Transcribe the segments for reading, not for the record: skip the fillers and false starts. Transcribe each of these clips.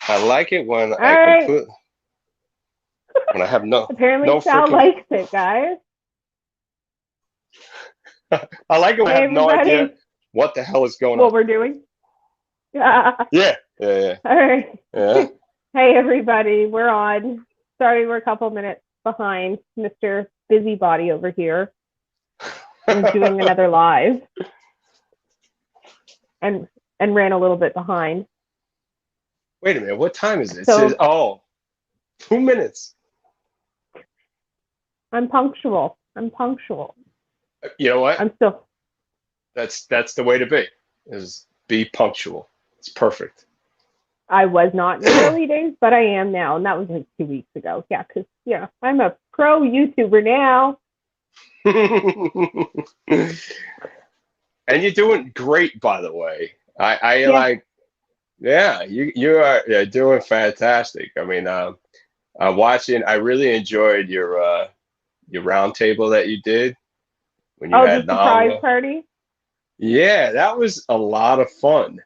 I like it when All right. when I have no Apparently Sal freaking. likes it, guys. I like it when I Hey, have no idea everybody. what the hell is going on. What we're doing? Yeah. Yeah, yeah, All right. yeah, Hey, everybody. We're on. Sorry, we're a couple minutes behind. Mr. Busybody over here is doing yeah. another live and ran a little bit behind. Wait a minute, what time is it? It says, So oh, 2 minutes. I'm punctual. I'm punctual. You know what? I'm still. That's the way to be. Is be punctual. It's perfect. I was not in the early days, but I am now, and that was like 2 weeks ago. Yeah, because I'm a pro YouTuber now. And you're doing great, by the way. I Yeah. like, yeah, you are doing fantastic. I mean, I'm watching. I really enjoyed your round table that you did when you Oh, the had surprise Nava. party. Yeah, that was a lot of fun.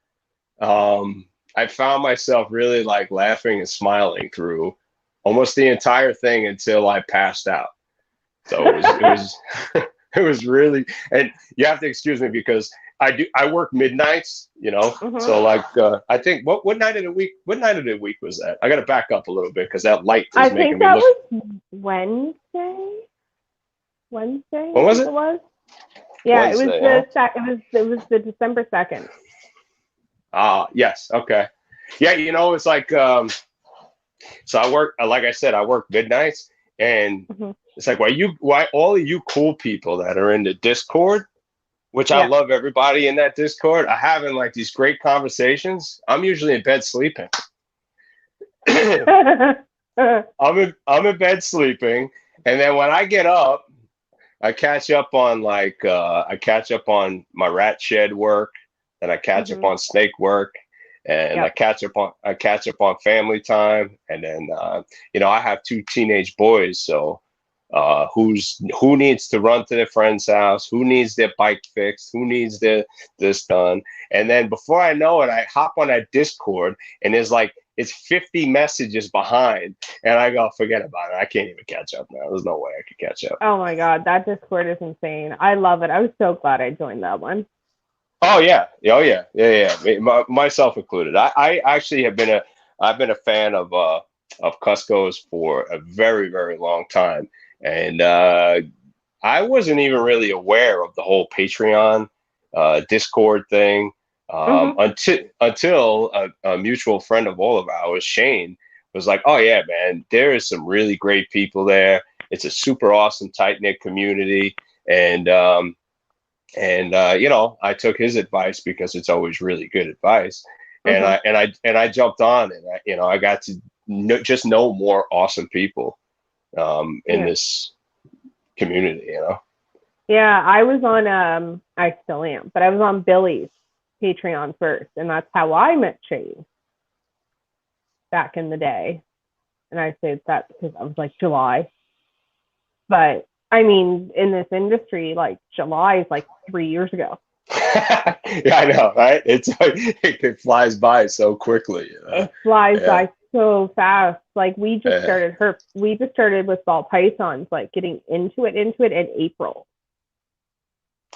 I found myself really like laughing and smiling through almost the entire thing until I passed out. So it was it was really, and you have to excuse me because I work midnights, Hmm. So like I think what night of the week was that? I got to back up a little bit because that light I is making think me that look. was Wednesday. Wednesday, When I was think it it? was. Yeah, it was Wednesday, huh? it was the December 2nd. Ah, yes, okay. Yeah, it's like so I work like I said, I work midnights, and Hmm. it's like why all of you cool people that are in the Discord, which I Yeah. love everybody in that Discord, are having like these great conversations. I'm usually in bed sleeping. I'm in bed sleeping, and then when I get up, I catch up on my rat shed work, and I catch up Hmm. on snake work, and Yep. I catch up on family time, and then I have two teenage boys, so who needs to run to their friend's house, who needs their bike fixed, who needs their this done, and then before I know it, I hop on that Discord, and it's 50 messages behind, and I go, forget about it. I can't even catch up now. There's no way I could catch up. Oh my God, that Discord is insane. I love it. I was so glad I joined that one. Oh yeah, oh yeah, yeah, yeah. Myself included. I actually I've been a fan of Cusco's for a very very long time, and I wasn't even really aware of the whole Patreon Discord thing Hmm. until a mutual friend of all of ours, Shane, was like, "Oh yeah, man, there is some really great people there. It's a super awesome tight knit community." And I took his advice because it's always really good advice, and Hmm. I jumped on, and I got to just know more awesome people in Yeah. this community. Yeah, I was on I still am, but I was on Billy's Patreon first, and that's how I met Shane back in the day. And I say that because I was like July. But I mean, in this industry, like July is like 3 years ago. Yeah, I know, right? It's like it flies by so quickly. It flies Yeah. by so fast. Like Uh, we just started with ball pythons, like getting into it in April.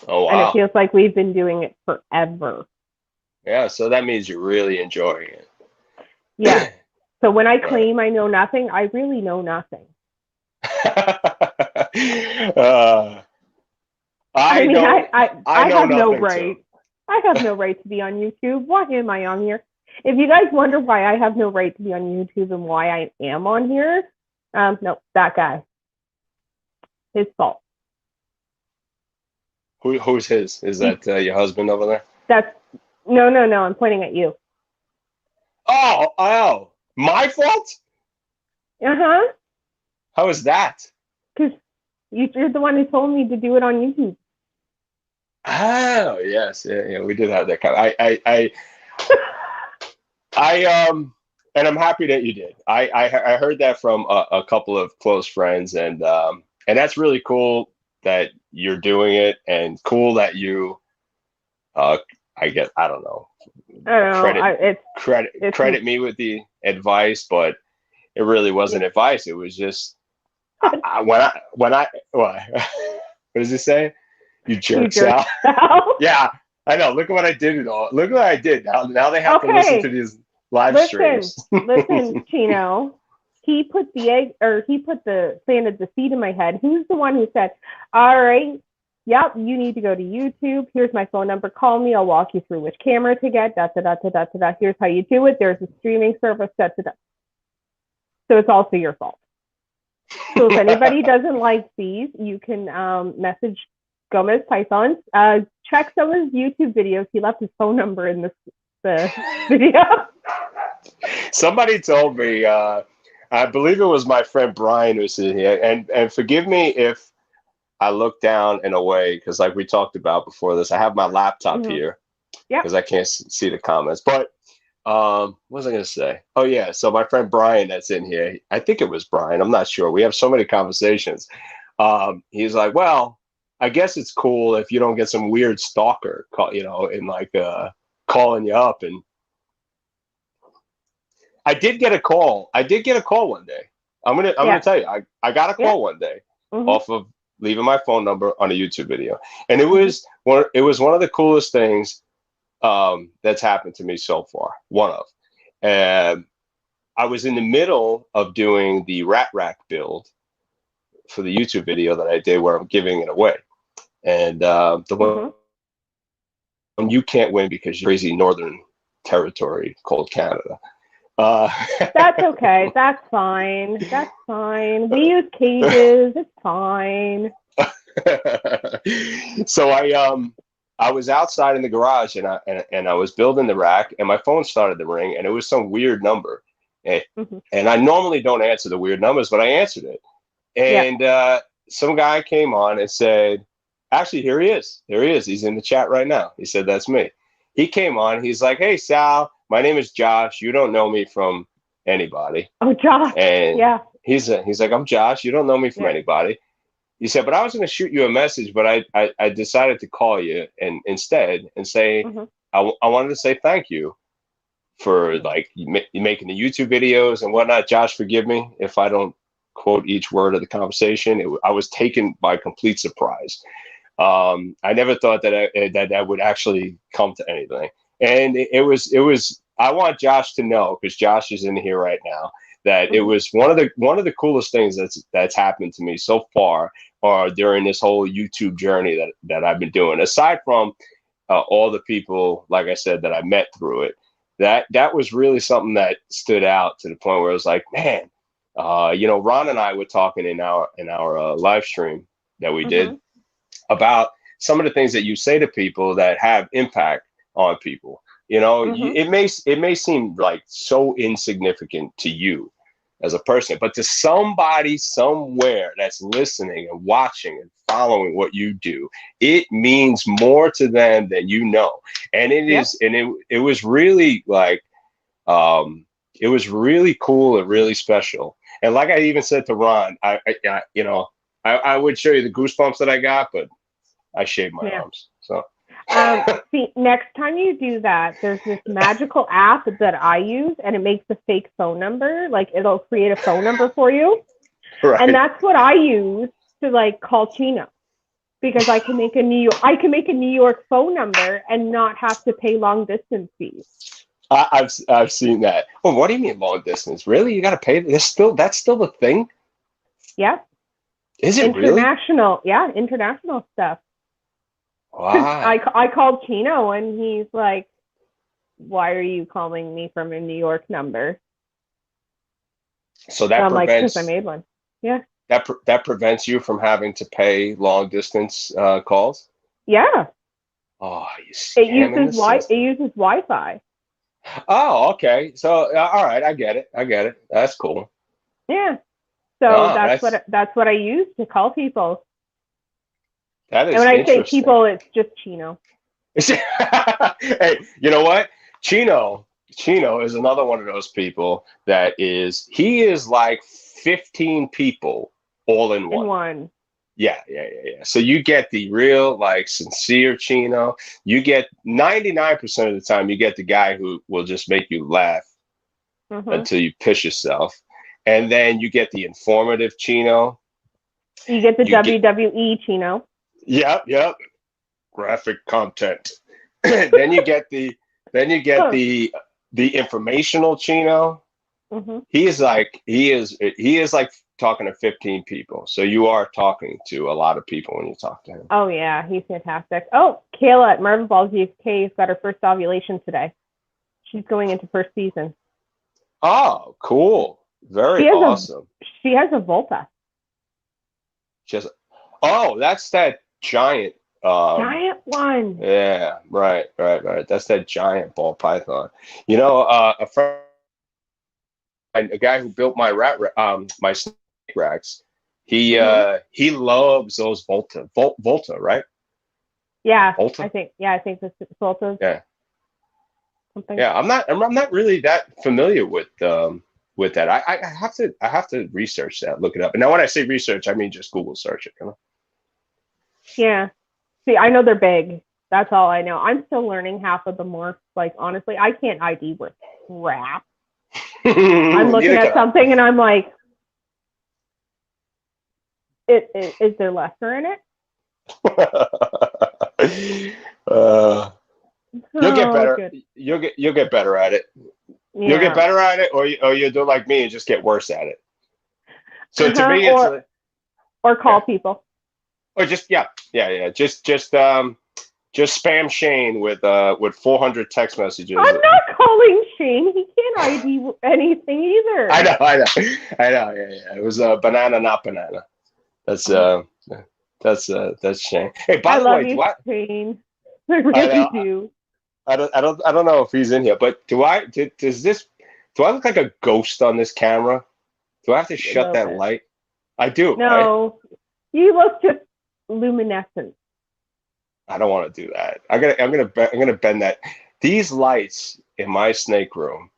oh And it wow. feels like we've been doing it forever. Yeah, so that means you're really enjoying Yeah. it. So when I Right. claim I know nothing, I really know nothing. uh, I I mean, don't. I I know have no nothing too. right. I have no right to be on YouTube. Why am I on here? If you guys wonder why I have no right to be on YouTube and why I am on here, no, that guy, his fault. Who's his? Is He, that your husband over there? that's no, no, no. I'm pointing at you. Oh, oh, my fault? Uh huh. How is that? Because you're the one who told me to do it on YouTube. Oh, yes, yeah, yeah. We did have that kind. I and I'm happy that you did. I heard that from a couple of close friends, and that's really cool that you're doing it, and cool that you uh I don't know, I don't know. Credit me with the advice, but it really wasn't advice. It was just when I what? What does it say? You jerks out. Yeah, I know. Look at what I did. Look what I did. Now they have to listen to these live streams. Listen, Chino. He put planted the seed in my head. Who's the one who said, "All right, yep, you need to go to YouTube. Here's my phone number. Call me. I'll walk you through which camera to get. Da da da da da da. Here's how you do it. There's a streaming service. Da da da." So it's also your fault. So if anybody doesn't like these, you can message Gomez Python. Check some of his YouTube videos. He left his phone number in the video. Somebody told me, I believe it was my friend Brian who's in here, and forgive me if I look down in a way, because like we talked about before this, I have my laptop here because I can't see the comments. But what was I going to say? Oh, yeah. So my friend Brian that's in here, I think it was Brian. I'm not sure. We have so many conversations. He's like, well, I guess it's cool if you don't get some weird stalker, and like calling you up. And I did get a call. One day. I'm gonna tell you, I got a call one day off of leaving my phone number on a YouTube video, and it was one of the coolest things that's happened to me so far. And I was in the middle of doing the rat rack build for the YouTube video that I did where I'm giving it away, and the one you can't win because you're crazy northern territory called Canada. That's okay. That's fine. We use cages. It's fine. So I was outside in the garage and I was building the rack and my phone started to ring and it was some weird number. And I normally don't answer the weird numbers, but I answered it. And some guy came on and said, actually, here he is. He's in the chat right now. He said, that's me. He came on. He's like, hey, Sal, my name is Josh. You don't know me from anybody. Oh, Josh. And he's like, I'm Josh. You don't know me from anybody. He said, but I was going to shoot you a message, but I decided to call you instead and say, I wanted to say thank you for like making the YouTube videos and whatnot. Josh, forgive me if I don't quote each word of the conversation. I was taken by complete surprise. I never thought that would actually come to anything. And it was, I want Josh to know, because Josh is in here right now, that it was one of the coolest things that's happened to me so far, or during this whole YouTube journey that I've been doing. Aside from all the people, like I said, that I met through it, that was really something that stood out to the point where it was like, man, Ron and I were talking in our live stream that we did about some of the things that you say to people that have impact on people. It may seem like so insignificant to you as a person, but to somebody somewhere that's listening and watching and following what you do, it means more to them than you know. And it is, and it was really like, it was really cool and really special. And like I even said to Ron, I would show you the goosebumps that I got, but I shaved my arms. So see, next time you do that, there's this magical app that I use, and it makes a fake phone number. Like it'll create a phone number for you, and that's what I use to like call Chino, because I can make a New York phone number and not have to pay long distance fees. I've seen that. Well, what do you mean long distance? Really, you got to pay? That's still the thing. Yeah. Is it international? Really? Yeah, international stuff. Wow. I called Chino and he's like, why are you calling me from a New York number? So that prevents, like, because I made one. Yeah. That prevents you from having to pay long distance calls? Yeah. Oh, it uses Wi-Fi. Oh, okay. So all right, I get it. That's cool. Yeah. So that's what I use to call people. That is. And when I say people, it's just Chino. Hey, you know what? Chino is another one of those people he is like 15 people all in one. Yeah, yeah, yeah, yeah. So you get the real, like, sincere Chino. You get 99% of the time, you get the guy who will just make you laugh Hmm. until you piss yourself. And then you get the informative Chino. You get the You get, WWE Chino. yep, yep, graphic content. Then you get the informational Chino. Hmm. He is like talking to 15 people. So you are talking to a lot of people when you talk to him. Oh yeah, he's fantastic. Oh, Kayla at Marvel Balls UK's got her first ovulation today. She's going into first season. Oh, cool. She Very has awesome. she has a Volta. Just oh, that's that giant Giant one. yeah, right, right, right. That's that giant ball python. A friend, a guy who built my my snake racks, Hmm. he loves those Volta, right? Yeah, Volta? I think this is Volta Yeah. something. Yeah, I'm not really that familiar with that. I have to research that, look it up. And now when I say research, I mean just Google search it. Yeah. See, I know they're big. That's all I know. I'm still learning half of the morphs. Like honestly, I can't ID with crap. I'm looking Neither at can something and I'm like, is there lesser in it? I. You'll get Oh, better. good. You'll get better at it. You'll get Yeah. better at it, or you'll do like me and just get worse at it. So to Uh-huh. me, it's Or call yeah, people. or just yeah, yeah, yeah. Just spam Shane with 400 text messages. I'm not calling Shane. He can't ID anything either. I know, I know, I know. Yeah, yeah. It was banana, not banana. That's Oh, that's Shane. Hey, by I the love way, you, do I? Shane. I I really know. do. I don't know if he's in here, but do I look like a ghost on this camera? Do I have to A shut little that bit. light? I do, right? No, you look just luminescent. I don't want to do that. I'm gonna bend that. These lights in my snake room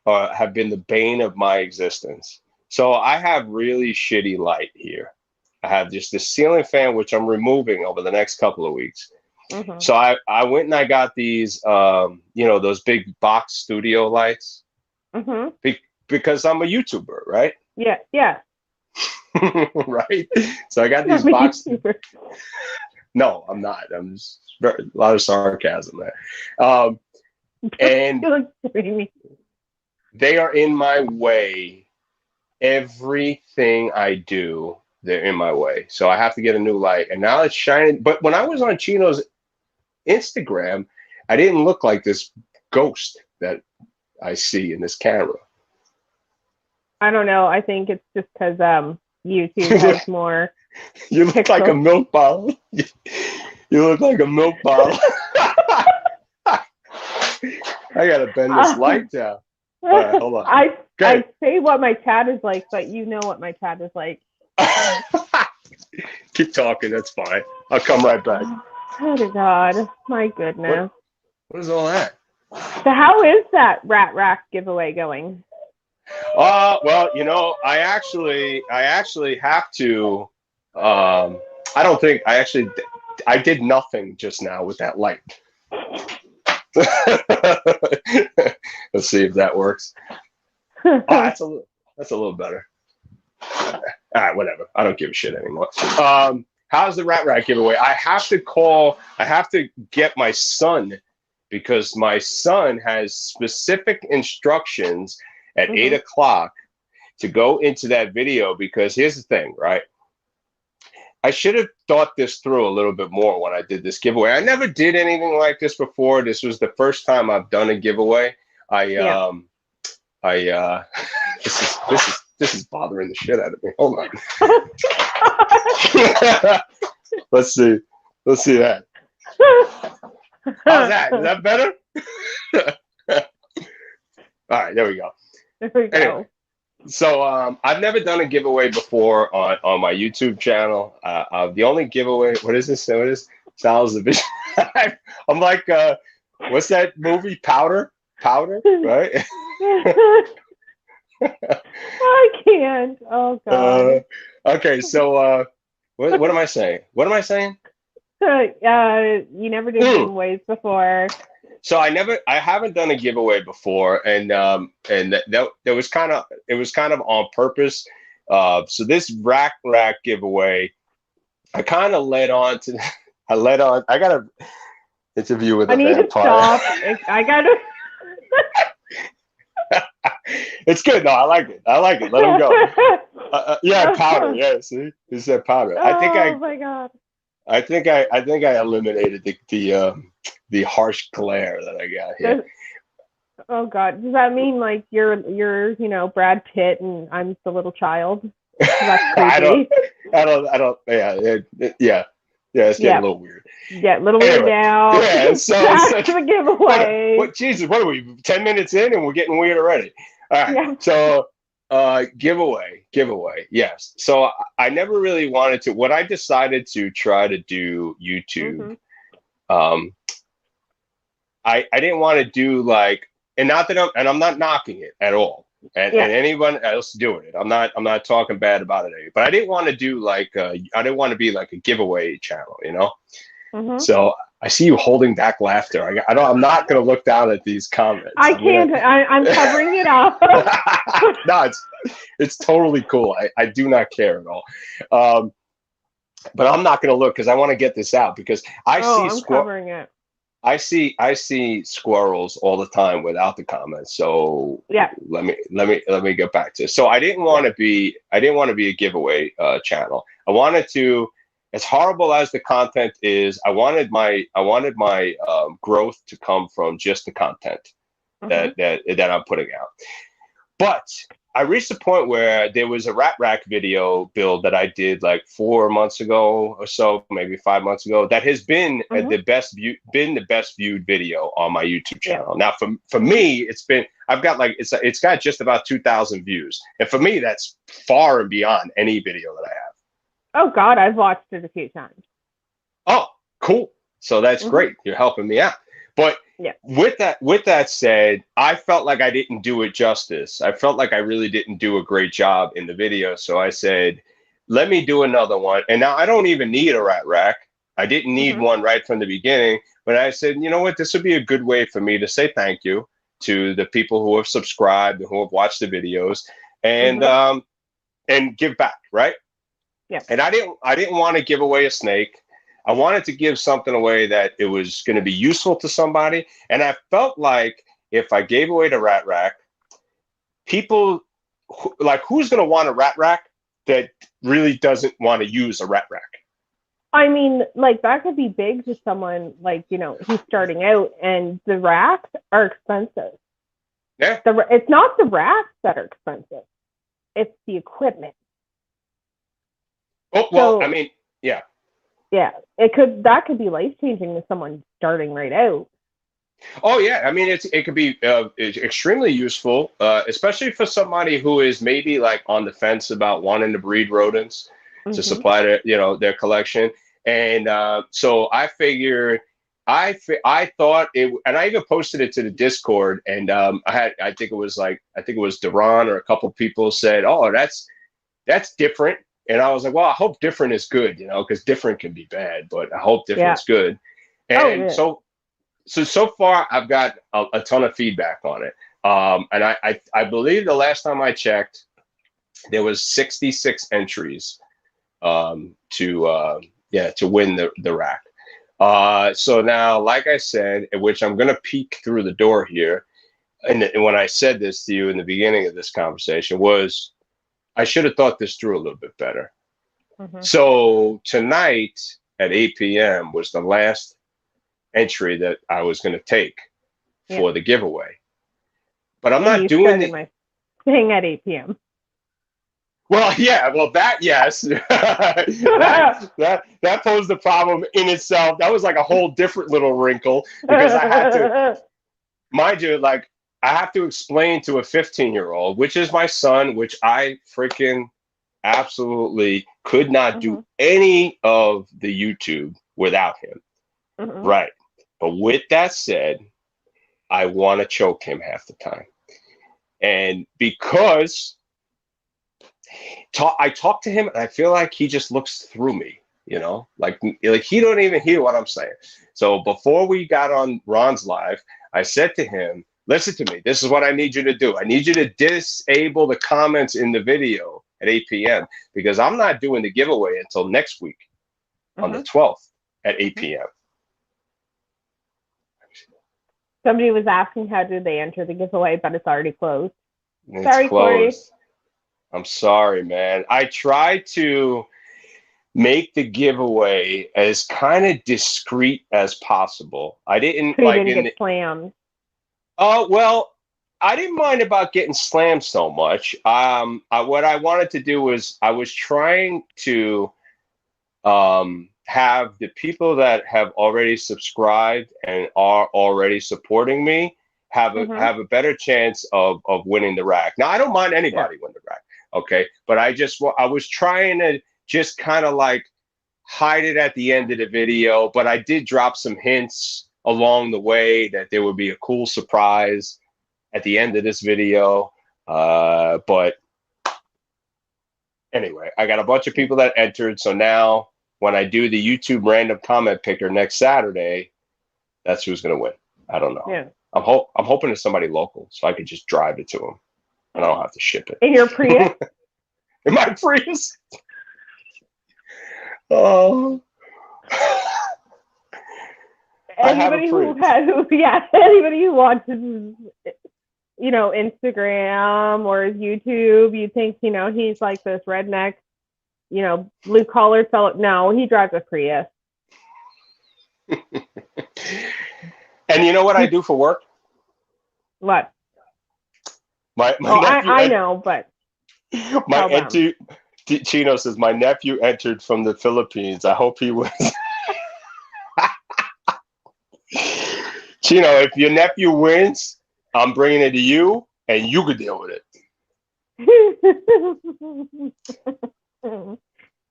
have been the bane of my existence. So I have really shitty light here. I have just this ceiling fan, which I'm removing over the next couple of weeks. Hmm. So I went and I got these, those big box studio lights Hmm. because I'm a YouTuber, right? Yeah, yeah. Right. So I got these I'm a box. YouTuber. No, I'm not. I'm just a lot of sarcasm there. And You look dreamy. they are in my way. Everything I do, they're in my way. So I have to get a new light. And now it's shining. But when I was on Chino's Instagram, I didn't look like this ghost that I see in this camera. I don't know. I think it's just because YouTube you has more look like a pixels. milk bottle. You look like a milk bottle. I gotta bend this light down. All right, hold on. I say what my chat is like, but you know what my chat is like. Keep talking. That's fine. I'll come right back. Oh to God, my goodness. What is all that? So how is that rat rack giveaway going? Well, I actually have to. I don't think I did nothing just now with that light. Let's see if that works. Oh, that's a little better. All right, whatever. I don't give a shit anymore. How's the rat rack giveaway? I have to get my son because my son has specific instructions at 8 o'clock to go into that video because here's the thing, right? I should have thought this through a little bit more when I did this giveaway. I never did anything like this before. This was the first time I've done a giveaway. Yeah. This is bothering the shit out of me. Hold on. Let's see that. How's that? Is that better? All right, there we go. There we go. Anyway, so I've never done a giveaway before on my YouTube channel. The only giveaway, what is this? What is Styles of Vision? I'm like, what's that movie? Powder, right? I can't. Oh God. Okay, so What am I saying? What am I saying? You never did giveaways before. So I haven't done a giveaway before, and that was kind of, it was kind of on purpose. So this rack giveaway, I kind of led on to, I got an interview with a vampire. To stop. I gotta. It's good. No, I like it. Let him go. Yeah, powder. Yeah, see, he said powder. Oh my God. I think I eliminated the harsh glare that I got here. Oh God, does that mean like you're Brad Pitt and I'm the little child? That's creepy. I don't. Yeah. It's getting a little weird. Yeah, a little weird now. Yeah, so back to the giveaway. What? Jesus, what are we? 10 minutes in and we're getting weird already. All right. Yeah. So giveaway. Yes. So I never really wanted to. When I decided to try to do YouTube, I didn't want to do like, and not that I'm not knocking it at all. And anyone else doing it, I'm not talking bad about it. But I didn't want to do like I didn't want to be like a giveaway channel, So I see you holding back laughter. I'm not going to look down at these comments. I can't. I'm covering it up. No, it's totally cool. I do not care at all. But I'm not going to look because I want to get this out because I'm covering it. I see squirrels all the time without the comments. So let me get back to it. So I didn't want to be a giveaway channel. I wanted to, as horrible as the content is, I wanted my growth to come from just the content that I'm putting out. But I reached a point where there was a rat rack video build that I did like 4 months ago or so, maybe 5 months ago, that has been the best viewed video on my YouTube channel. Now, for me, I've got like it's got just about 2,000 views, and for me, that's far and beyond any video that I have. Oh God, I've watched it a few times. Oh, cool! So that's great. You're helping me out. But with that said, I felt like I didn't do it justice. I felt like I really didn't do a great job in the video. So I said, let me do another one. And now I don't even need a rat rack. I didn't need one right from the beginning. But I said, you know what? This would be a good way for me to say thank you to the people who have subscribed and who have watched the videos and give back, right? Yeah. And I didn't want to give away a snake. I wanted to give something away that it was going to be useful to somebody. And I felt like if I gave away the rat rack, people who's going to want a rat rack that really doesn't want to use a rat rack? I mean, like that could be big to someone like, who's starting out, and the racks are expensive. Yeah. It's not the racks that are expensive. It's the equipment. Oh, well, I mean, yeah. Yeah, that could be life-changing to someone starting right out. Oh yeah, I mean it could be extremely useful, especially for somebody who is maybe like on the fence about wanting to breed rodents to supply their collection. And so I figured, I thought it, and I even posted it to the Discord, and I think it was Duran or a couple people said, "Oh, that's different." And I was like, well, I hope different is good, because different can be bad, but I hope different's good. And so far I've got a ton of feedback on it. And I believe the last time I checked, there was 66 entries to win the rack. So now, like I said, which I'm going to peek through the door here. And when I said this to you in the beginning of this conversation was, I should have thought this through a little bit better. So tonight at 8 p.m. was the last entry that I was going to take for the giveaway. But I'm not doing my thing at 8 p.m. Well, yeah, that, yes. that posed a problem in itself. That was like a whole different little wrinkle because I had to, mind you, like, I have to explain to a 15-year-old, which is my son, which I freaking absolutely could not do any of the YouTube without him. Right. But with that said, I want to choke him half the time. And because I talk to him and I feel like he just looks through me, like he don't even hear what I'm saying. So before we got on Ron's live, I said to him, listen to me, this is what I need you to do. I need you to disable the comments in the video at 8 p.m. because I'm not doing the giveaway until next week on the 12th at 8 p.m. Somebody was asking how did they enter the giveaway, but it's already closed. It's sorry, closed. Corey. I'm sorry, man. I tried to make the giveaway as kind of discreet as possible. I didn't so you didn't get slammed. Oh, well, I didn't mind about getting slammed so much. What I wanted to do was I was trying to have the people that have already subscribed and are already supporting me have a better chance of winning the rack. Now, I don't mind anybody winning the rack, okay? But I was trying to just kind of like hide it at the end of the video, but I did drop some hints along the way that there would be a cool surprise at the end of this video. But anyway, I got a bunch of people that entered. So now when I do the YouTube random comment picker next Saturday, that's who's going to win. I don't know. Yeah. I'm hoping it's somebody local so I could just drive it to them and I don't have to ship it. In your Prius? In my Prius? Oh. Anybody anybody who watches, Instagram or YouTube, you think, he's like this redneck, blue collar fellow. No, he drives a Prius. And you know what I do for work? What? My nephew, I know, but Chino says my nephew entered from the Philippines. I hope he wins. Chino, if your nephew wins, I'm bringing it to you, and you can deal with it.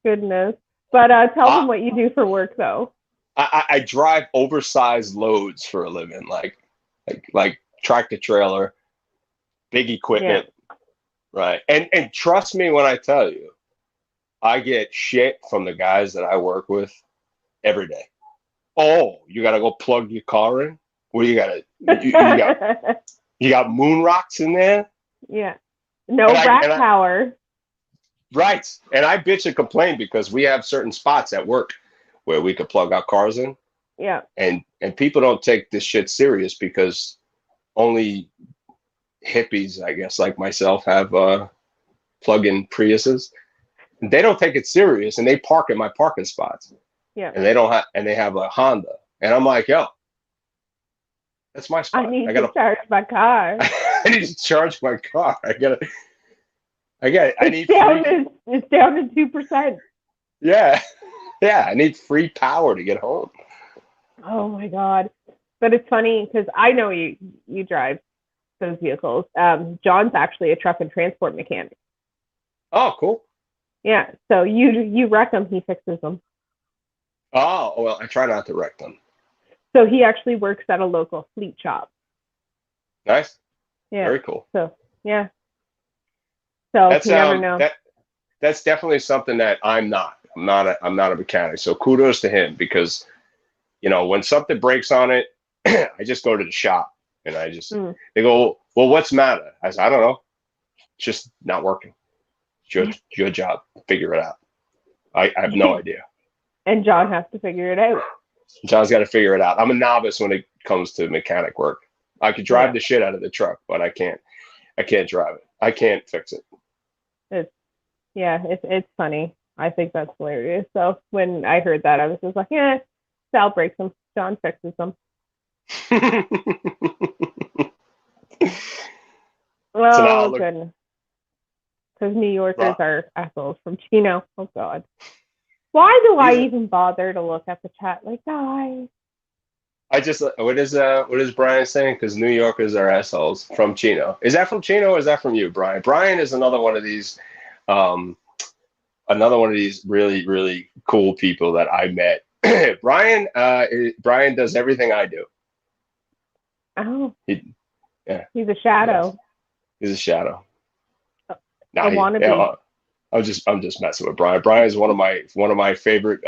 Goodness. But tell them what you do for work, though. I drive oversized loads for a living, like tractor trailer, big equipment, right? And trust me when I tell you, I get shit from the guys that I work with every day. Oh, you got to go plug your car in? What do you got? You got moon rocks in there? Yeah. No rack power. Right. And I bitch and complain because we have certain spots at work where we could plug our cars in. Yeah. And people don't take this shit serious because only hippies, I guess, like myself, have plug-in Priuses. And they don't take it serious, and they park at my parking spots. Yeah. And they have a Honda, and I'm like, yo, that's my spot. I need to charge my car. I need to charge my car. It's down to 2%. Yeah. Yeah, I need free power to get home. Oh my God. But it's funny because I know you drive those vehicles. John's actually a truck and transport mechanic. Oh, cool. Yeah. So you wreck them, he fixes them. Oh, well, I try not to wreck them. So he actually works at a local fleet shop. Nice. Yeah. Very cool. So yeah. So you never know. That's definitely something that I'm not. I'm not a mechanic. So kudos to him because, when something breaks on it, I just go to the shop and they go, well, what's the matter? I said, I don't know. It's just not working. It's your job. Figure it out. I have no idea. And John has to figure it out. John's got to figure it out. I'm a novice when it comes to mechanic work. I could drive the shit out of the truck, but I can't drive it. I can't fix it. It's funny. I think that's hilarious. So when I heard that, I was just like, Sal breaks them. John fixes them. Oh, goodness. Because New Yorkers are assholes from Chino. Oh, God. Why do I even bother to look at the chat? Like, guys. What is Brian saying? Because New Yorkers are assholes from Chino. Is that from Chino or is that from you, Brian? Brian is another one of these really, really cool people that I met. Brian does everything I do. Oh. He's a shadow. Yes. He's a shadow. I want to be. I'm just messing with Brian. Brian is one of my favorite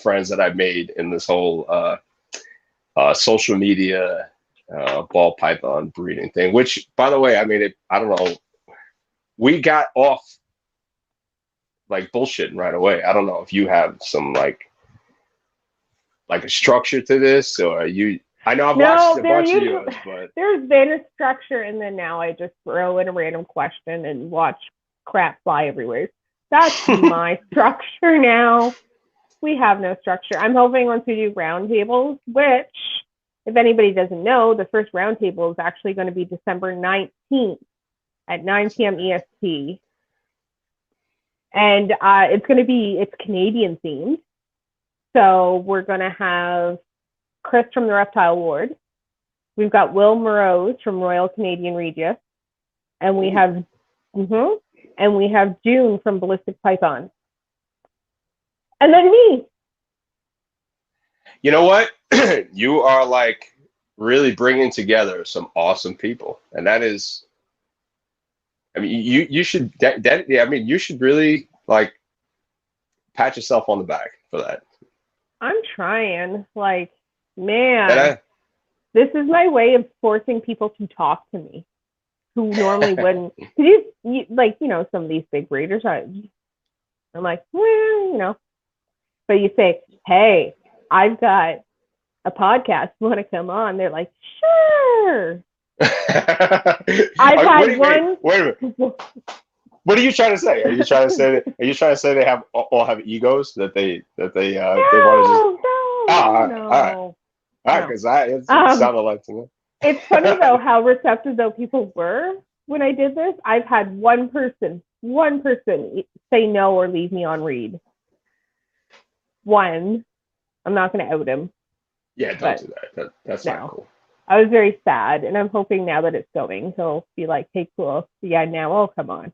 friends that I've made in this whole social media ball python breeding thing. Which, by the way, I mean, I don't know. We got off like bullshitting right away. I don't know if you have some like a structure to this, or you. I know I've watched a bunch of yours, but there's been a structure, and then now I just throw in a random question and watch crap fly everywhere. That's my structure now. We have no structure. I'm hoping once we do roundtables, which, if anybody doesn't know, the first roundtable is actually going to be December 19th at 9 p.m. EST. And it's Canadian themed. So we're going to have Chris from the Reptile Ward. We've got Will Morose from Royal Canadian Regis. And we have June from Ballistic Python. And then me. You know what? You are like really bringing together some awesome people. And that is, I mean, you should, yeah, I mean, you should really like pat yourself on the back for that. I'm trying. Like, man, this is my way of forcing people to talk to me who normally wouldn't. Like, some of these big breeders, I'm like, well, but you say, hey, I've got a podcast. Want to come on? They're like, sure. I've had one. Wait a minute. What are you trying to say? Are you trying to say they all have egos that they want to just? No. All right, because it sounded like to me. It's funny though how receptive though people were when I did this. I've had one person say no or leave me on read. One. I'm not going to out him. Yeah, don't do that. That's not cool. I was very sad, and I'm hoping now that it's going, he'll be like, hey, cool. Yeah, now I'll come on.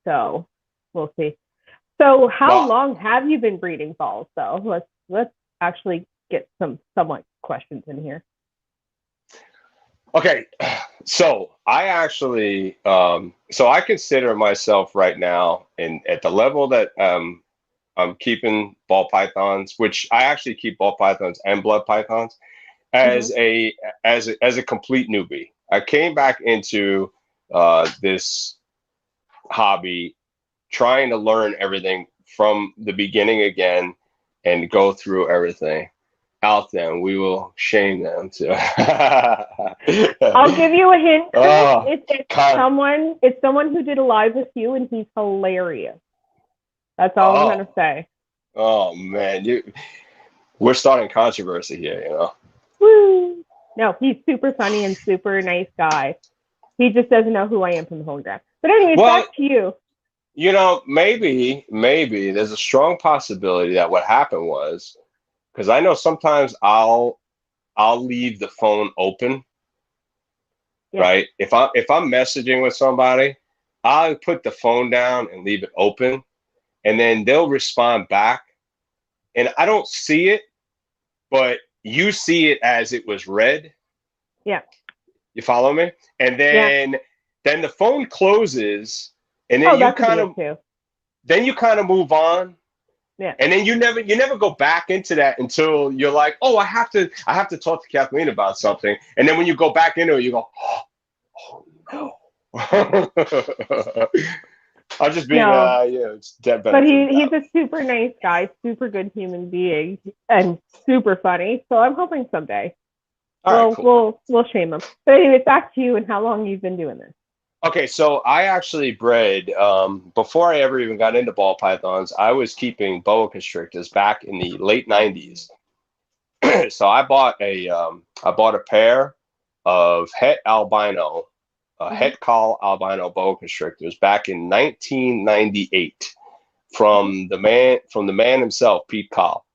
So we'll see. So how long have you been breeding falls, though? Let's actually get some somewhat questions in here. Okay, so I actually, so I consider myself right now at the level that I'm keeping ball pythons, which I actually keep ball pythons and blood pythons as a complete newbie. I came back into this hobby trying to learn everything from the beginning again and go through everything. Out them, we will shame them too. I'll give you a hint. It's someone who did a live with you, and he's hilarious. That's all I'm gonna say. Oh man, we're starting controversy here, Woo! No, he's super funny and super nice guy. He just doesn't know who I am from the home draft. But anyway, back to you. Maybe there's a strong possibility that what happened was, because I know sometimes I'll leave the phone open, right? If I'm messaging with somebody, I'll put the phone down and leave it open, and then they'll respond back, and I don't see it, but you see it as it was read. Yeah. You follow me? And then the phone closes, and then you kind of move on. Yeah. And then you never go back into that until you're like, oh, I have to talk to Kathleen about something. And then when you go back into it, you go, oh no. I'm just being it's dead bad. But he's a super nice guy, super good human being, and super funny. So I'm hoping someday we'll shame him. But anyway, back to you and how long you've been doing this. Okay, so I actually bred before I ever even got into ball pythons. I was keeping boa constrictors back in the late '90s. So I bought a pair of het albino, het call albino boa constrictors back in 1998 from the man himself, Pete Call.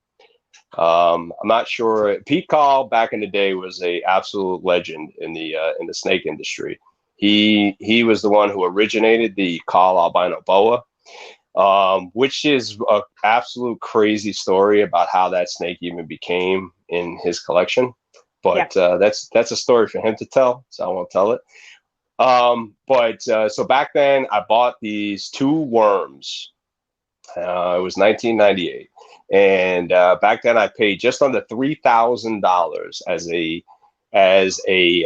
I'm not sure. Pete Call back in the day was a absolute legend in the snake industry. He was the one who originated the call albino boa, which is an absolute crazy story about how that snake even became in his collection. But that's a story for him to tell, so I won't tell it. But so back then, I bought these two worms. It was 1998, and back then I paid just under $3,000 as a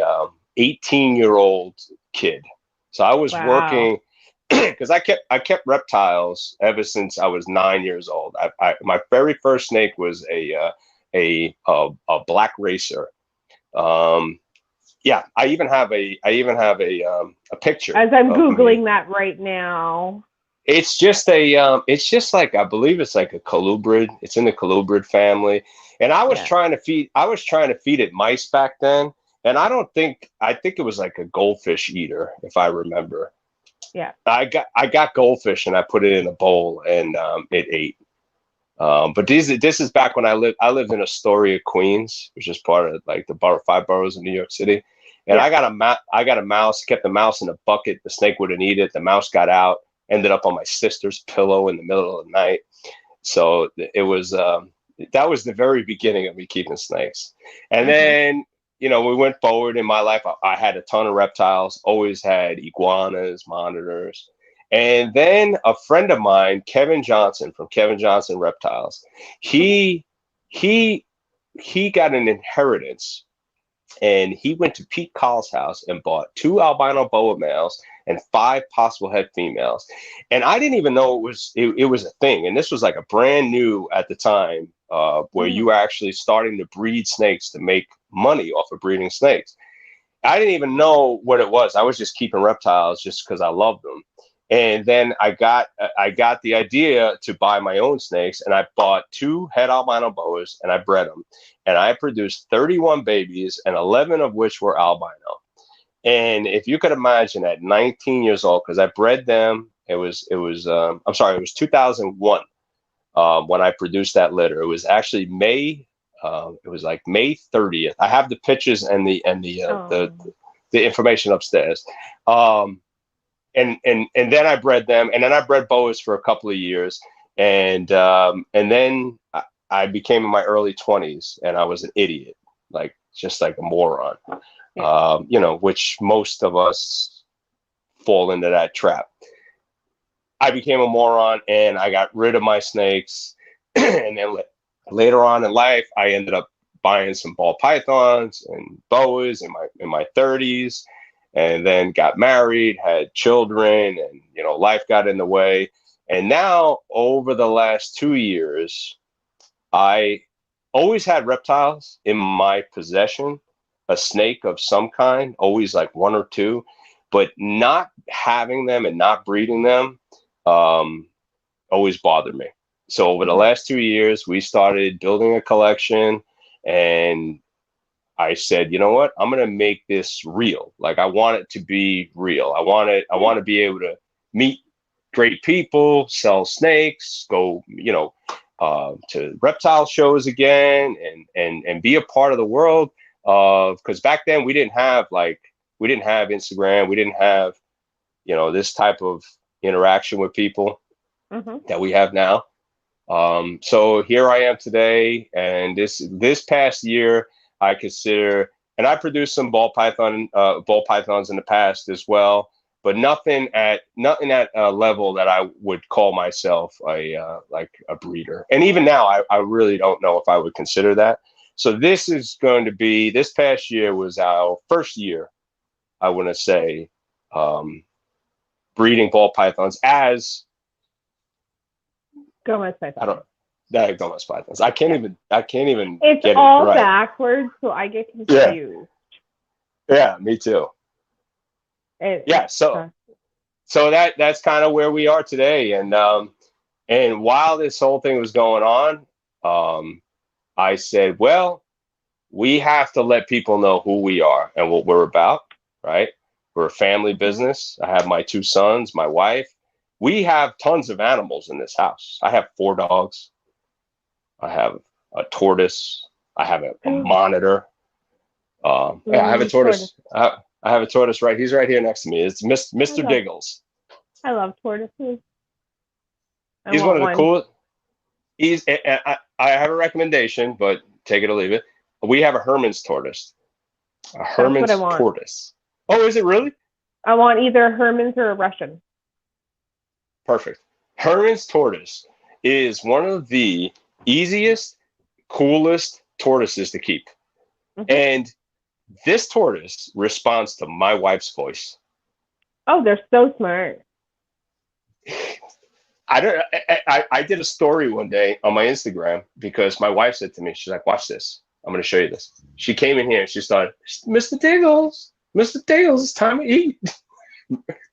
18-year-old kid. So I was Wow. working because I kept reptiles ever since I was 9 years old. My very first snake was a black racer. Um, yeah, I even have a picture As I'm of me. Googling that right now. It's just like, I believe it's like a colubrid. It's in the colubrid family. And Yeah. I was trying to feed it mice back then. And I think it was like a goldfish eater, if I remember. Yeah. I got goldfish and I put it in a bowl and it ate. But this is back when I lived in Astoria, Queens, which is part of like the five boroughs of New York City. And Yeah. I got a mouse, kept the mouse in a bucket. The snake wouldn't eat it. The mouse got out, ended up on my sister's pillow in the middle of the night. So it was that was the very beginning of me keeping snakes. And Mhm. then, we went forward in my life. I had a ton of reptiles, always had iguanas, monitors. And then a friend of mine, Kevin Johnson from Kevin Johnson Reptiles, Mhm. he he he got an inheritance and he went to Pete Call's house and bought two albino boa males and five possible head females. And I didn't even know it was a thing. And this was like a brand new at the time, where you Mhm. were actually starting to breed snakes to make money off of breeding snakes. I didn't even know what it was. I was just keeping reptiles just because I loved them. And then I got the idea to buy my own snakes, and I bought two head albino boas, and I bred them, and I produced 31 babies, and 11 of which were albino. And if you could imagine, at 19 years old, because I bred them, I'm sorry, it was 2001, when I produced that litter. It was actually May. It was like May 30th. I have the pictures and Oh. the information upstairs. Um, and then I bred them, and then I bred boas for a couple of years, and then I became in my early 20s, and I was an idiot, like just like a moron, Yeah. which most of us fall into that trap. I became a moron, and I got rid of my snakes, and then later on in life, I ended up buying some ball pythons and boas in my 30s, and then got married, had children, and life got in the way. And now, over the last 2 years, I always had reptiles in my possession, a snake of some kind, always like one or two, but not having them and not breeding them um, always bothered me. So over the Mhm. last 2 years, we started building a collection, and I said, you know what? I'm gonna make this real. Like, I want it to be real. I want it. I Yeah. want to be able to meet great people, sell snakes, go, to reptile shows again, and be a part of the world. Because back then we didn't have Instagram, we didn't have this type of interaction with people Mhm. that we have now. So here I am today, and this past year, I consider, and I produced some ball pythons in the past as well, but nothing at a level that I would call myself like a breeder. And even now, I really don't know if I would consider that. So this past year was our first year, I want to say, um, breeding ball pythons as Go with I don't Python. that Gomez Pythons. I can't even It's get it all right. backwards, so I get Yeah, confused. yeah, me too. It Yeah, so that's kind of where we are today, and while this whole thing was going on, I said, well, we have to let people know who we are and what we're about, right? We're a family Mhm. business. I have my two sons, my wife. We have tons of animals in this house. I have four dogs. I have a tortoise. I have a monitor. Yeah, I have a Ooh, tortoise. tortoise. I have a tortoise right. He's right here next to me. It's I Mr. love Diggles. I love tortoises. I He's one want of the one. coolest. I have a recommendation, but take it or leave it. We have a Herman's tortoise. A That's what I Herman's want. tortoise. Oh, is it really? I want either Herman's or a Russian. Perfect. Herman's tortoise is one of the easiest, coolest tortoises to keep. Mm-hmm. And this tortoise responds to my wife's voice. Oh, they're so smart. I did a story one day on my Instagram because my wife said to me, she's like, watch this. I'm going to show you this. She came in here and she started, Mr. Diggles, it's time to eat.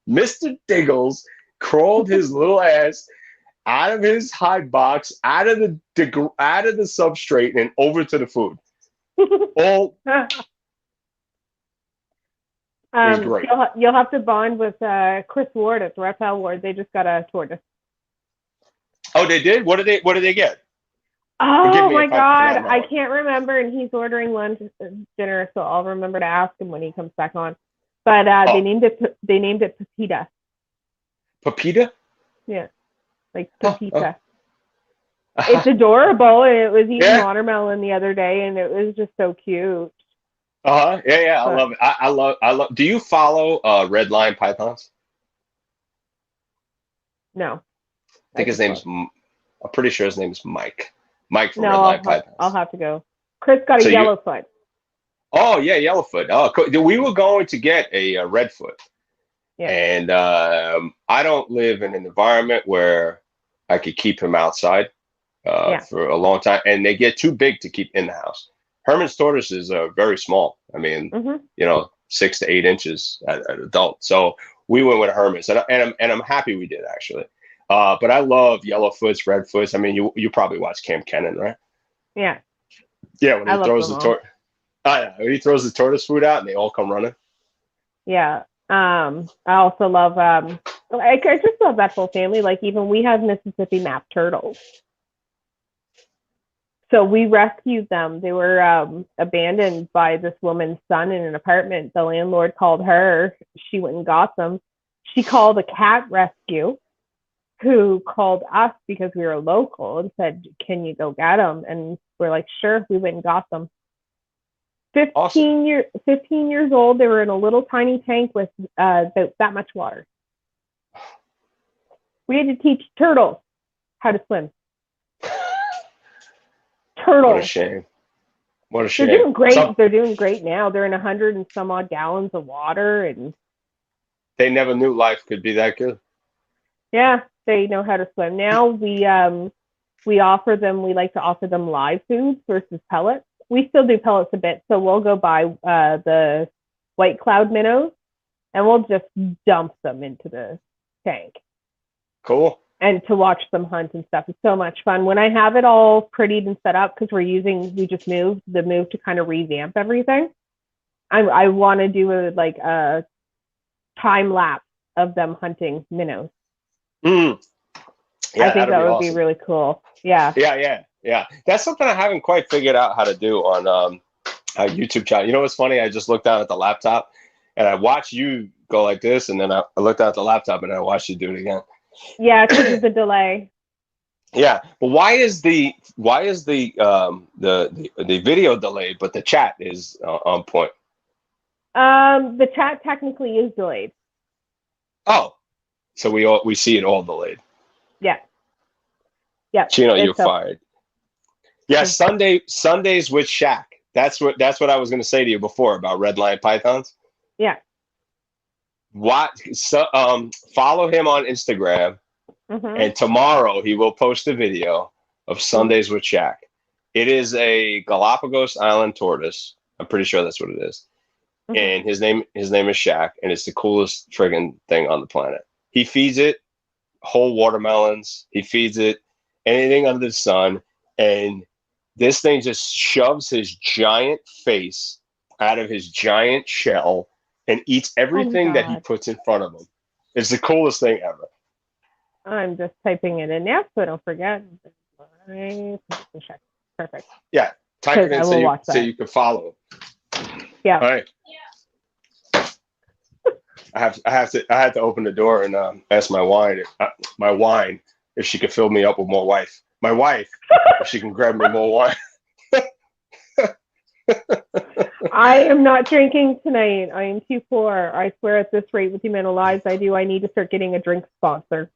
Mr. Diggles crawled his little ass out of his hide box, out of the substrate, and over to the food. All it was great. You'll have to bond with Chris Ward at the Reptile Ward. They just got a tortoise. Oh, they did? What did they get? Oh my God, I can't remember, and he's ordering lunch, dinner, so I'll remember to ask him when he comes back on. But they named it Pepita. Pepita? Yeah, like Pepita. It's adorable, and it was eating watermelon the other day, and it was just so cute. Yeah. I love it. I love. Do you follow red line pythons? No. I think his name's. I'm pretty sure his name is Mike. Mike from Red Line Pythons. I'll have to go. Chris got a yellowfoot. Oh yeah, yellowfoot. Oh, cool. We were going to get a redfoot, and I don't live in an environment where I could keep him outside for a long time, and they get too big to keep in the house. Herman's tortoises are very small. I mean, 6 to 8 inches at adult. So we went with Herman's, and I'm happy we did actually. But I love yellowfoots, redfoots. I mean, you probably watch Cam Kennan, right? Yeah. Yeah, when he throws when he throws the tortoise food out and they all come running. Yeah. I also love I just love that whole family. Like even we have Mississippi map turtles. So we rescued them. They were abandoned by this woman's son in an apartment. The landlord called her. She went and got them. She called a cat rescue, who called us because we were local and said, can you go get them? And we're like, sure. We went and got them. 15 years old. They were in a little tiny tank with about that much water. We had to teach turtles how to swim. Turtles. What a shame. What a shame. They're doing great. They're doing great now. They're in 100 and some odd gallons of water, and they never knew life could be that good. Yeah, they know how to swim. Now we offer them. We like to offer them live foods versus pellets. We still do pellets a bit, so we'll go buy the white cloud minnows, and we'll just dump them into the tank. Cool. And to watch them hunt and stuff. It's so much fun. When I have it all prettied and set up, because we just moved to kind of revamp everything. I want to do a time lapse of them hunting minnows. Yeah, I think that would be really cool. Yeah. Yeah. That's something I haven't quite figured out how to do on a YouTube channel. You know what's funny? I just looked down at the laptop and I watched you go like this, and then I looked down at the laptop and I watched you do it again. Yeah, because of the delay. Yeah, but why is the video delayed, but the chat is on point? The chat technically is delayed. Oh, so we see it all delayed. Yeah. Chino, you're fired. Yeah, Sundays with Shaq. That's what I was going to say to you before about Red Line Pythons. Yeah. Follow him on Instagram, and tomorrow he will post a video of Sundays with Shaq. It is a Galapagos Island tortoise. I'm pretty sure that's what it is. And his name is Shaq, and it's the coolest friggin' thing on the planet. He feeds it whole watermelons. He feeds it anything under the sun, and this thing just shoves his giant face out of his giant shell and eats everything that he puts in front of him. It's the coolest thing ever. I'm just typing it in now so I don't forget. Perfect. Yeah, type it in so you can follow. Yeah. All right. I had to open the door and ask my wine if she could fill me up with more wife. My wife, if she can grab me more wine. I am not drinking tonight. I am too poor. I swear at this rate, with the amount of lives I do, I need to start getting a drink sponsor.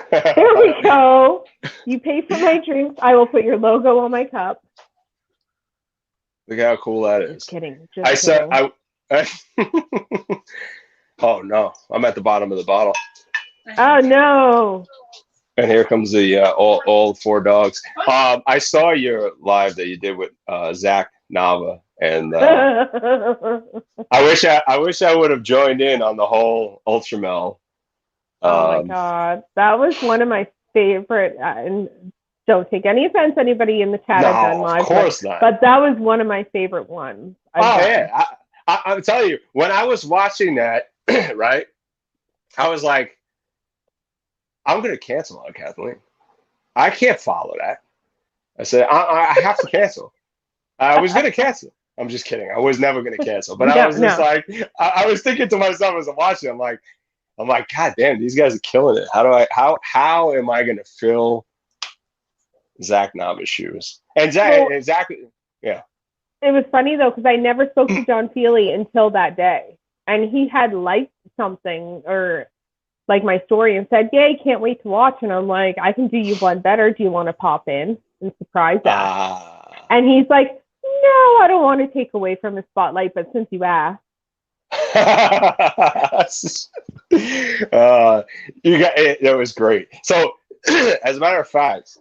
There we go. You pay for my drinks. I will put your logo on my cup. Look how cool that is. Just kidding. I said, oh no, I'm at the bottom of the bottle. Oh no. And here comes the all four dogs. I saw your live that you did with Zach Nava, and I wish I would have joined in on the whole Ultramel. Oh my God, that was one of my favorite. And don't take any offense, anybody in the chat I've done live, of course not. But that was one of my favorite ones. Yeah, I'm telling you, when I was watching that, right, I was like, I'm gonna cancel on Kathleen. I can't follow that. I said I have to cancel. I was gonna cancel. I'm just kidding. I was never gonna cancel. But I was just like, I was thinking to myself as I'm watching. I'm like, God damn, these guys are killing it. How am I gonna fill Zach Nava's shoes? And Zach, yeah. It was funny though because I never spoke to John Feely until that day, and he had liked something or like my story and said, "Yay, can't wait to watch." And I'm like, "I can do you one better. Do you want to pop in and surprise us?" And he's like, "No, I don't want to take away from the spotlight, but since you asked." You got it. That was great. So, as a matter of fact,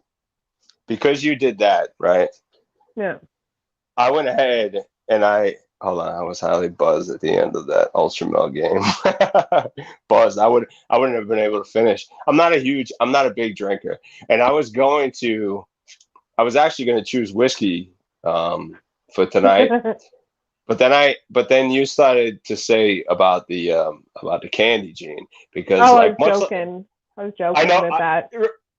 because you did that, right? Yeah. I went ahead and I was highly buzzed at the end of that Ultramel game. Buzzed. I wouldn't have been able to finish. I'm not a big drinker, and I was actually going to choose whiskey for tonight. But then you started to say about the candy, Gene, because I was joking about that.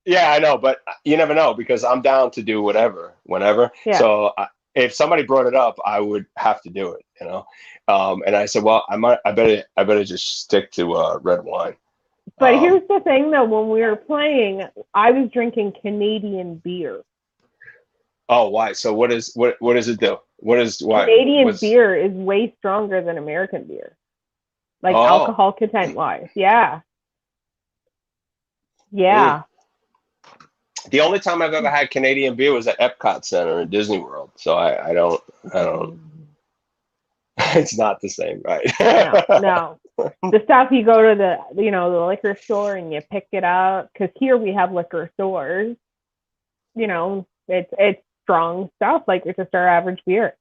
Yeah, I know, but you never know because I'm down to do whatever, whenever. Yeah. So if somebody brought it up, I would have to do it, you know. And I said, well, I better just stick to red wine. But here's the thing, though. When we were playing, I was drinking Canadian beer. Oh, why? So what does it do? Canadian beer is way stronger than American beer, like alcohol content wise. Yeah. Yeah. The only time I've ever had Canadian beer was at Epcot Center in Disney World. So I don't. It's not the same, right? No. The stuff you go to the liquor store and you pick it up, because here we have liquor stores. You know, it's strong stuff, like it's just our average beer.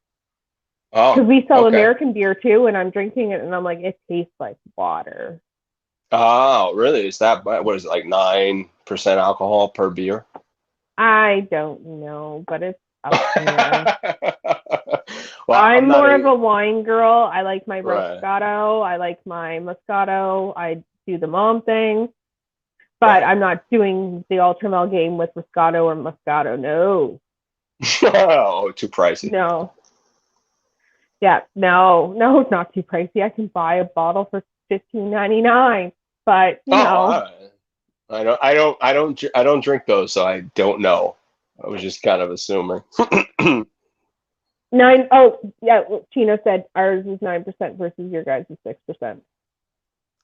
Oh, because we sell American beer too, and I'm drinking it, and I'm like, it tastes like water. Oh, really? Is that what is it, like 9% alcohol per beer? I don't know, but it's up there. Well, I'm more of a wine girl. I like my Moscato. I like my Moscato. I do the mom thing, but I'm not doing the Ultramel game with Moscato or Moscato. No. Oh, too pricey. No. Yeah, no, it's not too pricey. I can buy a bottle for $15.99, but you know. I don't drink those, so I don't know. I was just kind of assuming. 9. Oh, yeah. Chino said ours is 9% versus your guys is 6%.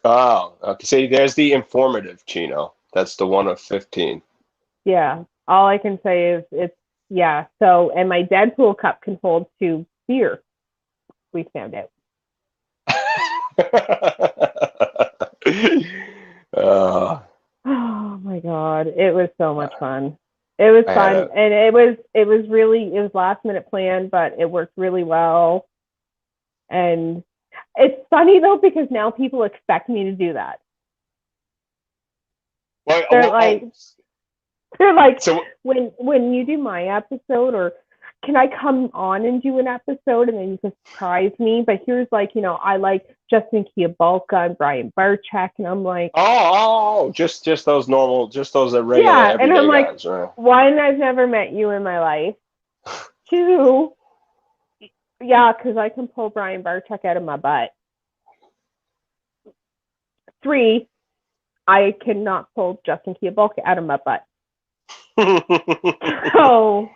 Oh, okay. See, there's the informative Chino. That's the one of 15. Yeah. All I can say is yeah. So, and my Deadpool cup can hold 2 beer. We found out. Oh my God. It was so much fun. It was fun. And it was last minute planned, but it worked really well. And it's funny though, because now people expect me to do that. They're like, so, when you do my episode, or can I come on and do an episode and then you can surprise me? But here's I like Justin Kiabolka and Brian Barczyk, and I'm like, just those normal, just those regular. Yeah, and I'm like, guys, right? 1, I've never met you in my life. 2, yeah, because I can pull Brian Barczyk out of my butt. 3, I cannot pull Justin Kiabolka out of my butt. So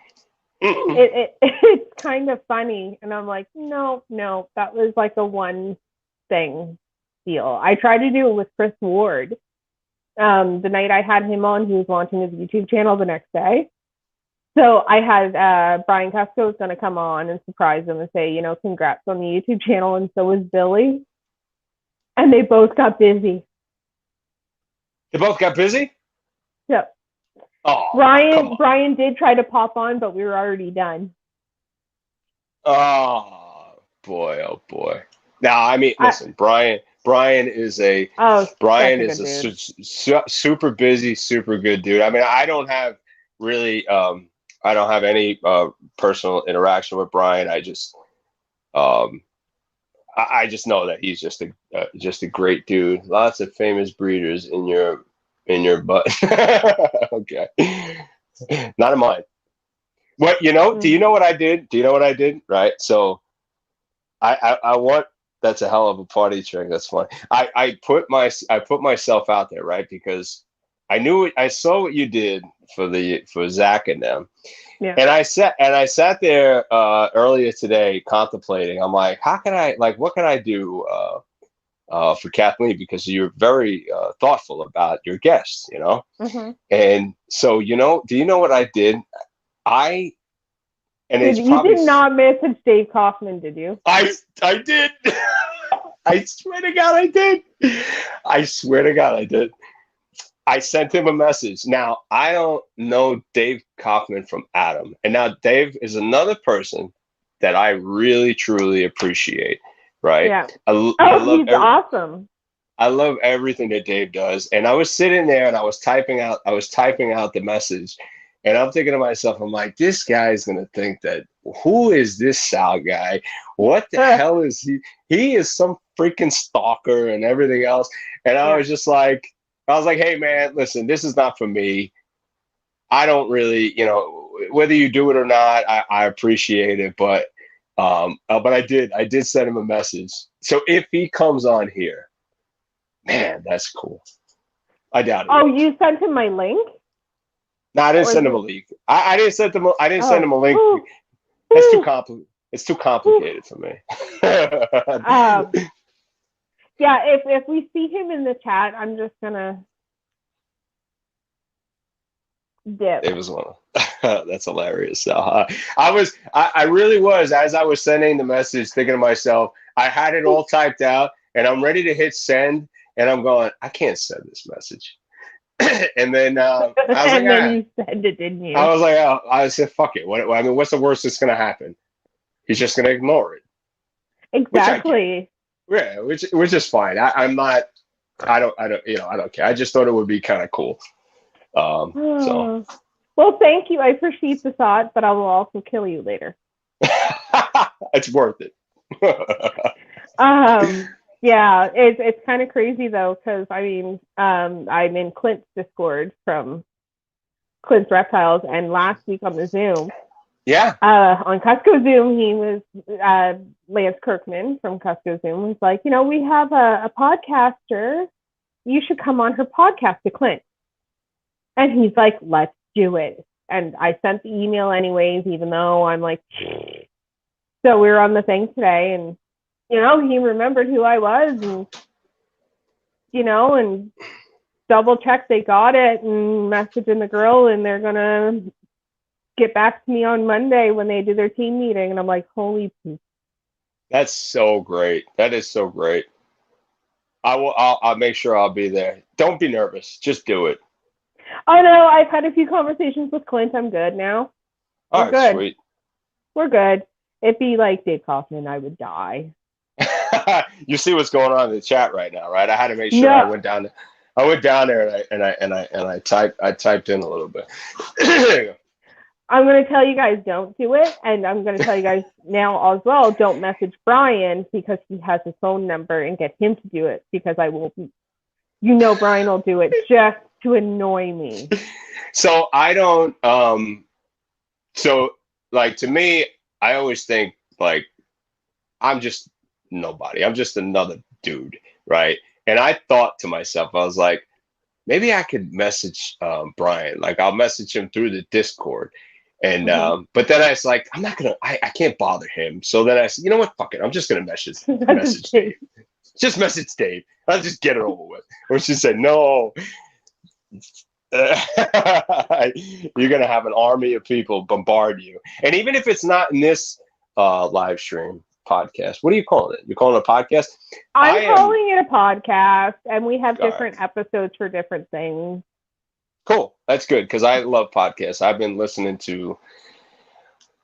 it's kind of funny. And I'm like, no, that was like a one thing deal. I tried to do it with Chris Ward. The night I had him on, he was launching his YouTube channel the next day. So I had Brian Cusco was going to come on and surprise him and say, congrats on the YouTube channel. And so was Billy. And they both got busy. They both got busy? Yep. Oh, Brian did try to pop on, but we were already done. Oh boy, oh boy. Now, I mean, listen, Brian is a super busy, super good dude. I mean, I don't have any personal interaction with Brian. I just know that he's just a great dude. Lots of famous breeders in your butt. Okay. Not in mine. What, do you know what I did? Do you know what I did? Right. So I want, that's a hell of a party trick. That's funny. I put myself out there, right? Because I saw what you did for Zach and them. Yeah. And I sat there earlier today contemplating. I'm like, what can I do for Kathleen? Because you're very thoughtful about your guests, Mm-hmm. And so, do you know what I did? You did not message Dave Kaufman, did you? I did. I swear to God, I did. I swear to God, I did. I sent him a message. Now, I don't know Dave Kaufman from Adam. And now Dave is another person that I really, truly appreciate, right? Yeah. He's awesome. I love everything that Dave does. And I was sitting there and I was typing out the message. And I'm thinking to myself, I'm like, this guy's going to think that, who is this Sal guy? What the hell is he? He is some freaking stalker and everything else. And I was like, hey, man, listen, this is not for me. I don't really, whether you do it or not, I appreciate it. But I did send him a message. So if he comes on here, man, that's cool. I doubt it. Oh, you sent him my link? No, I didn't send him a link. I didn't send him. I didn't send him a link. That's too complicated. It's too complicated for me. Yeah, if we see him in the chat, I'm just gonna dip. It was one. That's hilarious. So I really was, as I was sending the message, thinking to myself, I had it all typed out, and I'm ready to hit send, and I'm going, I can't send this message. And then I was like, then you sent it, didn't you? I was like, I said, fuck it. What's the worst that's gonna happen? He's just gonna ignore it. Exactly. Which is fine. I don't care. I just thought it would be kind of cool. So. Well, thank you. I appreciate the thought, but I will also kill you later. It's worth it. Yeah, it's kind of crazy though, because I mean, I'm in Clint's Discord from Clint's Reptiles, and last week on the Zoom, on Cusco Zoom, he was Lance Kirkman from Cusco Zoom was like, we have a podcaster, you should come on her podcast to Clint, and he's like, let's do it. And I sent the email anyways, even though I'm like, so we were on the thing today, and he remembered who I was, and and double checked they got it, and messaging the girl, and they're gonna get back to me on Monday when they do their team meeting. And I'm like, holy poop. That's so great. That is so great. I'll make sure I'll be there. Don't be nervous. Just do it. Oh no, I've had a few conversations with Clint. I'm good now. All right, sweet. We're good. It'd be like Dave Kaufman, I would die. You see what's going on in the chat right now, right? I had to make sure I went down there and I typed in a little bit. I'm going to tell you guys don't do it, and I'm going to tell you guys now as well, don't message Brian because he has his phone number, and get him to do it, because I will. Brian will do it just to annoy me. So I don't. So like, to me, I always think like I'm just nobody. I'm just another dude, right? And I thought to myself, I was like, maybe I could message Brian. Like, I'll message him through the Discord. And but then I was like, I can't bother him. So then I said, you know what, fuck it, I'm just gonna message Dave. Just message Dave. I'll just get it over with. Or she said, no. You're gonna have an army of people bombard you. And even if it's not in this live stream podcast, what are you calling it? You're calling it a podcast? I'm calling it a podcast, and we have different episodes for different things. Cool. That's good, because I love podcasts. I've been listening to,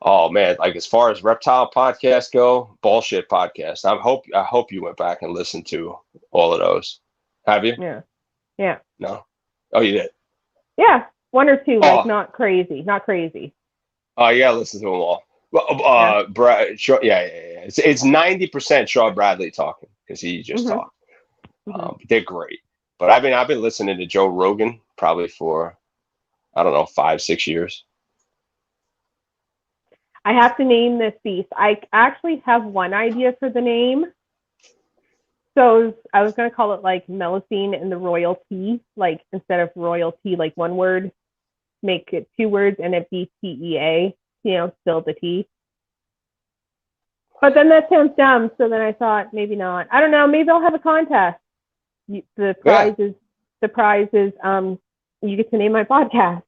oh man, like as far as reptile podcasts go, bullshit podcasts. I hope you went back and listened to all of those. Have you? Yeah. No. Oh, you did? Yeah, one or two, like not crazy. Oh, you gotta listen to them all. Well, It's 90% Shaw Bradley talking, because he just talked. They're great. But I've been listening to Joe Rogan probably for, I don't know, 5-6 years. I have to name this beast. I actually have one idea for the name. So I was going to call it like Melusine and the Royalty, like instead of royalty, like one word, make it 2 words and it be TEA, still the T. But then that sounds dumb. So then I thought maybe not. I don't know. Maybe I'll have a contest. The prize is you get to name my podcast.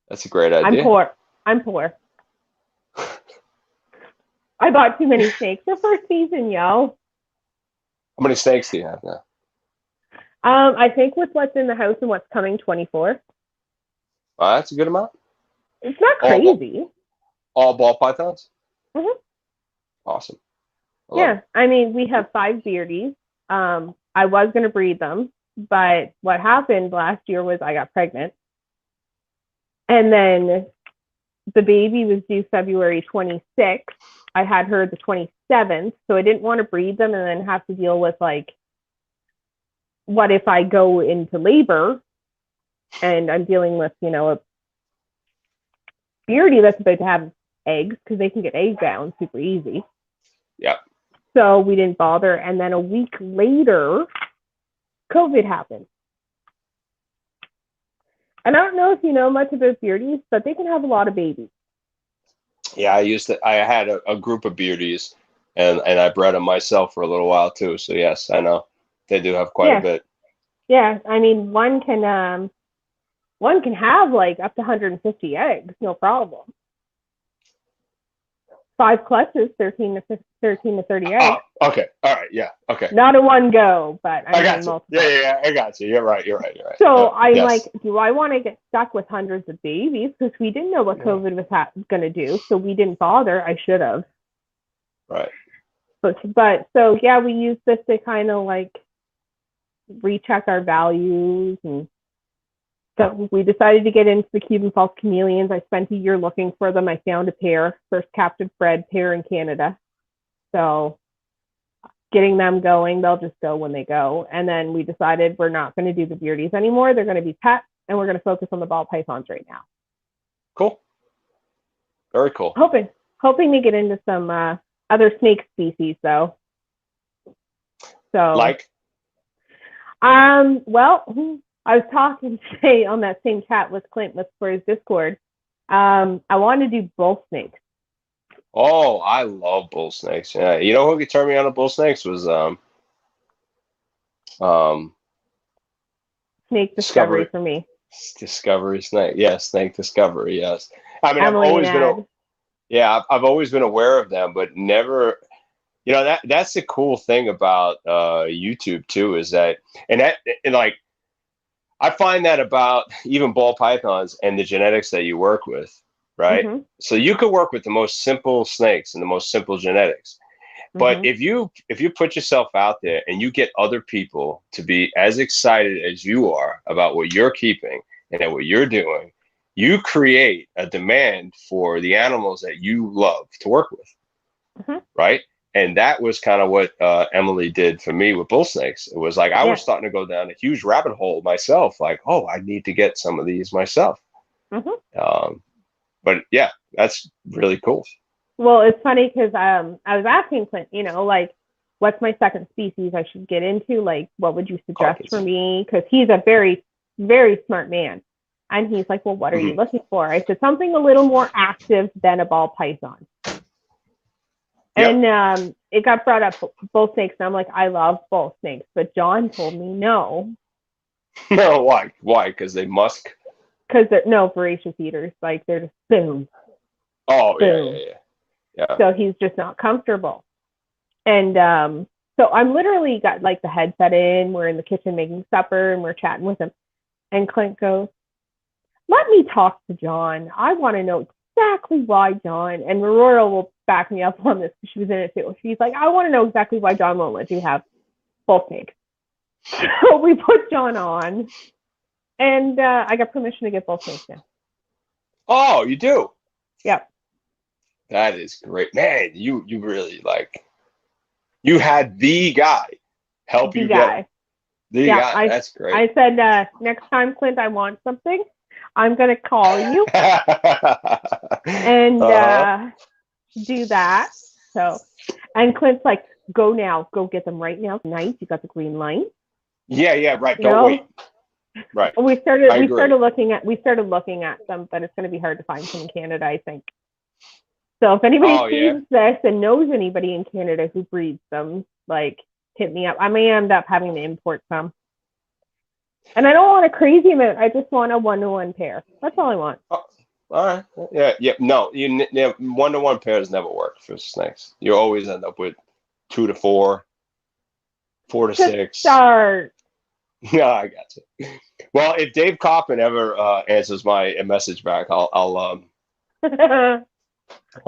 That's a great idea. I'm poor. I bought too many snakes the first season, yo. How many snakes do you have now? I think with what's in the house and what's coming, 24. That's a good amount. It's not crazy. All ball pythons? Mm-hmm. Awesome. I mean, we have 5 beardies. I was going to breed them, but what happened last year was I got pregnant. And then the baby was due February 26th. I had her the 27th, so I didn't want to breed them and then have to deal with, like, what if I go into labor and I'm dealing with, a beardie that's about to have eggs, because they can get egg bound super easy. Yep. So we didn't bother. And then a week later, COVID happened. And I don't know if you know much about beardies, but they can have a lot of babies. Yeah, I had a group of beardies, and I bred them myself for a little while too. So yes, I know they do have quite a bit. Yeah, I mean, one can have like up to 150 eggs, no problem. 5 clutches, 13 to 30 eggs. Oh, okay, all right, yeah, okay. Not in one go, but I got you. Multiple. Yeah, I got you. You're right. So I'm like, do I want to get stuck with hundreds of babies? Because we didn't know what COVID was going to do, so we didn't bother. I should have. Right. But so yeah, we use this to kind of like recheck our values, and so we decided to get into the Cuban false chameleons. I spent a year looking for them. I found a pair, first captive bred pair in Canada. So getting them going, they'll just go when they go. And then we decided we're not going to do the beardies anymore. They're going to be pets, and we're going to focus on the ball pythons right now. Cool. Very cool. Hoping to get into some other snake species though. So like? Well, I was talking today on that same chat with Clint for his Discord. I want to do bull snakes. Oh, I love bull snakes. Yeah, you know who could turn me on to bull snakes was Snake Discovery for me. Discovery Snake, Snake Discovery, yes. I mean, Emily I've always been aware of them, but never. You know, that's the cool thing about YouTube too, is that like I find that about even ball pythons and the genetics that you work with, right? Mm-hmm. So you could work with the most simple snakes and the most simple genetics. But mm-hmm. if you put yourself out there and you get other people to be as excited as you are about what you're keeping and what you're doing, you create a demand for the animals that you love to work with, mm-hmm. right? And that was kind of what Emily did for me with bull snakes. It was like I was starting to go down a huge rabbit hole myself. Like, oh, I need to get some of these myself. Mm-hmm. But yeah, that's really cool. Well, it's funny because I was asking Clint, like, what's my second species I should get into? Like, what would you suggest for me? Because he's a very, very smart man. And he's like, well, what are you looking for? I said, something a little more active than a ball python. Yep. And it got brought up, bull snakes. And I'm like, I love bull snakes. But John told me no. No, why? Why? Because they musk? Because they're, no, voracious eaters. Like, they're just boom. Oh, boom. Yeah. So he's just not comfortable. And so I'm literally got like the headset in. We're in the kitchen making supper and we're chatting with him. And Clint goes, let me talk to John. I want to know exactly why John, and Aurora will back me up on this because she was in it too. She's like, I want to know exactly why John won't let you have bull snakes. So we put John on, and I got permission to get bull snakes now. Oh, you do? Yep. That is great. Man, you really like, you had the guy help you get the guy. That's great. I said, next time, Clint, I want something, I'm going to call you and do that. So, and Clint's like, go now, go get them right now. Nice, you got the green light. Yeah, right. Don't wait. Right. We started looking at them, but it's going to be hard to find some in Canada, I think. So if anybody sees this and knows anybody in Canada who breeds them, like, hit me up. I may end up having to import some. And I don't want a crazy amount. I just want a 1-to-1 pair. That's all I want. Oh, all right. Yeah. No, you 1-to-1 pairs never work for snakes. You always end up with 2 to 4, 4 to 6. Start. Yeah, I got you. Well, if Dave Kaufman ever answers my message back, I'll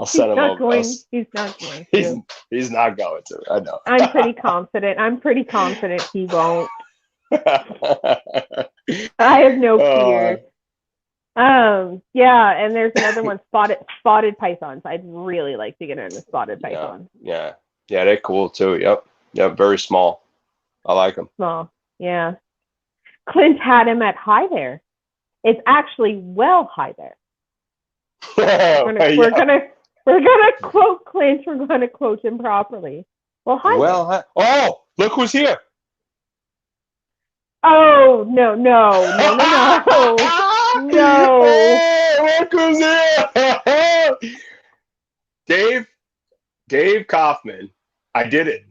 send him over. He's not going to. He's not going to. I know. I'm pretty confident he won't. I have no fear. Yeah, and there's another one, spotted pythons. I'd really like to get into spotted pythons. Yeah, they're cool too. Yep, very small. I like them. Small, yeah. Clint had him at Hi There. It's actually well Hi There. We're gonna quote Clint. We're gonna quote him properly. Well, hi. Well, oh, look who's here. Oh no! Hey, look who's here. Dave Kaufman. I did it.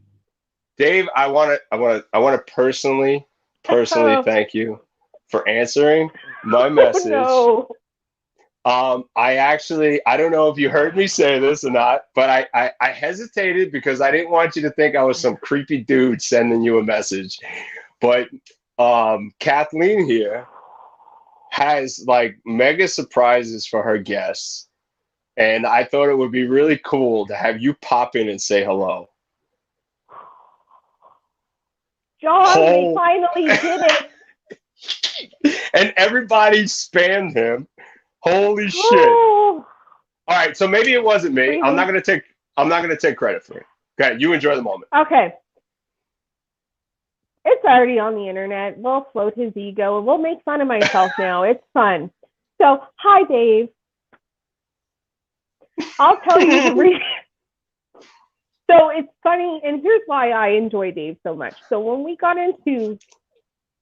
Dave, I want to personally thank you for answering my message. Oh, no. I don't know if you heard me say this or not, but I hesitated because I didn't want you to think I was some creepy dude sending you a message. But Kathleen here has like mega surprises for her guests. And I thought it would be really cool to have you pop in and say hello. John, they finally did it. And everybody spammed him. Holy shit. All right, so maybe it wasn't me. I'm not gonna take credit for it. Okay, you enjoy the moment. Okay. It's already on the internet. We'll float his ego and we'll make fun of myself now. It's fun. So, hi, Dave. I'll tell you the reason. So it's funny, and here's why I enjoy Dave so much. So when we got into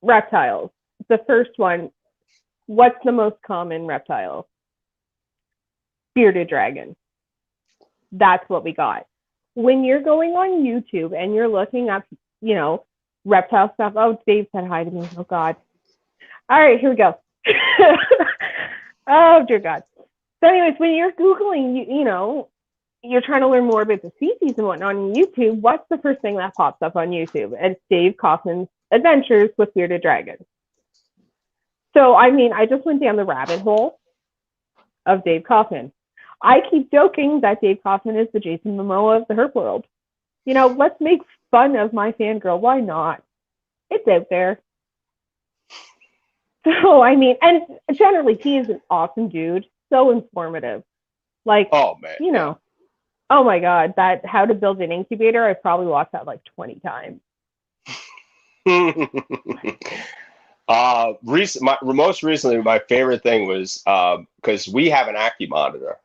reptiles, the first one, what's the most common reptile? Bearded dragon. That's what we got. When you're going on YouTube and you're looking up, reptile stuff. Oh, Dave said hi to me. Oh, God. All right, here we go. Oh, dear God. So anyways, when you're Googling, you're trying to learn more about the species and whatnot on YouTube, what's the first thing that pops up on YouTube? It's Dave Kaufman's Adventures with Bearded Dragons. So, I just went down the rabbit hole of Dave Kaufman. I keep joking that Dave Kaufman is the Jason Momoa of the herp world. Let's make fun of my fangirl. Why not? It's out there. So, and generally, he is an awesome dude. So informative. Like, oh, man. Oh, my God. That How to Build an Incubator, I probably watched that like 20 times. Most recently, my favorite thing was because we have an Ackie monitor.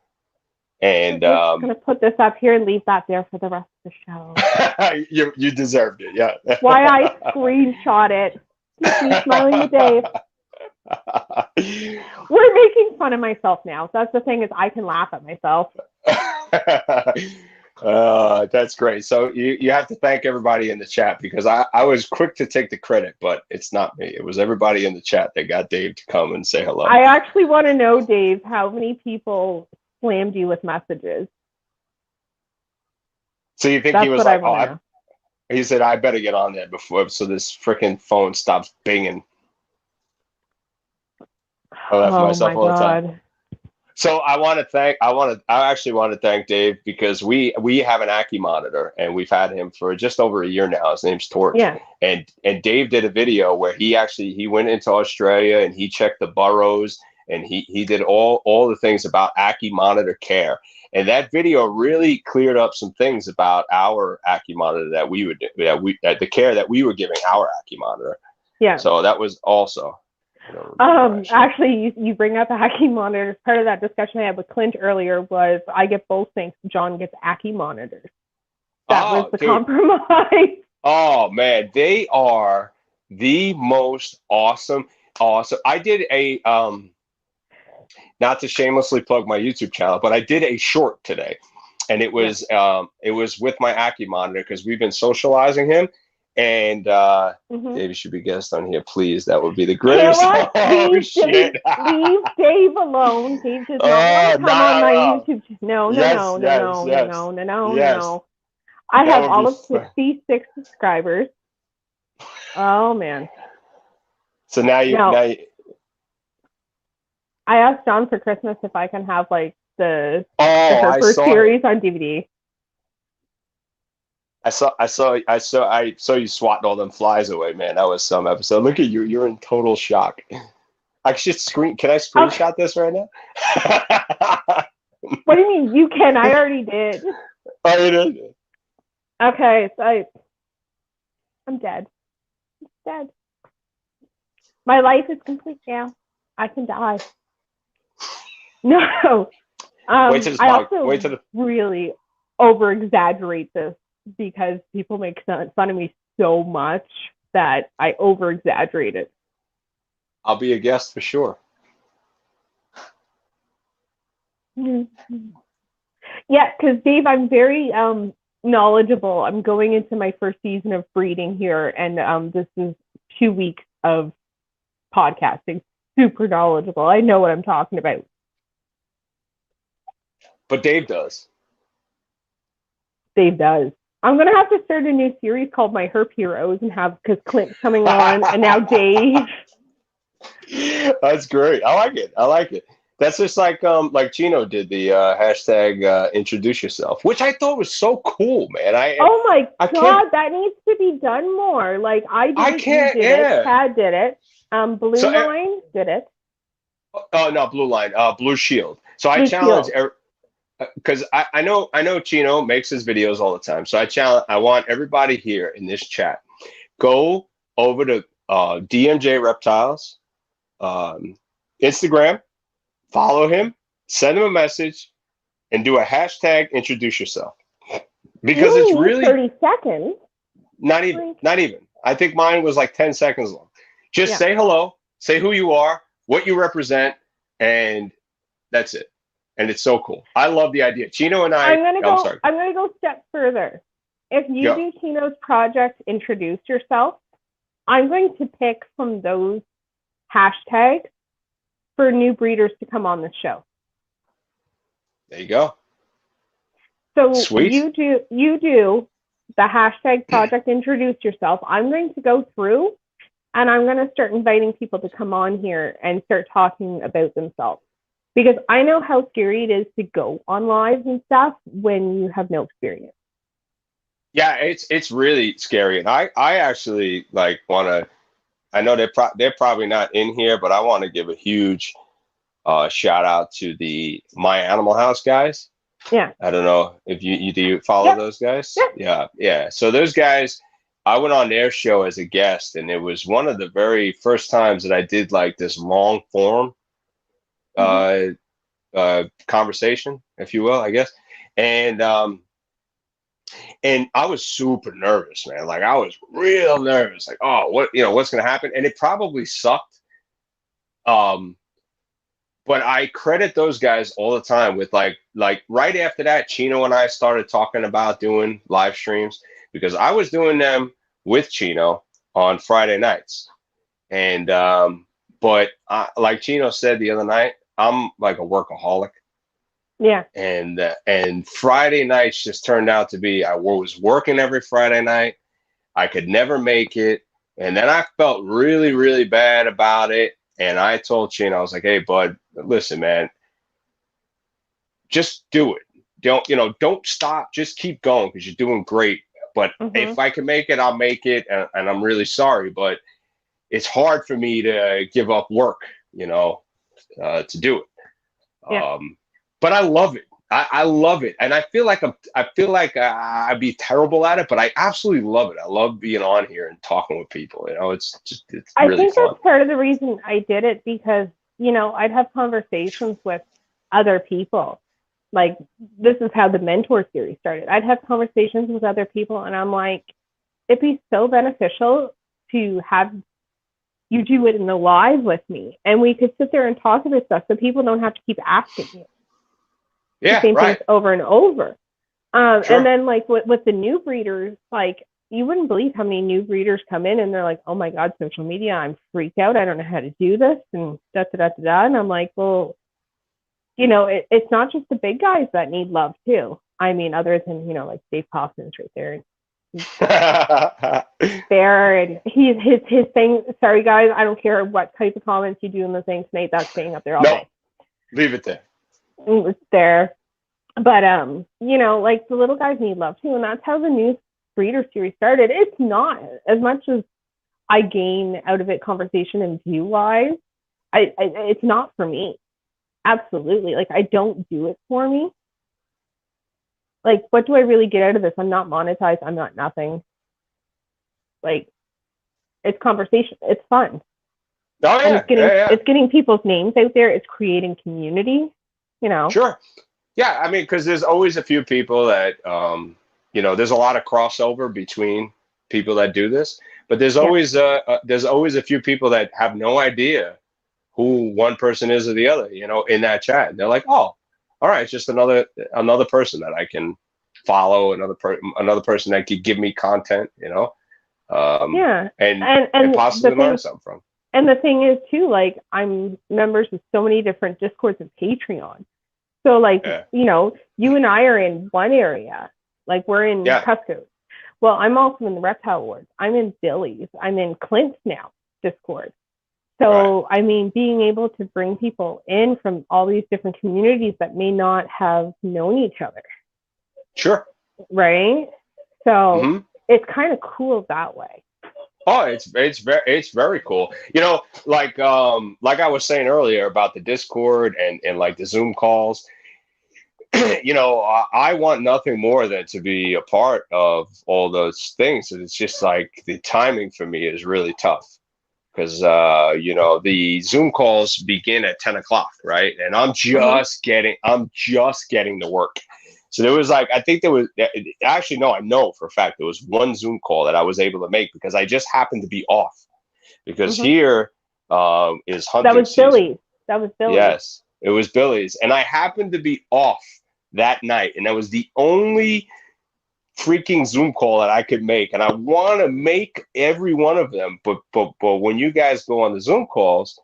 And I'm going to put this up here and leave that there for the rest of the show. You deserved it, yeah. Why I screenshot it. Keep smiling with Dave. We're making fun of myself now. That's the thing, is I can laugh at myself. That's great. So you have to thank everybody in the chat, because I was quick to take the credit, but it's not me. It was everybody in the chat that got Dave to come and say hello. I actually want to know, Dave, how many people slammed you with messages? So you think That's he was what like, he said, I better get on there before so this freaking phone stops binging. I laugh myself all the time. So I actually want to thank Dave, because we have an Ackie monitor, and we've had him for just over a year now. His name's Torch. Yeah. And Dave did a video where he went into Australia and he checked the burrows, and he did all the things about Ackie monitor care. And that video really cleared up some things about our Ackie monitor that the care that we were giving our Ackie monitor. Yeah. So that was also. Actually, you bring up Ackie monitors. Part of that discussion I had with Clint earlier was I get both things. John gets Ackie monitors. That was the compromise. Oh man, they are the most awesome. I did a not to shamelessly plug my YouTube channel, but I did a short today, and it was with my Ackie monitor, because we've been socializing him. And Dave should be guest on here, please. That would be the greatest. Leave Dave alone. Dave does not want to come on my YouTube. No. I have all of 56 subscribers. Oh man. So now I asked John for Christmas if I can have like the Herper series on DVD. I saw you swatting all them flies away, man. That was some episode. Look at you. You're in total shock. Can I screenshot this right now? What do you mean you can? I already did. Oh, you did? Okay, so I'm dead. I'm dead. My life is complete now. I can die. No. I also really over-exaggerate this, because people make fun of me so much that I over-exaggerate it. I'll be a guest for sure. Mm-hmm. Yeah, because Dave, I'm very knowledgeable. I'm going into my first season of breeding here, and this is 2 weeks of podcasting. Super knowledgeable. I know what I'm talking about. But Dave does. Dave does. I'm going to have to start a new series called My Herp Heroes, and because Clint's coming on, and now Dave. That's great. I like it. That's just like Chino did the hashtag introduce yourself, which I thought was so cool, man. Oh my God, that needs to be done more. Like I did it. Tad did it. Blue Line did it. Oh no, Blue Line, Blue Shield. So I challenge, because I know Chino makes his videos all the time. So I want everybody here in this chat, go over to DMJ Reptiles Instagram, follow him, send him a message, and do a hashtag introduce yourself, because it's really 30 seconds. Not even. I think mine was like 10 seconds long. Just say hello, say who you are, what you represent, and that's it. And it's so cool. I love the idea. Chino and I'm gonna go a step further. If you do Chino's project, introduce yourself, I'm going to pick from those hashtags for new breeders to come on the show. There you go. So sweet. You do the hashtag project introduce yourself. I'm going to go through, and I'm going to start inviting people to come on here and start talking about themselves. Because I know how scary it is to go on lives and stuff when you have no experience. Yeah, it's really scary. And I actually want to, I know they're probably not in here, but I want to give a huge shout out to the My Animal House guys. Yeah. I don't know if you do follow those guys. Yeah. So those guys, I went on their show as a guest, and it was one of the very first times that I did like this long form conversation, if you will, I guess. And I was super nervous, man. Like I was real nervous. Like, oh, what's going to happen? And it probably sucked Um, but I credit those guys all the time with like right after that, Chino and I started talking about doing live streams because I was doing them with Chino on Friday nights. And but like Chino said the other night, I'm like a workaholic. Yeah. And Friday nights just turned out to be I was working every Friday night. I could never make it. And then I felt really, really bad about it. And I told Chino, I was like, hey, bud, listen, man, just do it. Don't stop. Just keep going because you're doing great. But if I can make it, I'll make it. And I'm really sorry, but it's hard for me to give up work, to do it. Yeah. But I love it. I love it, and I feel like I'd be terrible at it, but I absolutely love it. I love being on here and talking with people. It's I really think fun. that's part of the reason I did it because I'd have conversations with other people. Like this is how the mentor series started. I'd have conversations with other people, and I'm like, it'd be so beneficial to have you do it in the live with me, and we could sit there and talk about stuff, so people don't have to keep asking you. Yeah, the same right. things over and over. Sure. And then like with the new breeders, like you wouldn't believe how many new breeders come in and they're like, oh my God, social media, I'm freaked out. I don't know how to do this and da da da da da. And I'm like, well, it's not just the big guys that need love too. I mean, other than, like Dave Paulson's right there. There and his thing. Sorry guys, I don't care what type of comments you do in the thing tonight. That's staying up there all day. Leave it there. It's there. But like the little guys need love too, and that's how the new breeder series started. It's not as much as I gain out of it conversation and view wise. It's not for me. Absolutely. Like I don't do it for me. Like what do I really get out of this? I'm not monetized. I'm not nothing. Like it's conversation. It's fun. Oh yeah. And it's getting people's names out there. It's creating community. Sure. Yeah, I mean, because there's always a few people that, there's a lot of crossover between people that do this, but there's always a few people that have no idea who one person is or the other, in that chat. And they're like, oh, all right, it's just another person that I can follow, another person that could give me content, and possibly learn something from. And the thing is too, like I'm members of so many different Discords and Patreon. So like, you and I are in one area, like we're in Cusco. Well, I'm also in the Reptile Awards. I'm in Billy's. I'm in Clint's now Discord. So, right. I mean, being able to bring people in from all these different communities that may not have known each other. Sure. Right. So it's kind of cool that way. Oh, it's very cool. Like I was saying earlier about the Discord and like the Zoom calls. I want nothing more than to be a part of all those things. And it's just like the timing for me is really tough because the Zoom calls begin at 10 o'clock, right? And I'm just getting to work. So there was I know for a fact there was one Zoom call that I was able to make because I just happened to be off because here is hunting season. That was Billy's. Yes, it was Billy's. And I happened to be off that night. And that was the only freaking Zoom call that I could make. And I want to make every one of them. But when you guys go on the Zoom calls,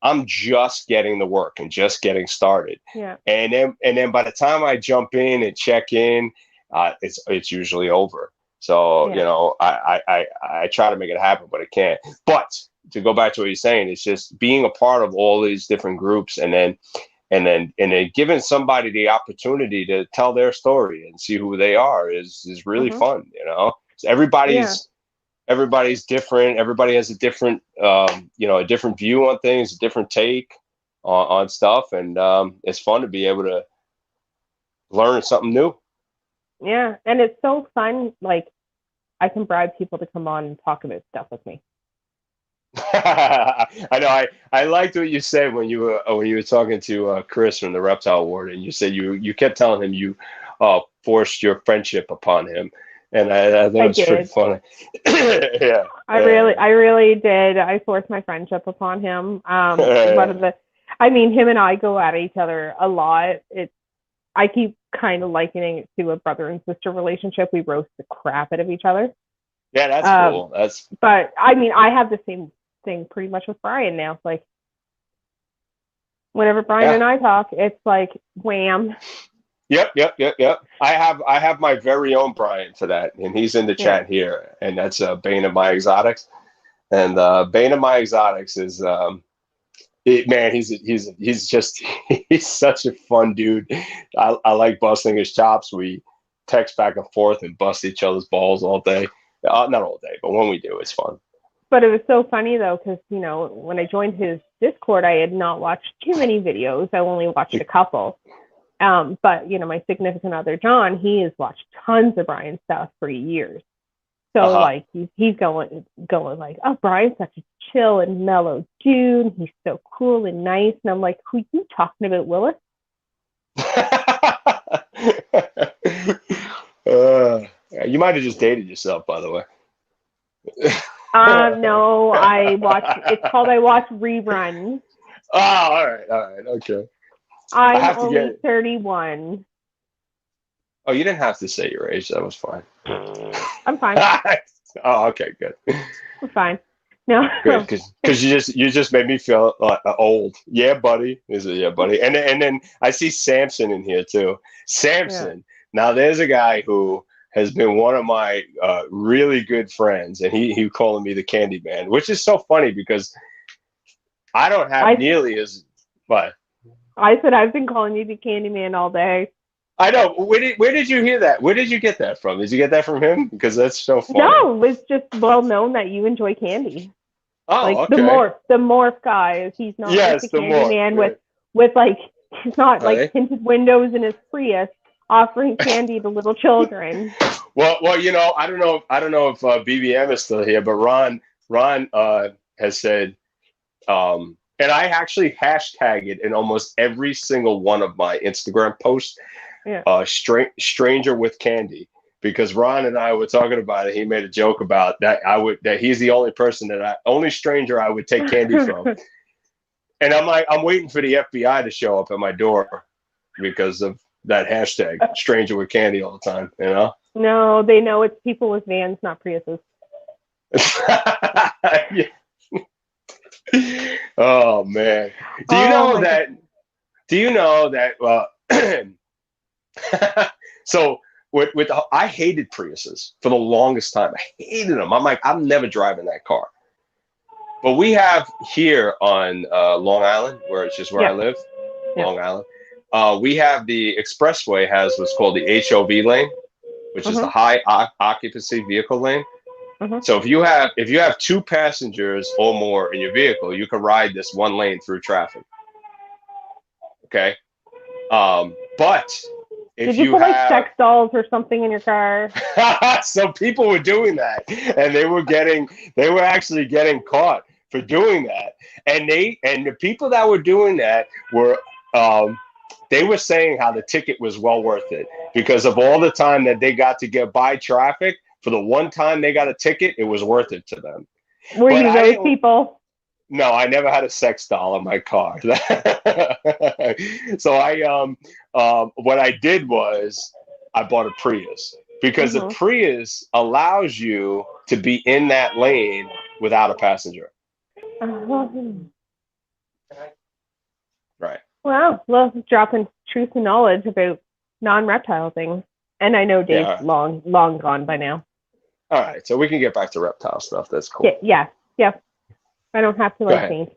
I'm just getting to work and just getting started. Yeah. And then by the time I jump in and check in, it's usually over. So, I try to make it happen, but I can't. But to go back to what you're saying, it's just being a part of all these different groups and then giving somebody the opportunity to tell their story and see who they are is really fun, So everybody's different. Everybody has a different, a different view on things, a different take on stuff. And it's fun to be able to learn something new. Yeah. And it's so fun. Like I can bribe people to come on and talk about stuff with me. I know. I liked what you said when you were talking to Chris from the Reptile Award, and you said you kept telling him you forced your friendship upon him. And I thought it was pretty funny. Yeah. I really did. I forced my friendship upon him. Him and I go at each other a lot. I keep kind of likening it to a brother and sister relationship. We roast the crap out of each other. Yeah, that's cool. But I have the same thing pretty much with Brian now. It's like whenever Brian and I talk, it's like wham. Yep. I have my very own Brian for that, and he's in the chat here, and that's Bane of My Exotics. And Bane of My Exotics is man, he's just he's such a fun dude. I like busting his chops. We text back and forth and bust each other's balls all day. Not all day, but when we do, it's fun. But it was so funny though, because when I joined his Discord, I had not watched too many videos. I only watched a couple. But my significant other John, he has watched tons of Brian stuff for years. So like he's going like, oh, Brian's such a chill and mellow dude. He's so cool and nice. And I'm like, who are you talking about, Willis? You might have just dated yourself, by the way. No, I watch reruns. Oh, all right, okay. I'm only 31. Oh, you didn't have to say your age. That was fine. I'm fine. Oh, okay, good. I'm fine. No, good, because you just made me feel old. Yeah, buddy. Is it? Yeah, buddy. And then I see Samson in here too. Samson. Yeah. Now there's a guy who has been one of my really good friends, and he calling me the Candy Man, which is so funny because I don't have nearly as what. I said I've been calling you the Candy Man all day. I know. Where did you hear that? Where did you get that from? Did you get that from him? Because that's so funny. No, it's just well known that you enjoy candy. Oh, like okay. The morph guy. He's not like the Candy Man with like he's not like tinted windows in his Prius offering candy to little children. Well, I don't know if BBM is still here, but Ron has said, and I actually hashtag it in almost every single one of my Instagram posts. Yeah. Stranger with candy, because Ron and I were talking about it. He made a joke about that. That he's the only only stranger I would take candy from. And I'm like, I'm waiting for the FBI to show up at my door because of that hashtag, stranger with candy, all the time. No, they know it's people with vans, not Priuses. Yeah. Oh man! Do you know that? So I hated Priuses for the longest time. I hated them. I'm like, I'm never driving that car. But we have here on Long Island, where I live, Long Island. We have the expressway has what's called the HOV lane, which is the high occupancy vehicle lane. So if you have two passengers or more in your vehicle, you can ride this one lane through traffic. Okay. But if you put like sex dolls or something in your car? So people were doing that, and they were actually getting caught for doing that. And the people that were doing that were they were saying how the ticket was well worth it because of all the time that they got to get by traffic. For the one time they got a ticket, it was worth it to them. Were you those people? No, I never had a sex doll in my car. So what I did was I bought a Prius because the Prius allows you to be in that lane without a passenger. Right. Wow. Well, dropping truth and knowledge about non-reptile things. And I know Dave's long gone by now. All right, so we can get back to reptile stuff. That's cool. Yeah. I don't have to think.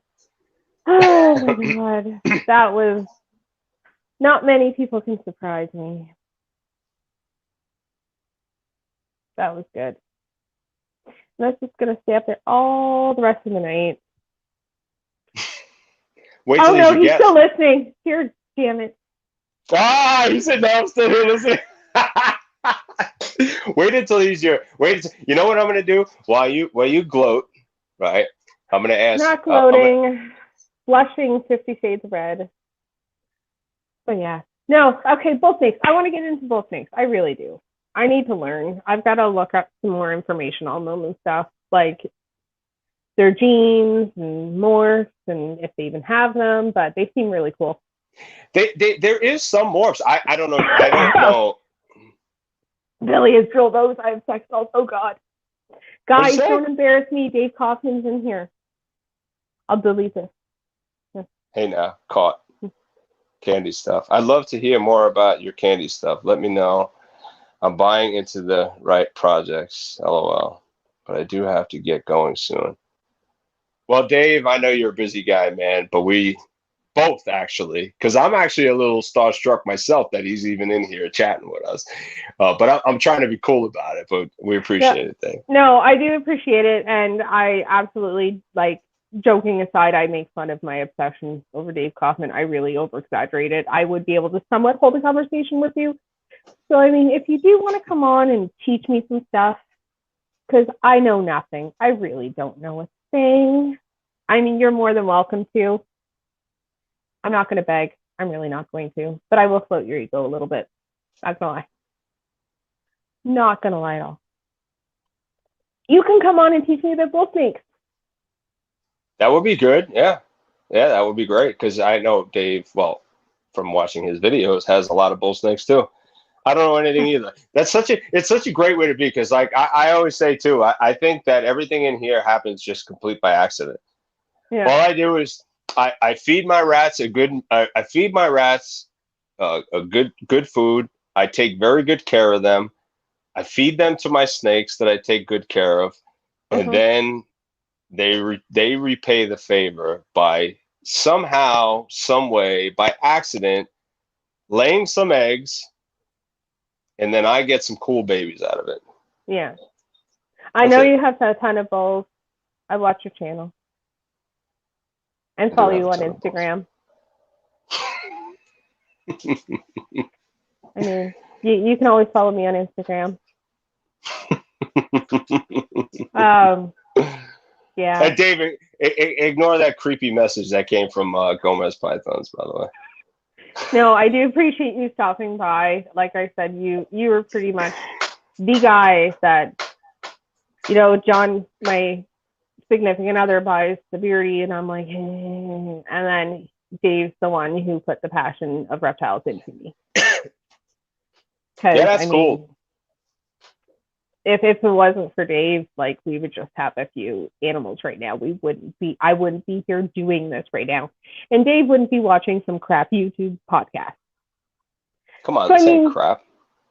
Oh my God, that was not many people can surprise me. That was good. That's just gonna stay up there all the rest of the night. Wait till he's still listening. Here, damn it. He said no, I'm still here listening. Wait until he's here. You know what I'm gonna do while you gloat, right? I'm gonna ask. Not gloating, blushing 50 Shades of Red. But yeah, no, okay, bull snakes. I want to get into bull snakes. I really do. I need to learn. I've got to look up some more information on them and stuff, like their genes and morphs and if they even have them, but they seem really cool. There is some morphs. I don't know. I don't know. Billy has drilled those. I have sex dolls. Oh God. Guys, don't embarrass me. Dave Kaufman's in here. I'll delete this. Hey now, caught. Candy stuff. I'd love to hear more about your candy stuff. Let me know. I'm buying into the right projects. LOL. But I do have to get going soon. Well, Dave, I know you're a busy guy, man, but we both actually, because I'm actually a little starstruck myself that he's even in here chatting with us. But I'm trying to be cool about it, but we appreciate it, Dave. No, I do appreciate it. And I absolutely, like, joking aside, I make fun of my obsession over Dave Kaufman. I really over-exaggerate it. I would be able to somewhat hold a conversation with you. So, I mean, if you do want to come on and teach me some stuff, because I know nothing. I really don't know a thing. I mean, you're more than welcome to. I'm not going to beg. I'm really not going to. But I will float your ego a little bit. Not going to lie. Not going to lie at all. You can come on and teach me about bull snakes. That would be good. Yeah. Yeah, that would be great. Because I know Dave, well, from watching his videos, has a lot of bull snakes too. I don't know anything either. It's such a great way to be, because like I always say too, I think that everything in here happens just complete by accident. Yeah. All I do is I feed my rats a good food. I take very good care of them. I feed them to my snakes that I take good care of, and then they repay the favor by somehow, some way, by accident, laying some eggs. And then I get some cool babies out of it. Yeah. I know you have a ton of bulls. I watch your channel. And follow you on Instagram. I mean, you can always follow me on Instagram. Yeah. Hey, David, ignore that creepy message that came from Gomez Pythons, by the way. No, I do appreciate you stopping by. Like I said, you were pretty much the guy that, John, my significant other, buys the beardy, and I'm like, hey. And then Dave's the one who put the passion of reptiles into me. Yeah, that's cool. If it wasn't for Dave, like, we would just have a few animals right now. I wouldn't be here doing this right now. And Dave wouldn't be watching some crap YouTube podcast. Come on, this ain't crap.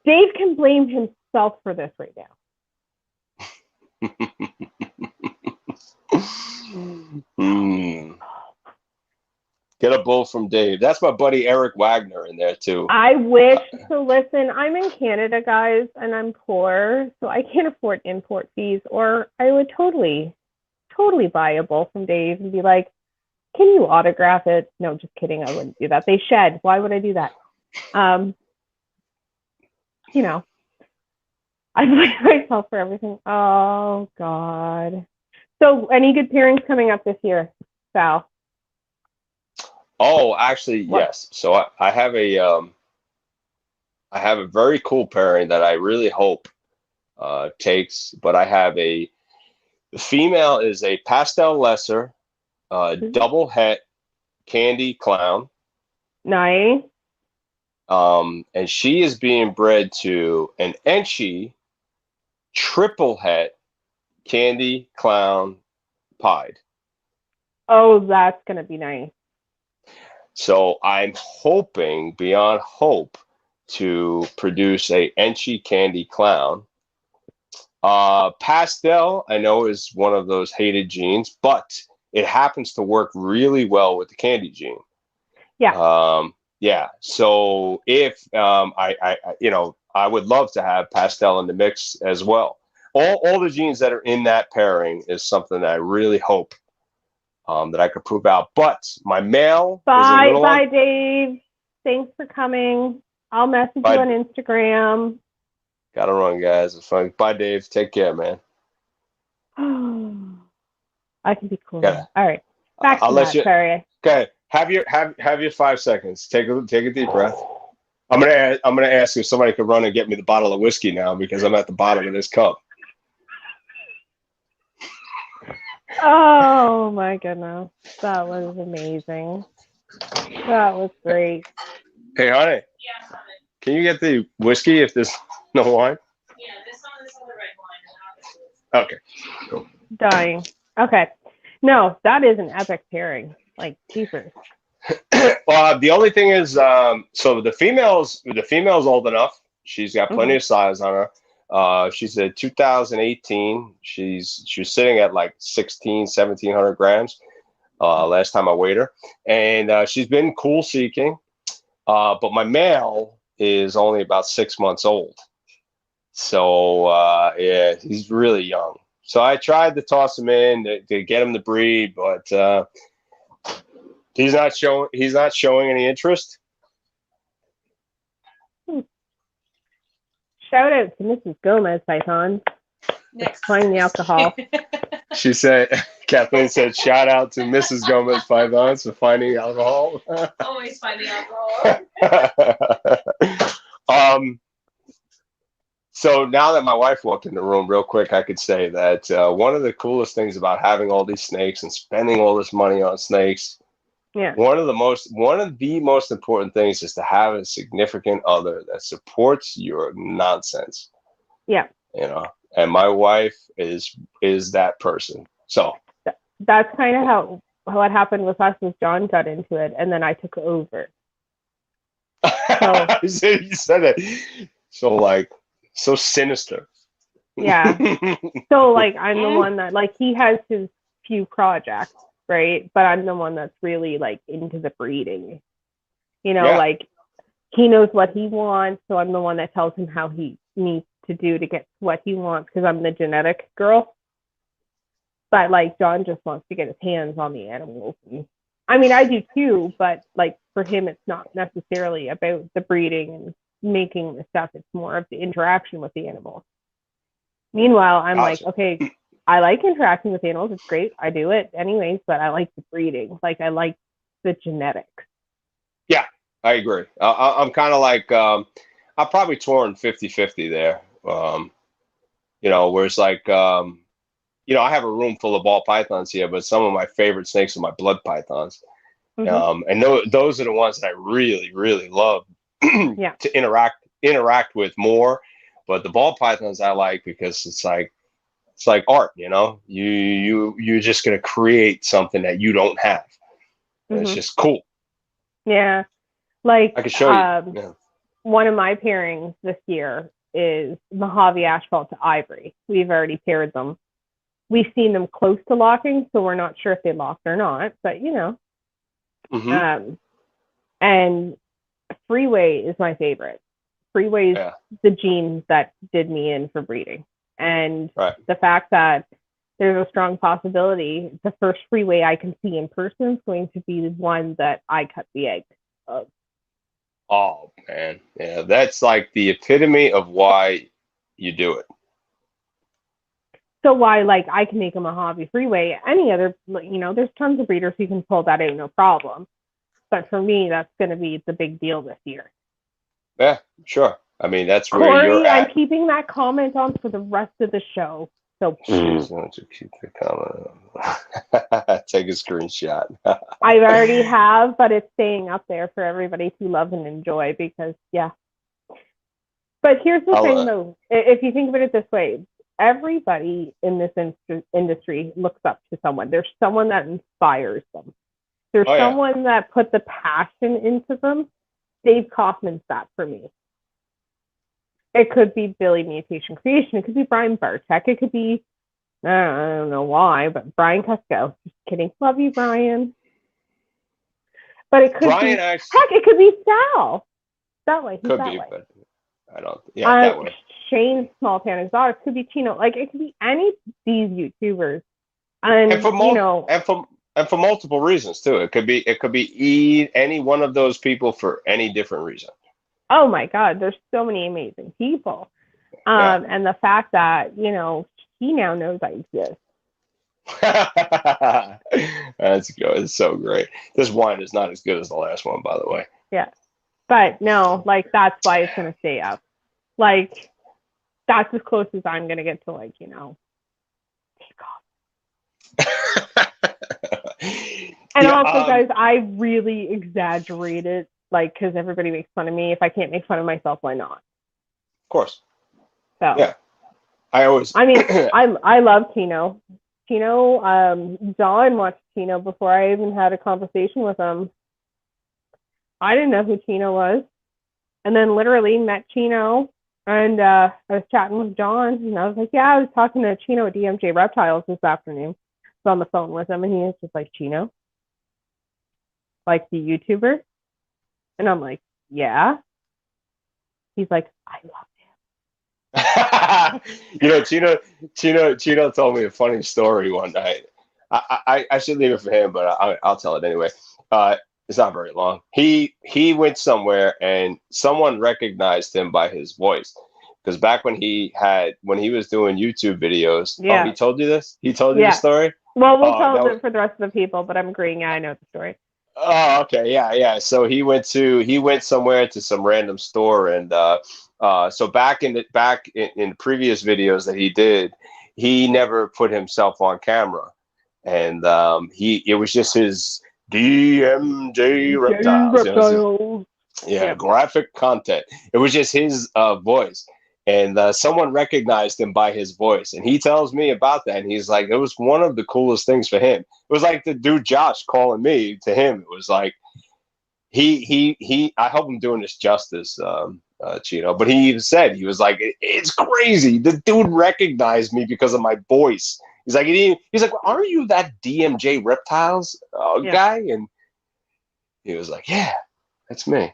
Dave can blame himself for this right now. Get a bull from Dave. That's my buddy Eric Wagner in there too. I wish. So listen, I'm in Canada, guys, and I'm poor, so I can't afford import fees. Or I would totally buy a bull from Dave and be like, can you autograph it? No, just kidding. I wouldn't do that. They shed. Why would I do that? I blame myself for everything. Oh God. So any good pairings coming up this year, Sal? Oh, actually, yes. So I have a very cool pairing that I really hope takes, but I have the female is a pastel lesser, double het candy clown. Nice. And she is being bred to an Enchi triple het candy clown pied. Oh, that's gonna be nice. So I'm hoping beyond hope to produce a Enchi candy clown. Pastel, I know, is one of those hated genes, but it happens to work really well with the candy gene. Yeah. Yeah. So if I would love to have pastel in the mix as well. All the genes that are in that pairing is something that I really hope that I could prove out. But my male is a little... Bye, Dave. Thanks for coming. I'll message you on Instagram. Gotta run, guys. It's fun. Bye, Dave. Take care, man. I can be cool. All right. Back to that. Sorry. Okay. Have your 5 seconds. Take a deep breath. I'm gonna ask if somebody could run and get me the bottle of whiskey now because I'm at the bottom of this cup. Oh my goodness. That was amazing. That was great. Hey, honey. Yeah. Can you get the whiskey if there's no wine? Yeah, this one is the red wine. Okay. Cool. Dying. Okay. No, that is an epic pairing. Like, Jesus. Well, the only thing is, so the female's old enough. She's got plenty of size on her. She's a 2018. She's sitting at like 1,700 grams. Last time I weighed her, and she's been cool seeking. But my male is only about 6 months old. So yeah, he's really young. So I tried to toss him in to get him to breed, but he's not showing any interest. Shout out to Mrs. Gomez Python. Next. Find the alcohol. She said, Kathleen said, shout out to Mrs. Gomez Python for finding alcohol. Always finding alcohol. So now that my wife walked in the room real quick, I could say that one of the coolest things about having all these snakes and spending all this money on snakes, one of the most important things is to have a significant other that supports your nonsense. Yeah. You know, and my wife is that person. So that's kind of how what happened with us was John got into it, and then I took over. So you said it. So sinister. Yeah. So like I'm the one that like he has his few projects, right? But I'm the one that's really like into the breeding. You know, like he knows what he wants, so I'm the one that tells him how he needs to do to get what he wants because I'm the genetic girl. But like John just wants to get his hands on the animals. And, I mean, I do too, but like for him, it's not necessarily about the breeding and making the stuff. It's more of the interaction with the animals. Meanwhile, I'm like, okay, I like interacting with animals. It's great. I do it anyways, but I like the breeding. Like I like the genetics. Yeah, I agree. I'm kind of like, I'm probably torn 50-50 there. You know, where it's like, you know, I have a room full of ball pythons here, but some of my favorite snakes are my blood pythons. And those are the ones that I really, really love to interact with more. But the ball pythons I like because it's like art, you know. You're just gonna create something that you don't have. And it's just cool. Yeah, like I can show you. One of my pairings this year is Mojave Asphalt to Ivory. We've already paired them. We've seen them close to locking, so we're not sure if they locked or not. But you know, and Freeway is my favorite. Freeway's the gene that did me in for breeding. And the fact that there's a strong possibility the first Freeway I can see in person is going to be the one that I cut the egg of. Oh, man. Yeah, that's like the epitome of why you do it. So why, like, I can make a Mojave Freeway. Any other, you know, there's tons of breeders who can pull that out, no problem. But for me, that's going to be the big deal this year. Yeah, sure. I mean, that's where Corey, you're at. I'm keeping that comment on for the rest of the show. So she's going to keep the comment on. Take a screenshot. I already have, but it's staying up there for everybody to love and enjoy because, yeah. But here's the thing, though. If you think of it this way, everybody in this industry looks up to someone. There's someone that inspires them. There's someone that put the passion into them. Dave Kaufman's that for me. It could be Billy Mutation Creation. It could be Brian Bartek. It could be, I don't know why, but Brian Cusco. Just kidding. Love you, Brian. But it could be, heck, it could be Sal. That way. He's could that be, way. But I don't, that way. Shane Small Pan Exotic. Could be Chino. Like, it could be any of these YouTubers. And for you know. And for multiple reasons, too. It could be any one of those people for any different reason. Oh my God, there's so many amazing people. And the fact that, you know, he now knows I exist. That's good. It's so great. This wine is not as good as the last one, by the way. Yeah. But no, like that's why it's gonna stay up. Like that's as close as I'm gonna get to like, take off. And also, guys, I really exaggerated, like, because everybody makes fun of me. If I can't make fun of myself, why not? Of course. So yeah, I mean, I love Tino. John watched Tino before I even had a conversation with him. I didn't know who Tino was, and then literally met Chino, and I was chatting with John, and I was like, yeah, I was talking to Chino at DMJ Reptiles this afternoon. I was on the phone with him, and he was just like, Chino, like the YouTuber, and I'm like, yeah. He's like, I love him. Chino told me a funny story one night. I should leave it for him, but I'll tell it anyway. It's not very long. He went somewhere and someone recognized him by his voice. Because back when he was doing YouTube videos, he told you this? He told you the story? Well, we'll tell it for the rest of the people, but I'm agreeing. Yeah, I know the story. Oh, okay. Yeah. So he went somewhere to some random store, and so back in the previous videos that he did, he never put himself on camera, and it was just his DMJ Reptiles. Graphic content. It was just his voice. And someone recognized him by his voice. And he tells me about that. And he's like, it was one of the coolest things for him. It was like the dude Josh calling me to him. It was like, I hope I'm doing this justice, Chino. But he even said, he was like, it's crazy. The dude recognized me because of my voice. He's like, aren't you that DMJ Reptiles guy? And he was like, yeah, that's me.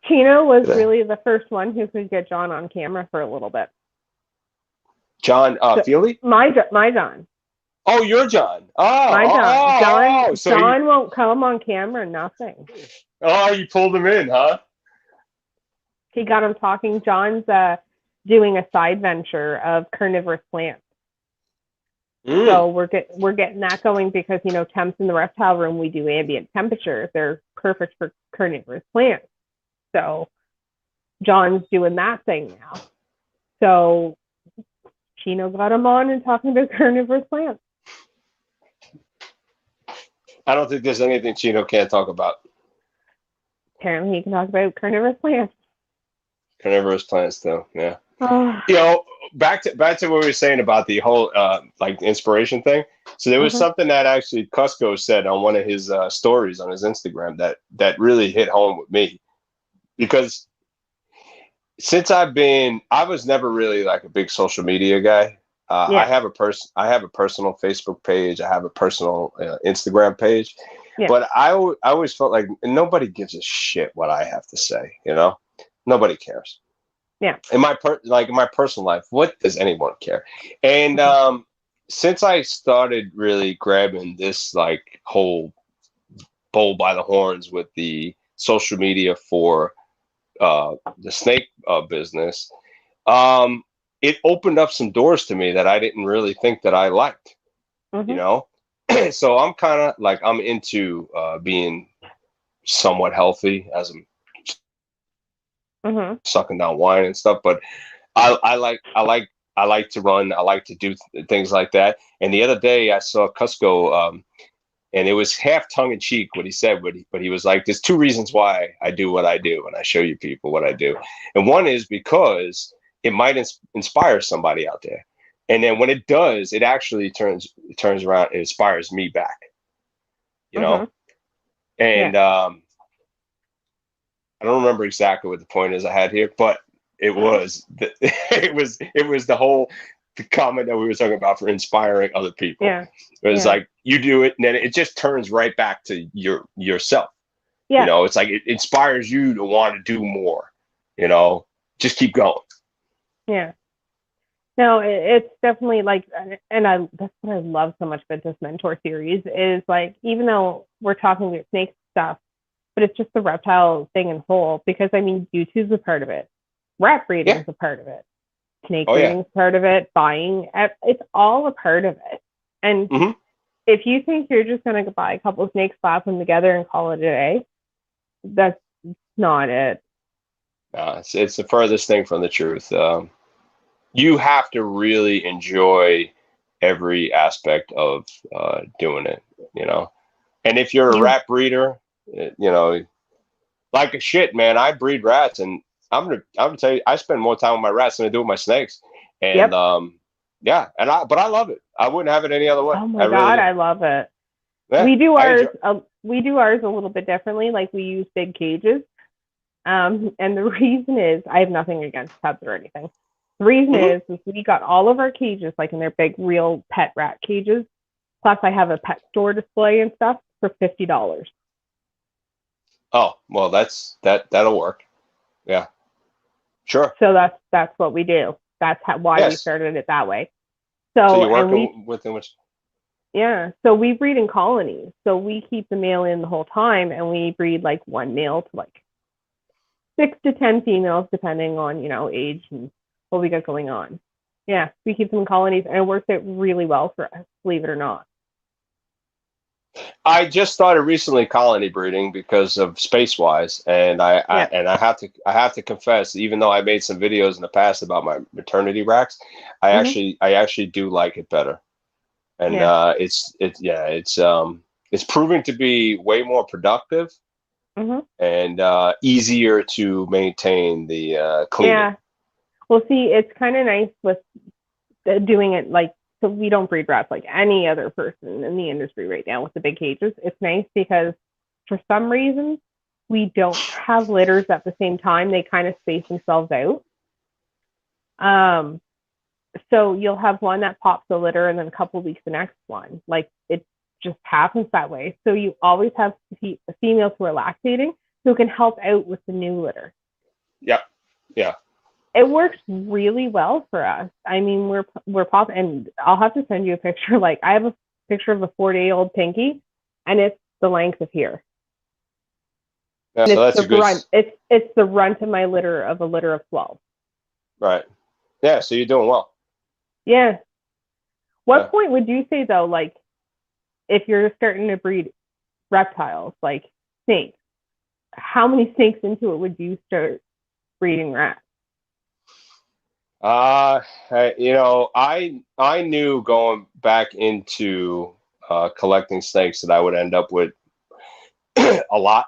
Chino was really the first one who could get John on camera for a little bit. John Feely? My John. Oh, you're John. Oh, my John. So John won't come on camera, nothing. Oh, you pulled him in, huh? He got him talking. John's doing a side venture of carnivorous plants. So we're getting that going because, temps in the reptile room, we do ambient temperature. They're perfect for carnivorous plants. So John's doing that thing now. So Chino got him on and talking about carnivorous plants. I don't think there's anything Chino can't talk about. Apparently he can talk about carnivorous plants. Carnivorous plants, though, yeah. Back to what we were saying about the whole inspiration thing. So there was something that actually Cusco said on one of his stories on his Instagram that really hit home with me. Because since I was never really like a big social media guy. I have a personal Facebook page. I have a personal Instagram page. Yeah. But I always felt like nobody gives a shit what I have to say. Nobody cares. Yeah. In my personal life, what does anyone care? And since I started really grabbing this whole bull by the horns with the social media for the snake business, it opened up some doors to me that I didn't really think that I liked, so I'm kind of I'm into being somewhat healthy as I'm sucking down wine and stuff, but I like to run. I like to do things like that. And the other day I saw Cusco, and it was half tongue in cheek what he said, but he was like, there's two reasons why I do what I do, and I show you people what I do. And one is because it might inspire somebody out there. And then when it does, it actually turns around and inspires me back, And I don't remember exactly what the point is I had here, but it was the whole comment that we were talking about for inspiring other people. Yeah. It was like you do it, and then it just turns right back to yourself. Yeah. It's like it inspires you to want to do more. Just keep going. Yeah. No, it's definitely that's what I love so much about this mentor series is even though we're talking about snake stuff, but it's just the reptile thing in whole, because YouTube's a part of it. Rat breeding is a part of it. Snake breeding is part of it. Buying, it's all a part of it. And if you think you're just going to buy a couple of snakes, slap them together and call it a day, that's not it. It's the furthest thing from the truth. You have to really enjoy every aspect of doing it, you know. And if you're a rat breeder, you know, like a shit, man, I breed rats, and I'm gonna tell you, I spend more time with my rats than I do with my snakes. And yeah, but I love it. I wouldn't have it any other way. Oh my God, I love it. Yeah, we do ours. We do ours a little bit differently. Like we use big cages. And the reason is, I have nothing against tubs or anything. The reason is we got all of our cages like in their big real pet rat cages. Plus, I have a pet store display and stuff for $50. Oh, well, that'll work. Yeah, sure. So that's what we do. That's why we started it that way. So you're working with them, which. Yeah, so we breed in colonies. So we keep the male in the whole time, and we breed like one male to like 6 to 10 females, depending on, you know, age and what we got going on. Yeah, we keep them in colonies, and it works out really well for us, believe it or not. I just started recently colony breeding because of space-wise, and I have to confess, even though I made some videos in the past about my maternity racks, I actually do like it better, and it's proving to be way more productive and easier to maintain the cleaning. Yeah, well, see, it's kind of nice with doing it like. So we don't breed rats like any other person in the industry right now with the big cages. It's nice because for some reason we don't have litters at the same time. They kind of space themselves out. So you'll have one that pops a litter and then a couple of weeks the next one. Like it just happens that way. So you always have females who are lactating who can help out with the new litter. Yep. Yeah. It works really well for us. I mean, we're popping, and I'll have to send you a picture. Like I have a picture of a 4-day-old Pinky, and it's the length of here. Yeah, so that's a good. It's the runt of my litter of a litter of 12. Right. Yeah. So you're doing well. Yeah. What point would you say though, like, if you're starting to breed reptiles, like snakes, how many snakes into it would you start breeding rats? You know, I knew going back into collecting snakes that I would end up with a lot.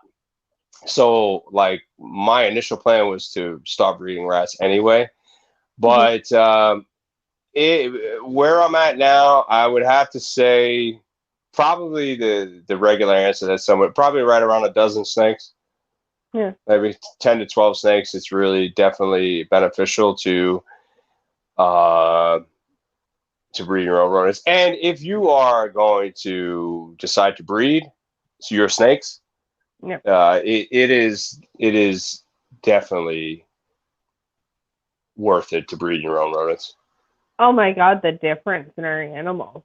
So, like, my initial plan was to start breeding rats anyway. But where I'm at now, I would have to say probably the regular answer that's somewhat probably right around a dozen snakes. Yeah, maybe 10 to 12 snakes. It's really definitely beneficial to breed your own rodents. And if you are going to decide to breed your snakes, it is definitely worth it to breed your own rodents. Oh my God, the difference in our animals.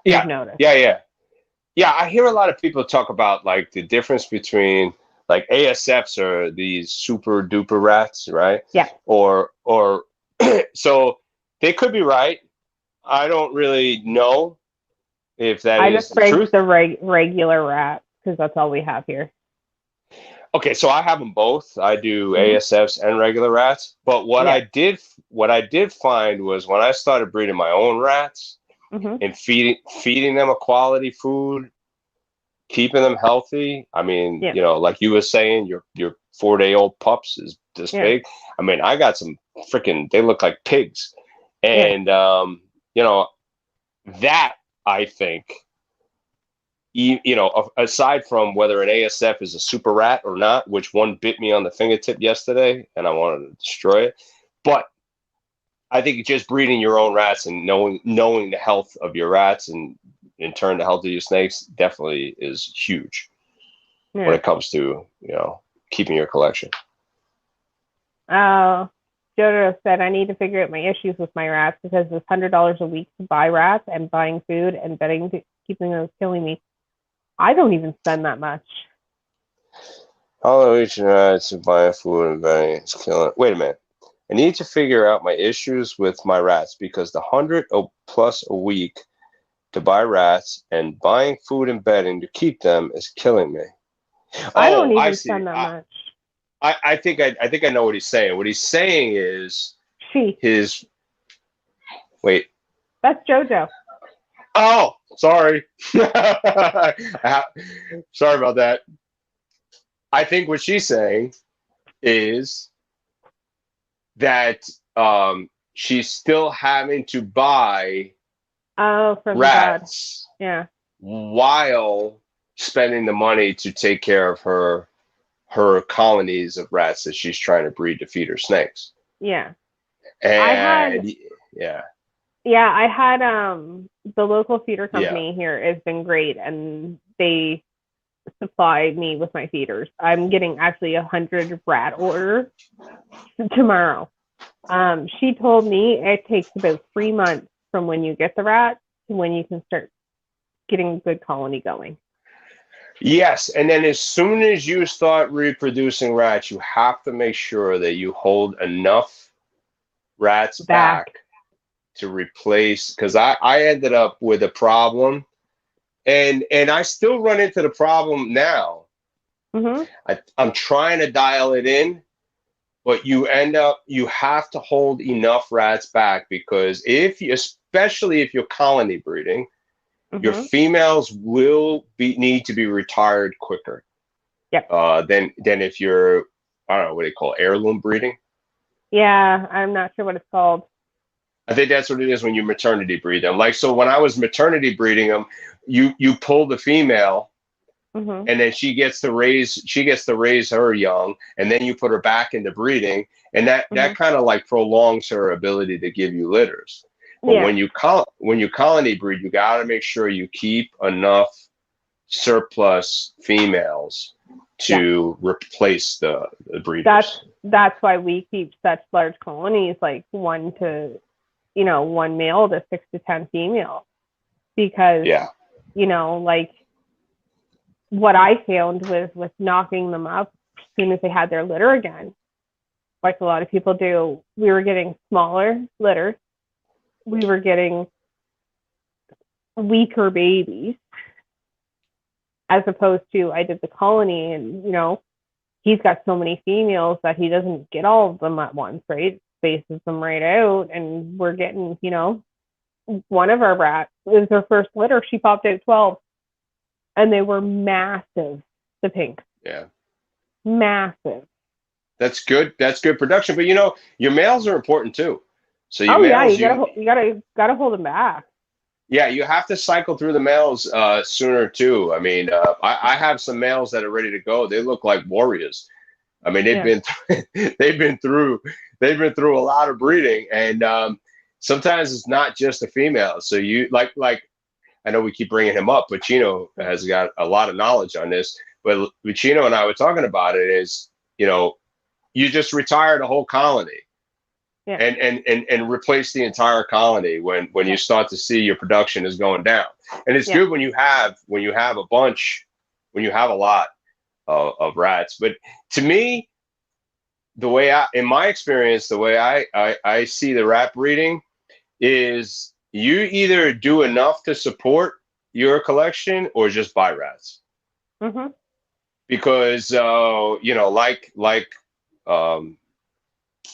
Yeah, I've noticed. Yeah. I hear a lot of people talk about like the difference between like ASFs are these super duper rats, right? Yeah. Or so they could be right. I don't really know if that is the truth. I just break the regular rat because that's all we have here. Okay, so I have them both. I do ASFs and regular rats. But what I did find was when I started breeding my own rats and feeding them a quality food, keeping them healthy. I mean, you know, like you were saying, your 4-day-old pups is this big. I mean, I got some freaking. They look like pigs, and you know, that I think. You know, aside from whether an ASF is a super rat or not, which one bit me on the fingertip yesterday and I wanted to destroy it. But I think just breeding your own rats and knowing the health of your rats and in turn the health of your snakes definitely is huge when it comes to, you know, keeping your collection. Jojo said I need to figure out my issues with my rats because it's $100 a week to buy rats and buying food and bedding to keeping them is killing me. I don't even spend that much. All each rats to buy food and bedding is killing. Wait a minute. I need to figure out my issues with my rats because the $100 plus a week to buy rats and buying food and bedding to keep them is killing me. I don't even spend that much. I think I know what he's saying. What he's saying is She. his wait. That's JoJo. Oh, sorry. Sorry about that. I think what she's saying is that she's still having to buy Oh, for the bad. rats Yeah. while spending the money to take care of her colonies of rats that she's trying to breed to feed her snakes. Yeah. And yeah. Yeah, I had the local feeder Yeah. company here has been great, and they supply me with my feeders. I'm getting actually 100 rat order tomorrow. She told me it takes about 3 months from when you get the rat to when you can start getting a good colony going. Yes, and then as soon as you start reproducing rats, you have to make sure that you hold enough rats back to replace, because I ended up with a problem, and I still run into the problem now. I'm trying to dial it in, but you have to hold enough rats back, because especially if you're colony breeding, your females will need to be retired quicker. Yep. Than if you're, I don't know, what do they call it, heirloom breeding? Yeah, I'm not sure what it's called. I think that's what it is when you maternity breed them. Like, so when I was maternity breeding them, you pull the female, and then she gets to raise her young, and then you put her back into breeding, and that kind of like prolongs her ability to give you litters. But when you colony breed, you got to make sure you keep enough surplus females to replace the breeders. That's why we keep such large colonies, like one male to 6 to 10 females, because like what I found with knocking them up as soon as they had their litter again, like a lot of people do, we were getting smaller litters, we were getting weaker babies, as opposed to I did the colony, and he's got so many females that he doesn't get all of them at once, right? Spaces them right out, and we're getting, one of our rats was her first litter, she popped out 12, and they were massive, the pink. Yeah. Massive. That's good. That's good production. But your males are important too. So your males, you gotta hold them back. Yeah, you have to cycle through the males sooner too. I mean, I have some males that are ready to go. They look like warriors. I mean, they've been through a lot of breeding, and sometimes it's not just the female. So you like I know we keep bringing him up, but Chino has got a lot of knowledge on this. But Chino and I were talking about it is, you just retired a whole colony. Yeah. And replace the entire colony when you start to see your production is going down. And it's good when you have a bunch, when you have a lot of rats. But to me, in my experience, the way I see the rat breeding is you either do enough to support your collection or just buy rats. Because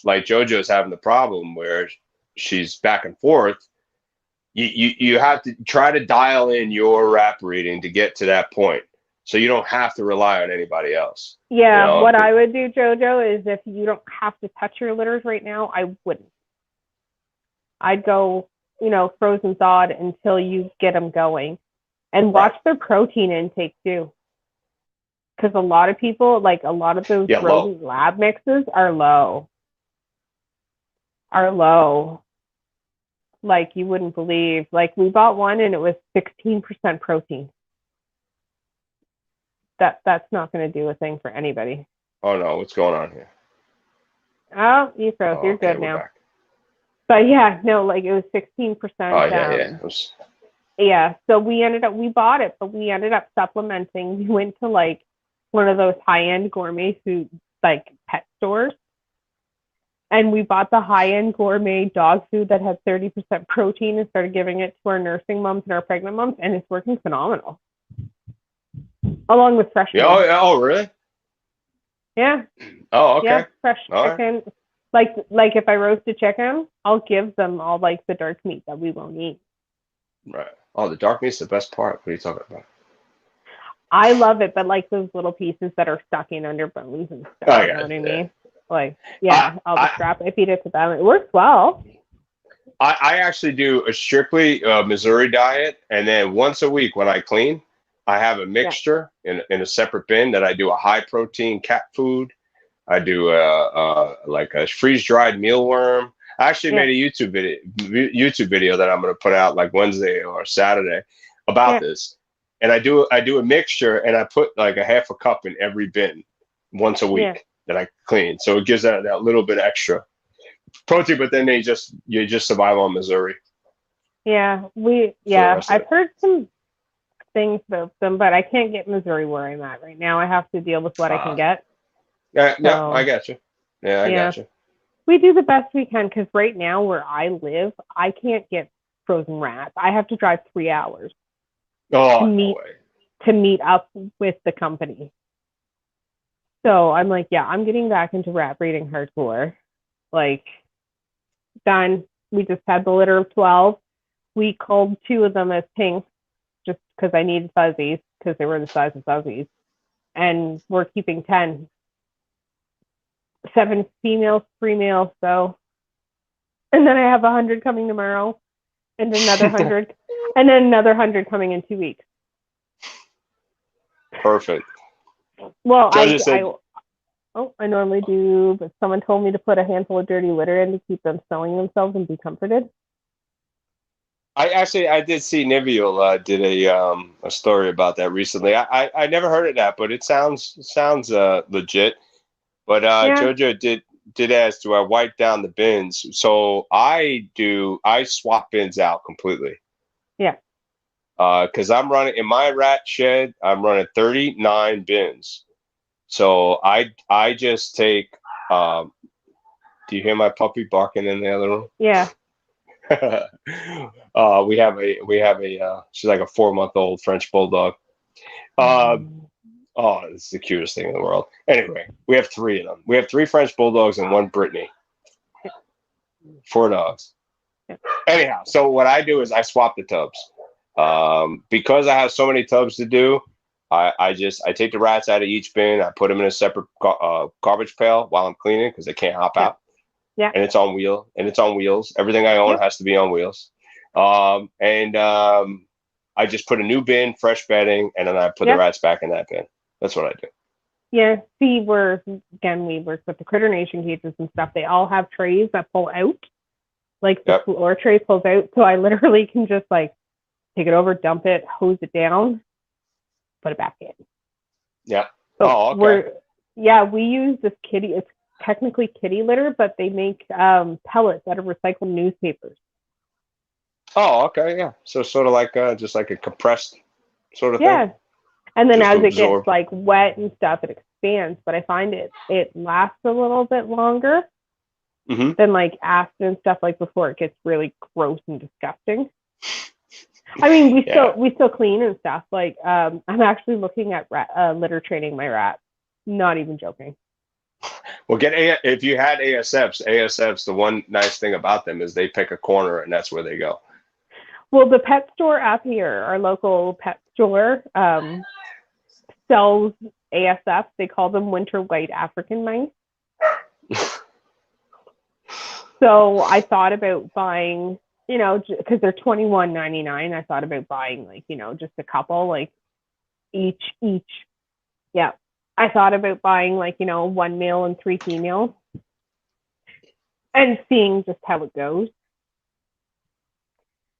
like JoJo's having the problem where she's back and forth, you have to try to dial in your rat breeding to get to that point, so you don't have to rely on anybody else. Yeah, what I would do, JoJo, is if you don't have to touch your litters right now, I wouldn't. I'd go, frozen thawed until you get them going, and watch their protein intake too. Because a lot of people, like a lot of those rodent lab mixes are low. Like you wouldn't believe. Like we bought one and it was 16% protein. That's not going to do a thing for anybody. Oh no, what's going on here? Oh, you froze. You're good now. Back. But yeah, no, like it was 16%. Oh yeah. Yeah. So we bought it, but we ended up supplementing. We went to like one of those high-end gourmet food, like pet stores. And we bought the high-end gourmet dog food that had 30% protein and started giving it to our nursing moms and our pregnant moms, and it's working phenomenal. Along with fresh milk. Oh, really? Yeah. Oh, okay. Yeah, fresh All right. chicken. Like if I roast a chicken, I'll give them all like the dark meat that we won't eat. Right. Oh, the dark meat's the best part. What are you talking about? I love it, but like those little pieces that are stuck in under bones and stuff. Oh, You yeah. know what I Yeah. mean? Like, I, yeah, I'll I just wrap it. I feed it to them. It works well. I actually do a strictly Missouri diet, and then once a week when I clean, I have a Yeah. mixture in a separate bin that I do a high protein cat food. I do like a freeze dried mealworm. I actually Yeah. made a YouTube video that I'm going to put out like Wednesday or Saturday about Yeah. this. And I do a mixture, and I put like a half a cup in every bin once a Yeah. week that I clean. So it gives that little bit extra protein, but then you just survive on Missouri Yeah. for the rest of I've it. heard some things about them, but I can't get Missouri where I'm at right now. I have to deal with what I can get. Yeah, yeah, I So got you. Yeah, I yeah, got you. we do the best we can because right now where I live, I can't get frozen rats. I have to drive 3 hours Oh, to no meet way. up with the company. So I'm like, yeah, I'm getting back into rat breeding hardcore. Like, done. We just had the litter of 12. We culled 2 of them as pink just because I needed fuzzies because they were the size of fuzzies. And we're keeping 10. 7 females, 3 males. So, and then I have 100 coming tomorrow, and another 100, and then another 100 coming in 2 weeks. Perfect. Well, I normally do, but someone told me to put a handful of dirty litter in to keep them smelling themselves and be comforted. I did see Niviel did a story about that recently. I never heard of that, but it sounds legit. But Yeah. Jojo did ask, do I wipe down the bins? So I swap bins out completely. Yeah. Because I'm running in my rat shed, I'm running 39 bins. So I just take. Do you hear my puppy barking in the other room? Yeah. We have a she's like a 4-month-old French bulldog. Oh, it's the cutest thing in the world. Anyway, we have 3 of them. We have 3 French bulldogs and 1 Brittany. 4 dogs. Yeah. Anyhow, so what I do is I swap the tubs. Because I have so many tubs to do, I take the rats out of each bin. I put them in a separate garbage pail while I'm cleaning because they can't hop out. Yeah. And it's on wheels. Everything I own has to be on wheels. I just put a new bin, fresh bedding, and then I put the rats back in that bin. That's what I do. Yeah. See, we work with the Critter Nation cages and stuff. They all have trays that pull out. Like the floor tray pulls out. So I literally can just like take it over, dump it, hose it down, put it back in. Yeah. So we use this kitty. It's technically kitty litter, but they make pellets out of recycled newspapers. Oh, okay, yeah. So sort of like just like a compressed sort of thing. Yeah. And then just as it gets like wet and stuff, it expands. But I find it lasts a little bit longer than like acid and stuff like before it gets really gross and disgusting. I mean, we still clean and stuff. Like I'm actually looking at litter training my rat. Not even joking. Well, if you had ASFs, the one nice thing about them is they pick a corner and that's where they go. Well, the pet store up here, our local pet store, sells ASF. They call them winter white African mice. So I thought about buying, because they're $21.99. I thought about buying just a couple, like each. Yeah. I thought about buying 1 male and 3 females and seeing just how it goes.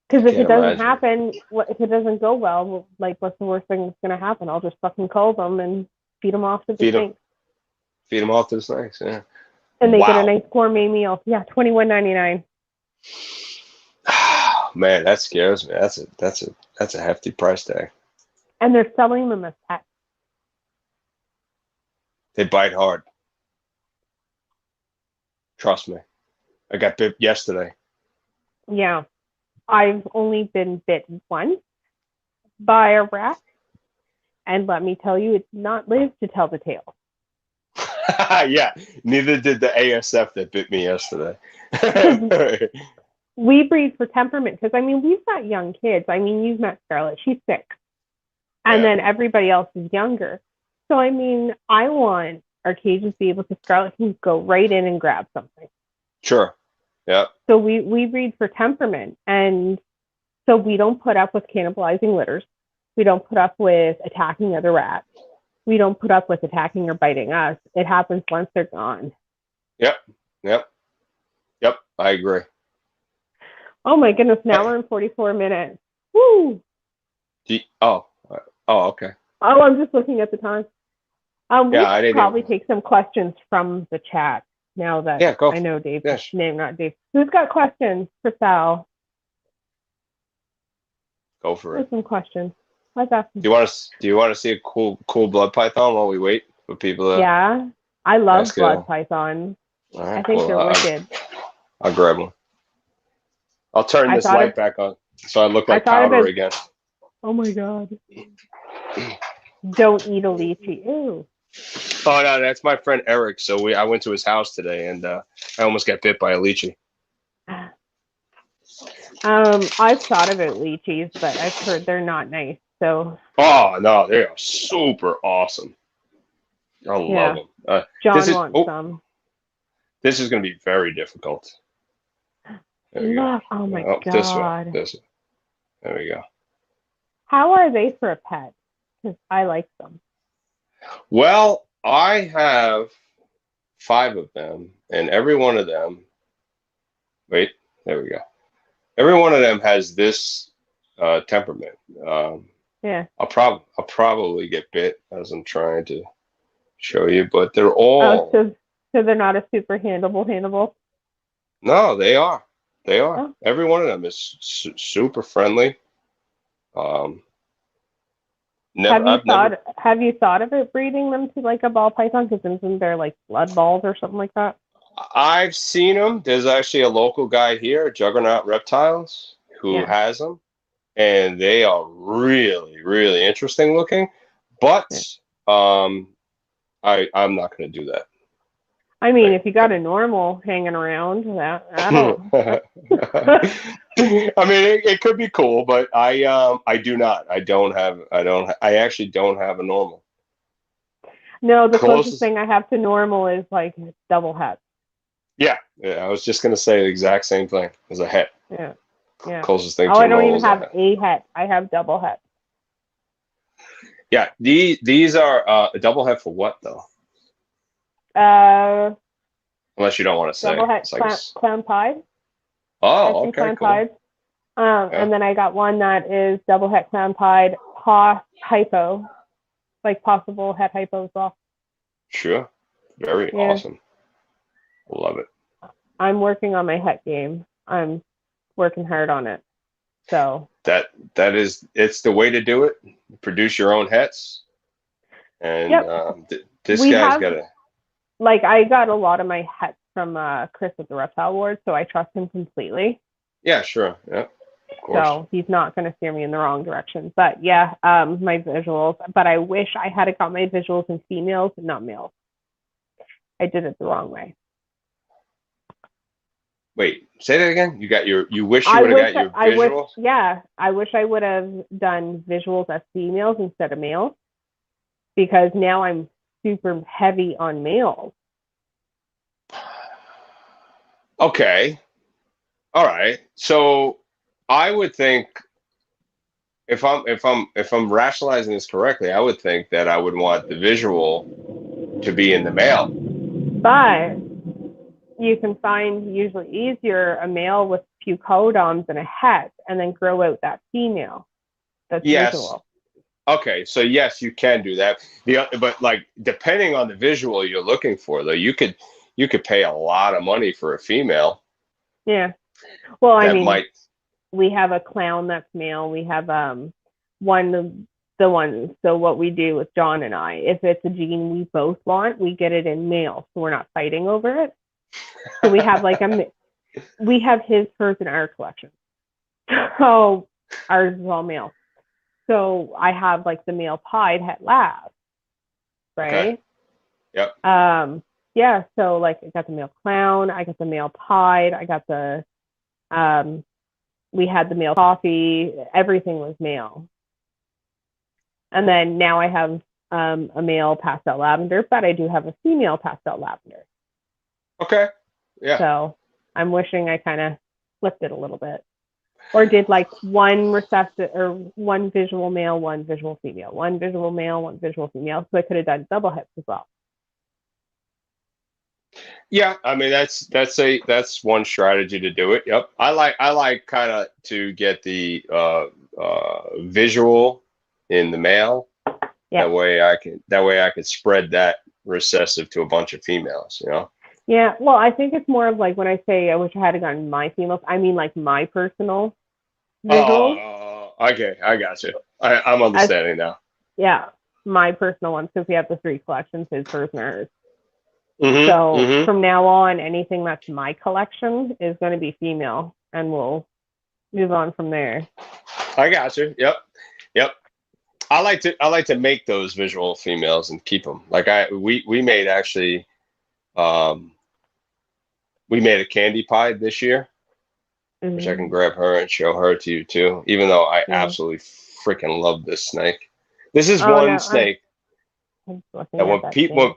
Because if it doesn't happen, if it doesn't go well, what's the worst thing that's going to happen? I'll just fucking cull them and feed them off to the snakes. Feed them off to the snakes, yeah. And they get a nice gourmet meal. Yeah, $21.99. Man, that scares me. That's a hefty price tag. And they're selling them as pets. They bite hard. Trust me. I got bit yesterday. Yeah. I've only been bit once by a rat. And let me tell you, it's not lived to tell the tale. Yeah, neither did the ASF that bit me yesterday. We breed for temperament because I mean we've got young kids. I mean you've met Scarlett, she's 6, and Yeah. then everybody else is younger. So I mean I want our cages to be able to Scarlett can go right in and grab something. Sure. Yeah. So we breed for temperament, and so we don't put up with cannibalizing litters. We don't put up with attacking other rats. We don't put up with attacking or biting us. It happens once they're gone. Yep. Yep. Yep. I agree. Oh my goodness! Now we're in 44 minutes. Woo! Oh. Oh. Okay. Oh, I'm just looking at the time. We Yeah, I should didn't probably even. take some questions from the chat now that Yeah. Go. I know Dave's Yes. name, not Dave. Who's got questions for Sal? Go for There's it. some questions. Let's ask them. Do you want to see a cool blood python while we wait for people to Yeah, I love ask blood it? pythons. All I right. think Cool. they're wicked. I'll grab one. I'll turn I this thought light of, back on so I look I like thought powder about, again. oh my God. Don't eat a lychee. Ew. Oh no, that's my friend Eric. So I went to his house today, and I almost got bit by a lychee. I've thought about lychees, but I've heard they're not nice. So Oh no, they are super awesome. I yeah, love them. John wants some. This is going to be very difficult. There we go. Look, oh my Oh, this way. God. This. There we go. How are they for a pet? Because I like them. Well, I have 5 of them, and every one of them. Wait, there we go. Every one of them has this temperament. Yeah. I'll probably get bit as I'm trying to show you, but they're Oh, all. so they're not a super handleable. No, they are. They are. Oh. Every one of them is super friendly. Have you thought about breeding them to like a ball python? Because isn't there like blood balls or something like that? I've seen them. There's actually a local guy here, Juggernaut Reptiles, who Yeah. has them, and they are really, really interesting looking. But I'm not going to do that. I mean, if you got a normal hanging around, that'll. I mean, it could be cool, but I do not. I actually don't have a normal. No, the closest thing I have to normal is like double het. Yeah, I was just gonna say the exact same thing as a het. Yeah. Closest thing Oh, to I a don't normal even is a have het. a het. I have double het. Yeah, these are a double het for what though? Unless you don't want to say. Double het clown pied. Oh, okay, cool. Pied. And then I got one that is double het clown pied, hypo, like possible het hypo as well. Sure, very awesome. Love it. I'm working on my het game. I'm working hard on it. So that is, it's the way to do it. Produce your own hets, and this guy's got a. Like I got a lot of my hets from Chris at the Reptile Ward, so I trust him completely. Yeah, sure. Yeah, of course. So he's not going to steer me in the wrong direction. But yeah, my visuals. But I wish I had got my visuals in females and not males. I did it the wrong way. Wait, say that again. You wish you would have got your visuals? I wish I would have done visuals as females instead of males, because now I'm super heavy on males. Okay. All right. So I would think, if I'm rationalizing this correctly, I would think that I would want the visual to be in the male. But you can find usually easier a male with a few codoms and a het, and then grow out that female. That's visual. Okay, so yes, you can do that. But like, depending on the visual you're looking for, though, you could pay a lot of money for a female. Yeah. Well, I mean, we have a clown that's male. We have the one. So what we do with John and I, if it's a gene we both want, we get it in male, so we're not fighting over it. So we have like we have his, hers, and our collection. So ours is all male. So I have like the male pied het lab, right? Okay. Yep. Yeah, so like I got the male clown, I got the male pied, I got the we had the male coffee, everything was male. And then now I have a male pastel lavender, but I do have a female pastel lavender. Okay. Yeah. So I'm wishing I kind of flipped it a little bit. Or did like one recessive or one visual male, one visual female, one visual male, one visual female. So I could have done double hips as well. Yeah, I mean that's one strategy to do it. Yep. I like kind of to get the visual in the male. Yeah. That way I can spread that recessive to a bunch of females, you know. Yeah, well, I think it's more of like when I say I wish I had gotten my females, I mean like my personal visuals. Oh, okay, I got you. I'm understanding now. Yeah, my personal ones, because we have the 3 collections, his, hers, and hers. Mm-hmm, So from now on, anything that's my collection is going to be female, and we'll move on from there. I got you. Yep. I like to make those visual females and keep them. Like we made actually, we made a candy pie this year, which I can grab her and show her to you too. Even though I absolutely freaking love this snake. This is one snake that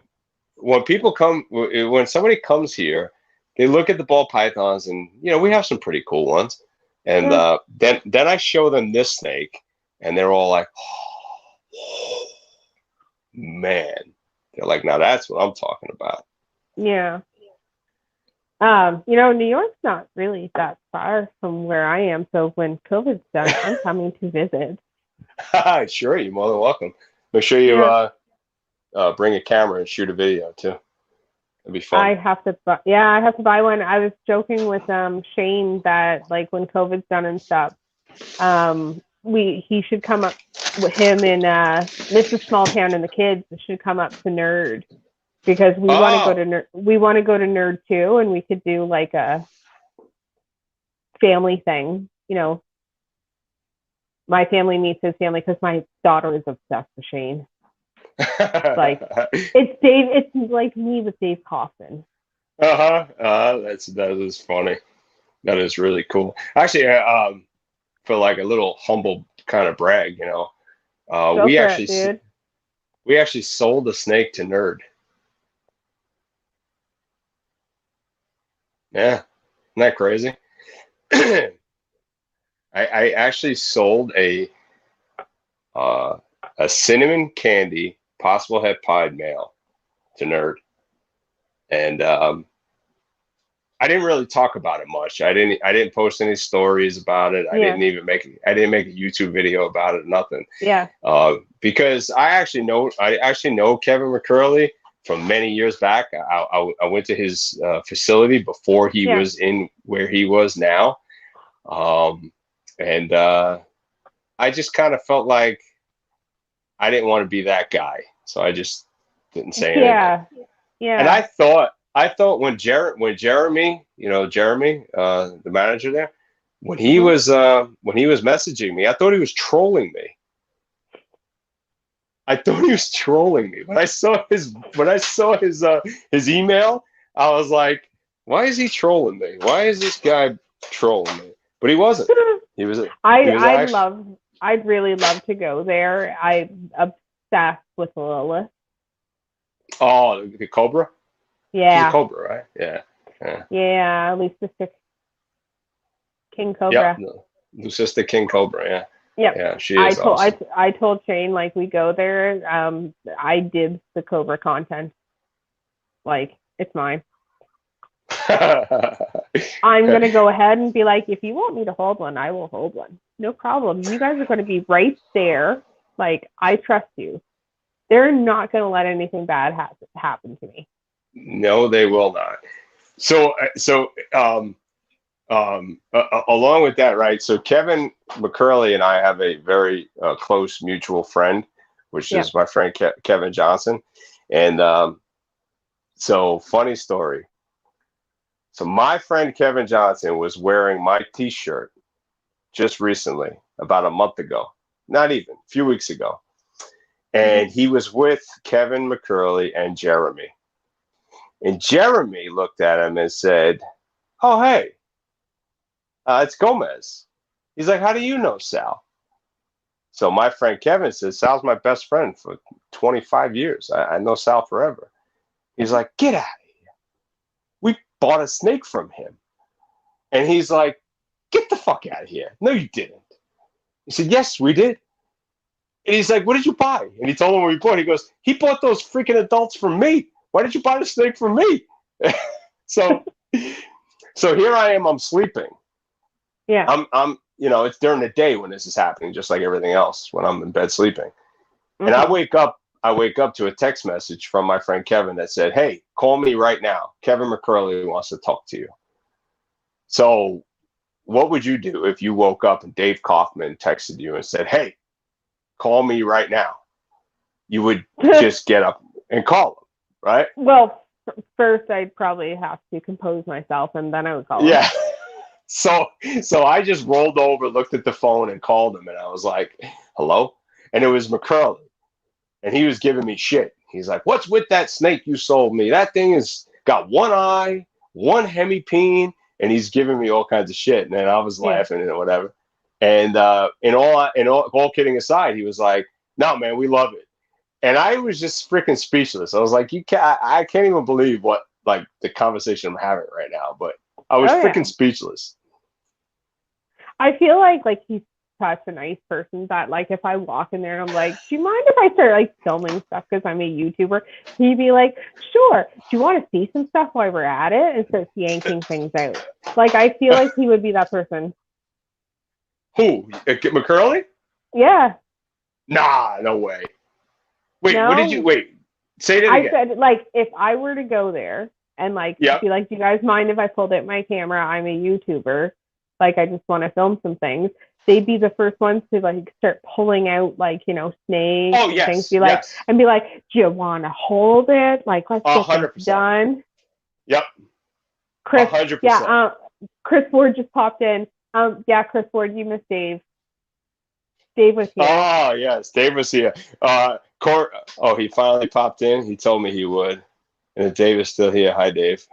when people come, when somebody comes here, they look at the ball pythons, and you know we have some pretty cool ones. And then I show them this snake, and they're all like, oh, man. They're like, now that's what I'm talking about. Yeah. New York's not really that far from where I am. So when COVID's done, I'm coming to visit. Sure, you're more than welcome. Make sure you bring a camera and shoot a video too. It'd be fun. I have to buy one. I was joking with Shane that like when COVID's done and stuff, he should come up with him and Mrs. Small Town and the kids should come up to Nerd, because we want to go to Nerd. We want to go to Nerd too, and we could do like a family thing. You know, my family meets his family, because my daughter is obsessed with Shane. Like it's like me with Dave Kaufman. That is funny. That is really cool. Actually, for like a little humble kind of brag, you know, we actually sold a snake to Nerd. Yeah, isn't that crazy? I actually sold a cinnamon candy possible het pied male to Nerd, and I didn't really talk about it much. I didn't post any stories about it. I didn't make a YouTube video about it. Nothing. Yeah. Because I actually know Kevin McCurley from many years back. I went to his facility before he was in where he was now, and I just kind of felt like I didn't want to be that guy, so I just didn't say anything. Yeah. And I thought when Jeremy, you know, the manager there, when he was messaging me, I thought he was trolling me. When I saw his email, I was like, why is he trolling me? Why is this guy trolling me? But he wasn't. I'd really love to go there. I'm obsessed with Lilith. Oh, the Cobra? Yeah. She's a Cobra, right? Yeah. Yeah, Lucister King Cobra. Yeah, Lucister King Cobra, yeah. Yep. Yeah, she is awesome. I told Shane, like, we go there, I dibs the Cobra content. Like, it's mine. I'm going to go ahead and be like, if you want me to hold one, I will hold one. No problem. You guys are going to be right there. Like, I trust you. They're not going to let anything bad happen to me. No, they will not. So along with that, right? So Kevin McCurley and I have a very close mutual friend, which is my friend Kevin Johnson. And so funny story. So my friend Kevin Johnson was wearing my T-shirt just recently, about a month ago, not even, a few weeks ago. and he was with Kevin McCurley and Jeremy. And Jeremy looked at him and said, "Oh, hey, it's Gomez." He's like, "How do you know Sal?" So my friend Kevin says, "Sal's my best friend for 25 years. I know Sal forever." He's like, "Get out of here. We bought a snake from him." And he's like, "Get the fuck out of here. No, you didn't." He said, "Yes, we did." And he's like, "What did you buy?" And he told him what he bought. He goes, "He bought those freaking adults from me. Why did you buy the snake from me?" so here I am, I'm sleeping. Yeah. I'm it's during the day when this is happening, just like everything else when I'm in bed sleeping. And I wake up to a text message from my friend Kevin that said, "Hey, call me right now. Kevin McCurley wants to talk to you." So what would you do if you woke up and Dave Kaufman texted you and said, "Hey, call me right now"? You would just get up and call him, right? Well, first I'd probably have to compose myself, and then I would call him. Yeah. So I just rolled over, looked at the phone, and called him, and I was like, "Hello?" And it was McCurley, and he was giving me shit. He's like, "What's with that snake you sold me? That thing has got one eye, one hemipene," and he's giving me all kinds of shit. And then I was laughing and whatever. And all kidding aside, he was like, "No, man, we love it." And I was just freaking speechless. I was like, I can't even believe what like the conversation I'm having right now. But I was freaking speechless. I feel like he's such a nice person that like if I walk in there and I'm like, "Do you mind if I start like filming stuff because I'm a YouTuber?" He'd be like, "Sure. Do you want to see some stuff while we're at it?" And starts yanking things out. Like I feel like he would be that person. Who? McCurley? Yeah. Nah, no way. Wait, no? What did you wait? Say that again. I said like if I were to go there and like be like, "Do you guys mind if I pulled out my camera? I'm a YouTuber. Like I just want to film some things." They'd be the first ones to like start pulling out like, snakes and things. Be like and be like, "Do you want to hold it? Like let's get this done." Yep. Chris, 100%. yeah. Chris Ward just popped in. Chris Ward, you missed Dave. Dave was here. Oh yes, Dave was here. He finally popped in. He told me he would. And Dave is still here. Hi, Dave.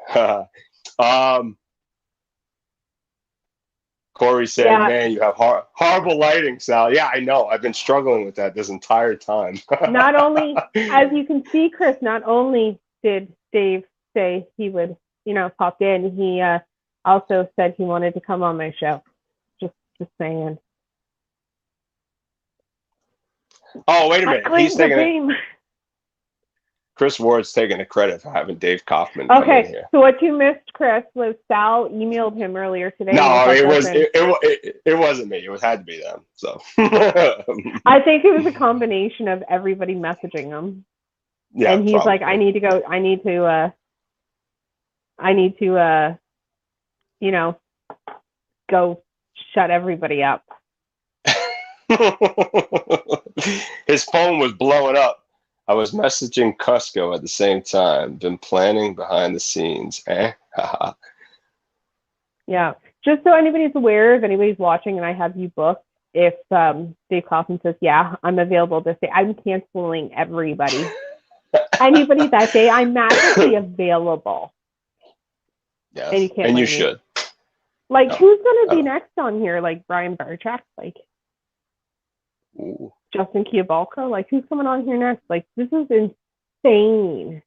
Corey said, "Man, you have horrible lighting, Sal." Yeah, I know. I've been struggling with that this entire time. Not only, as you can see, Chris, not only did Dave say he would, pop in, he also said he wanted to come on my show. Just saying. Oh, wait a minute. He's taking Chris Ward's taking the credit for having Dave Kaufman come in here. So what you missed, Chris, was Sal emailed him earlier today. No, it wasn't me. It had to be them. So I think it was a combination of everybody messaging him. Yeah, and he's probably like, I need to go. I need to go shut everybody up. His phone was blowing up. I was messaging Cusco at the same time. Been planning behind the scenes. Yeah. Just so anybody's aware, if anybody's watching and I have you booked, if Dave Kaufman says, "Yeah, I'm available this day," I'm canceling everybody. Anybody that day, I'm magically available. Yes. And you should. Like, who's going to be next on here? Like Brian Barchak? Like, ooh. Justin Kiabalka? Like, who's coming on here next? Like, this is insane.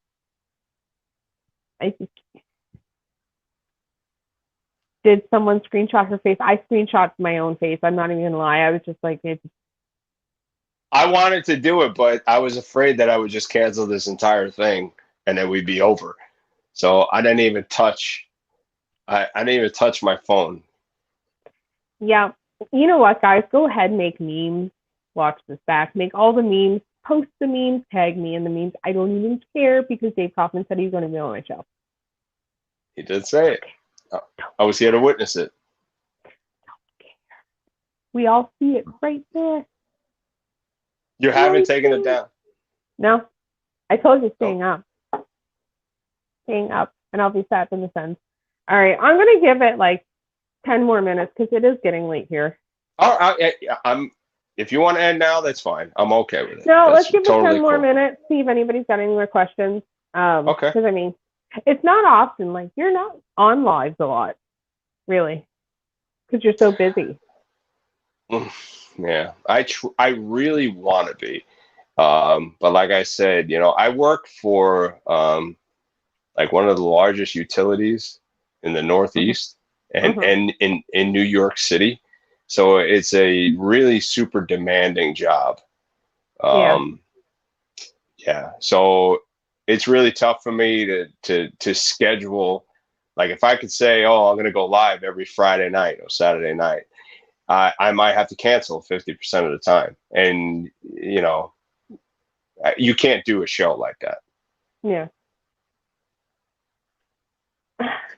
Did someone screenshot her face? I screenshot my own face. I'm not even going to lie. I was just like, I wanted to do it, but I was afraid that I would just cancel this entire thing and then we'd be over. So I didn't even touch. I didn't even touch my phone. Yeah. You know what, guys? Go ahead and make memes. Watch this back. Make all the memes. Post the memes. Tag me in the memes. I don't even care because Dave Kaufman said he's going to be on my show. He did say it. I was here to witness it. Don't care. We all see it right there. You haven't taken it down? No. I told you staying up. Staying up. And I'll be sat in the sun. All right. I'm going to give it like 10 more minutes because it is getting late here. Oh, if you want to end now, that's fine. I'm okay with it. No, That's let's give it totally 10 more cool. minutes, see if anybody's got any more questions. Okay. Because, I mean, it's not often, like, you're not on lives a lot, really, because you're so busy. Yeah, I really want to be. But like I said, I work for like one of the largest utilities in the Northeast and in New York City. So it's a really super demanding job. Um, yeah. So it's really tough for me to schedule. Like if I could say, oh, I'm going to go live every Friday night or Saturday night, I might have to cancel 50% of the time. And, you can't do a show like that. Yeah.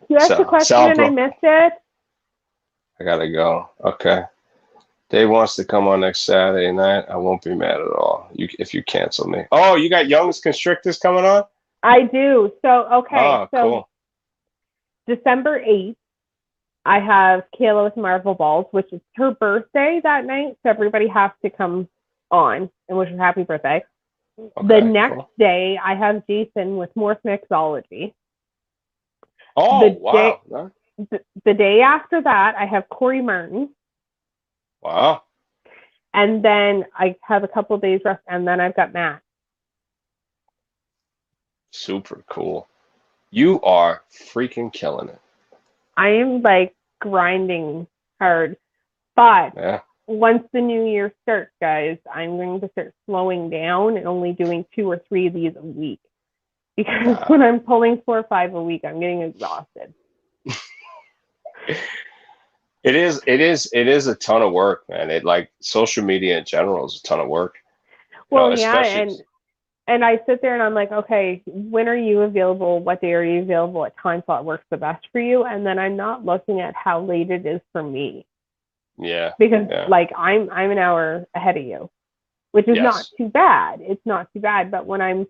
You asked a question and I missed it. I gotta go. Okay. Dave wants to come on next Saturday night. I won't be mad at all. If you cancel me. Oh, you got Young's Constrictors coming on? I do. So, okay. Oh, so cool. December 8th, I have Kayla with Marvel Balls, which is her birthday that night. So everybody has to come on and wish her happy birthday. Okay, the next day, I have Jason with Morph Mixology. Oh, wow. The day after that, I have Corey Martin. Wow. And then I have a couple of days rest, and then I've got Matt. Super cool. You are freaking killing it. I am like grinding hard. But once the new year starts, guys, I'm going to start slowing down and only doing 2 or 3 of these a week. Because when I'm pulling 4 or 5 a week, I'm getting exhausted. It is a ton of work, man. It like social media in general is a ton of work. Well, and I sit there and I'm like, okay, when are you available? What day are you available? What time slot works the best for you? And then I'm not looking at how late it is for me. Yeah. Because like I'm an hour ahead of you, which is not too bad. It's not too bad. But when I'm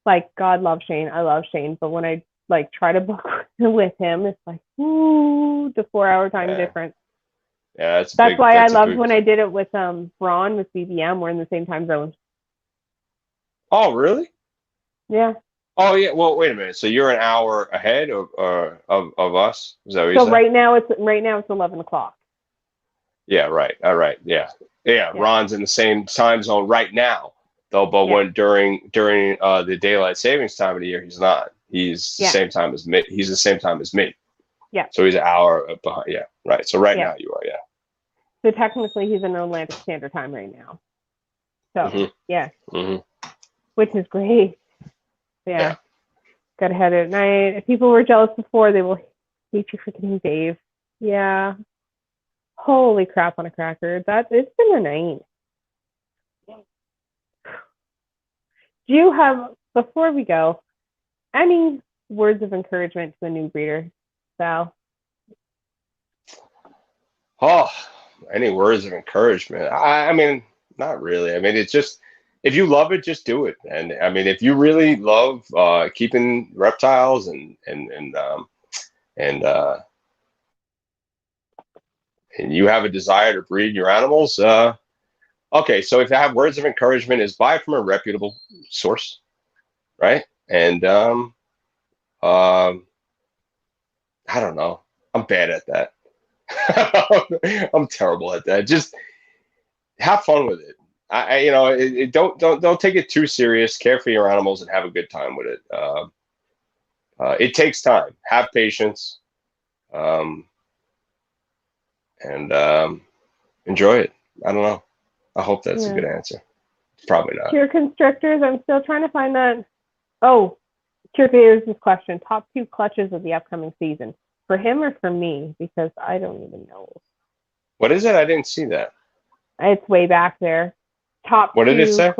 like, God love Shane, I love Shane. But when I like try to book with him, it's like, ooh, the 4-hour time difference. Yeah, that's why I loved when I did it with Braun with BBM. We're in the same time zone. Oh, really? Yeah. Oh, yeah. Well, wait a minute. So you're an hour ahead of us? Is that what you said? So right now it's 11 o'clock. Yeah. Right. All right. Yeah. Ron's in the same time zone right now, though. But when during the daylight savings time of the year, he's not. He's the same time as me. He's the same time as me. Yeah. So he's an hour behind. Yeah. Right. So right now you are. Yeah. So technically he's in Atlantic Standard Time right now. So which is great. Yeah. Got to head at night. If people were jealous before, they will hate you freaking Dave. Yeah. Holy crap on a cracker. It's been a night. Do you have, before we go, any words of encouragement to a new breeder, Sal? Oh, any words of encouragement? I mean, not really. I mean, it's just, if you love it, just do it. And I mean, if you really love keeping reptiles and you have a desire to breed your animals, okay. So if I have words of encouragement, is buy from a reputable source, right? And I don't know. I'm bad at that. I'm terrible at that. Just have fun with it. Don't take it too serious. Care for your animals and have a good time with it. It takes time. Have patience, and enjoy it. I don't know. I hope that's a good answer. Probably not. Pure Constrictors. I'm still trying to find that. Oh, Pure Creators' question: top 2 clutches of the upcoming season for him or for me? Because I don't even know. What is it? I didn't see that. It's way back there. What did it say?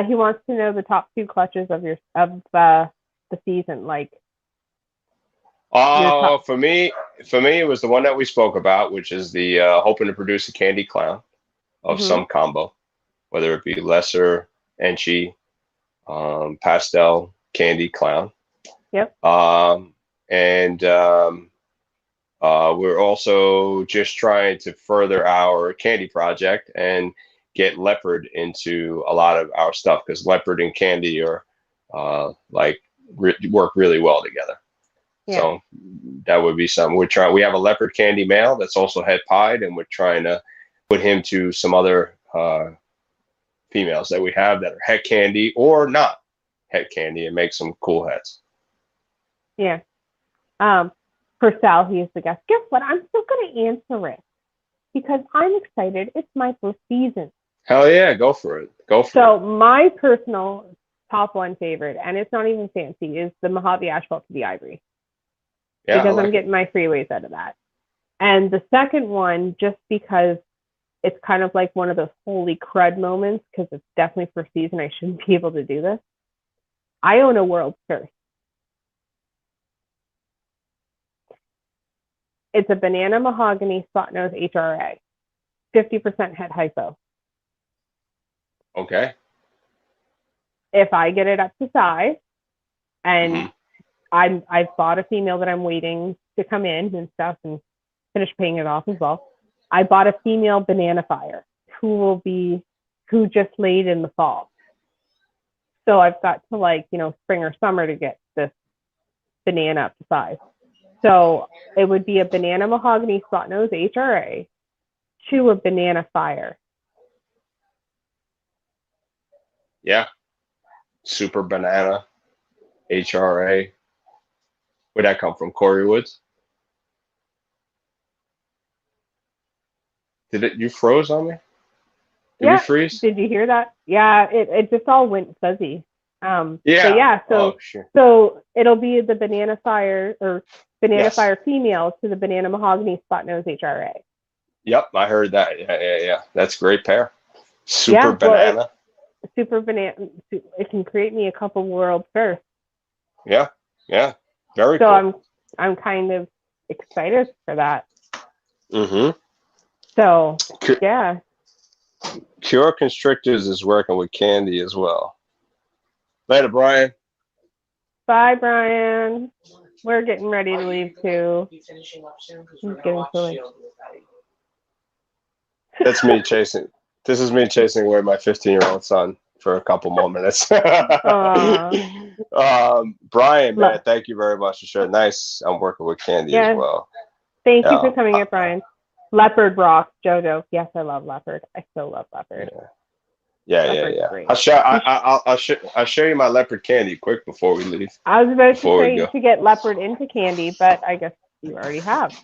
He wants to know the top 2 clutches of the season. Like, for me, it was the one that we spoke about, which is the hoping to produce a candy clown of some combo, whether it be lesser, enchi, pastel, candy clown. Yep. And we're also just trying to further our candy project and get leopard into a lot of our stuff, because leopard and candy are work really well together. Yeah. So that would be something we're trying. We have a leopard candy male that's also head pied, and we're trying to put him to some other females that we have that are head candy or not head candy, and make some cool heads. Yeah. For Sal, he is the guest. Guess what? I'm still going to answer it because I'm excited. It's my first season. Hell yeah, go for it. Go for it. So my personal top one favorite, and it's not even fancy, is the Mojave Asphalt to the Ivory. Yeah, because I'm getting my freeways out of that. And the second one, just because it's kind of like one of those holy crud moments, because it's definitely first season, I shouldn't be able to do this. I own a world's first. It's a banana mahogany spot nose HRA, 50% head hypo. Okay. If I get it up to size, and I've bought a female that I'm waiting to come in and stuff and finish paying it off as well. I bought a female banana fire who just laid in the fall. So I've got to spring or summer to get this banana up to size. So it would be a banana mahogany spot nose HRA to a banana fire. Yeah. Super banana HRA. Where'd that come from? Corey Woods? You froze on me? Did we freeze? Did you hear that? Yeah, it just all went fuzzy. Yeah. So it'll be the banana fire or banana fire female to the banana mahogany spot nose HRA. Yep, I heard that. Yeah. That's a great pair. Super banana. Super banana. It can create me a couple world firsts. Yeah. Very cool. So I'm kind of excited for that. Mm-hmm. So yeah. Cure Constrictors is working with candy as well. Later, Brian. Bye, Brian. We're getting ready to leave too. He's getting silly. That's me chasing. This is me chasing away my 15-year-old son for a couple more minutes. Brian, man, thank you very much for sharing. Nice. I'm working with candy as well. Thank you for coming up, Brian. Leopard rock, Jojo. Yes, I love leopard. I still love leopard. Yeah. I'll show you my leopard candy quick before we leave. I was about to say to get leopard into candy, but I guess you already have.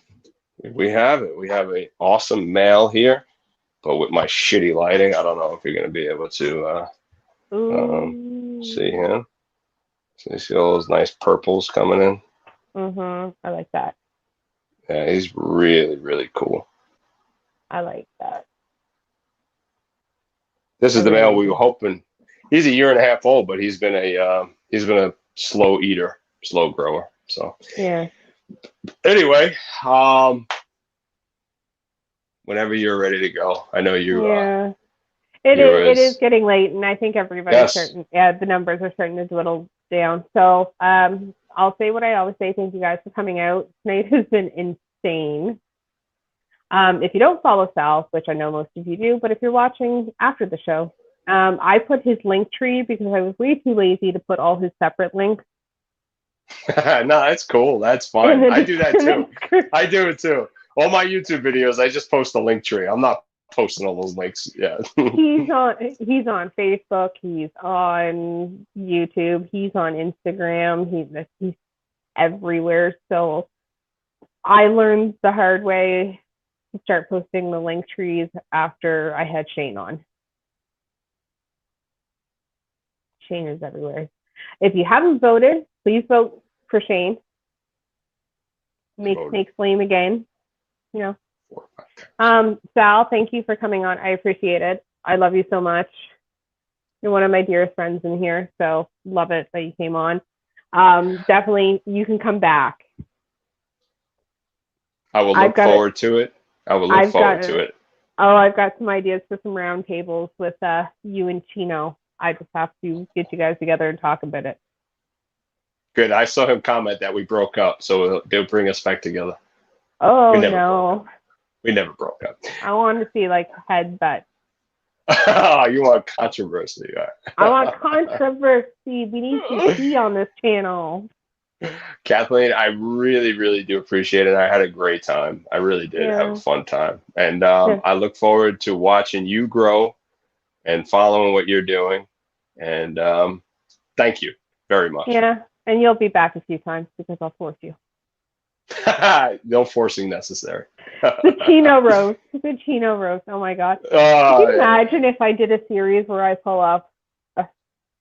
We have it. We have an awesome male here, but with my shitty lighting, I don't know if you're going to be able to see him. So you see all those nice purples coming in? I like that. Yeah, he's really, really cool. I like that. This is the male we were hoping. He's a 1.5 years old, but he's been a slow eater, slow grower. So yeah. Anyway, whenever you're ready to go, I know you. Yeah. It is getting late, and I think everybody's starting. Yeah, the numbers are starting to dwindle down. So I'll say what I always say. Thank you guys for coming out. Tonight has been insane. If you don't follow Sal, which I know most of you do, but if you're watching after the show, I put his link tree because I was way too lazy to put all his separate links. No, that's cool. That's fine. I do that too. I do it too. All my YouTube videos, I just post a link tree. I'm not posting all those links. Yeah. He's on Facebook. He's on YouTube. He's on Instagram. He's everywhere. So I learned the hard way to start posting the link trees after I had Shane on. Shane is everywhere. If you haven't voted, please vote for Shane. Make Snakes lame again. You know. Sal, thank you for coming on. I appreciate it. I love you so much. You're one of my dearest friends in here, so love it that you came on. Definitely, you can come back. I will look forward to it. I've got some ideas for some round tables with you and Chino. I just have to get you guys together and talk about it. Good. I saw him comment that we broke up, so they'll bring us back together. Oh, no. We never broke up. I want to see like head butt. You want controversy. I want controversy. We need to see on this channel. Kathleen, I really, really do appreciate it. I had a great time. I really did have a fun time. And I look forward to watching you grow and following what you're doing. And thank you very much. Yeah, and you'll be back a few times because I'll force you. No forcing necessary. The Chino roast. The Chino roast. Oh my god. Can you imagine if I did a series where I pull up a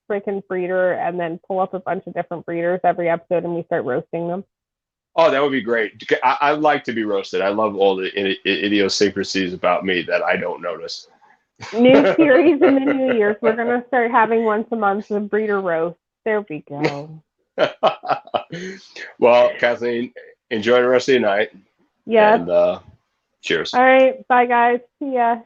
freaking breeder and then pull up a bunch of different breeders every episode and we start roasting them? Oh, that would be great. I like to be roasted. I love all the idiosyncrasies about me that I don't notice. New series in the new years. We're going to start having once a month a breeder roast. There we go. Well, Kathleen, enjoy the rest of your night. Yeah. And cheers. All right. Bye, guys. See ya.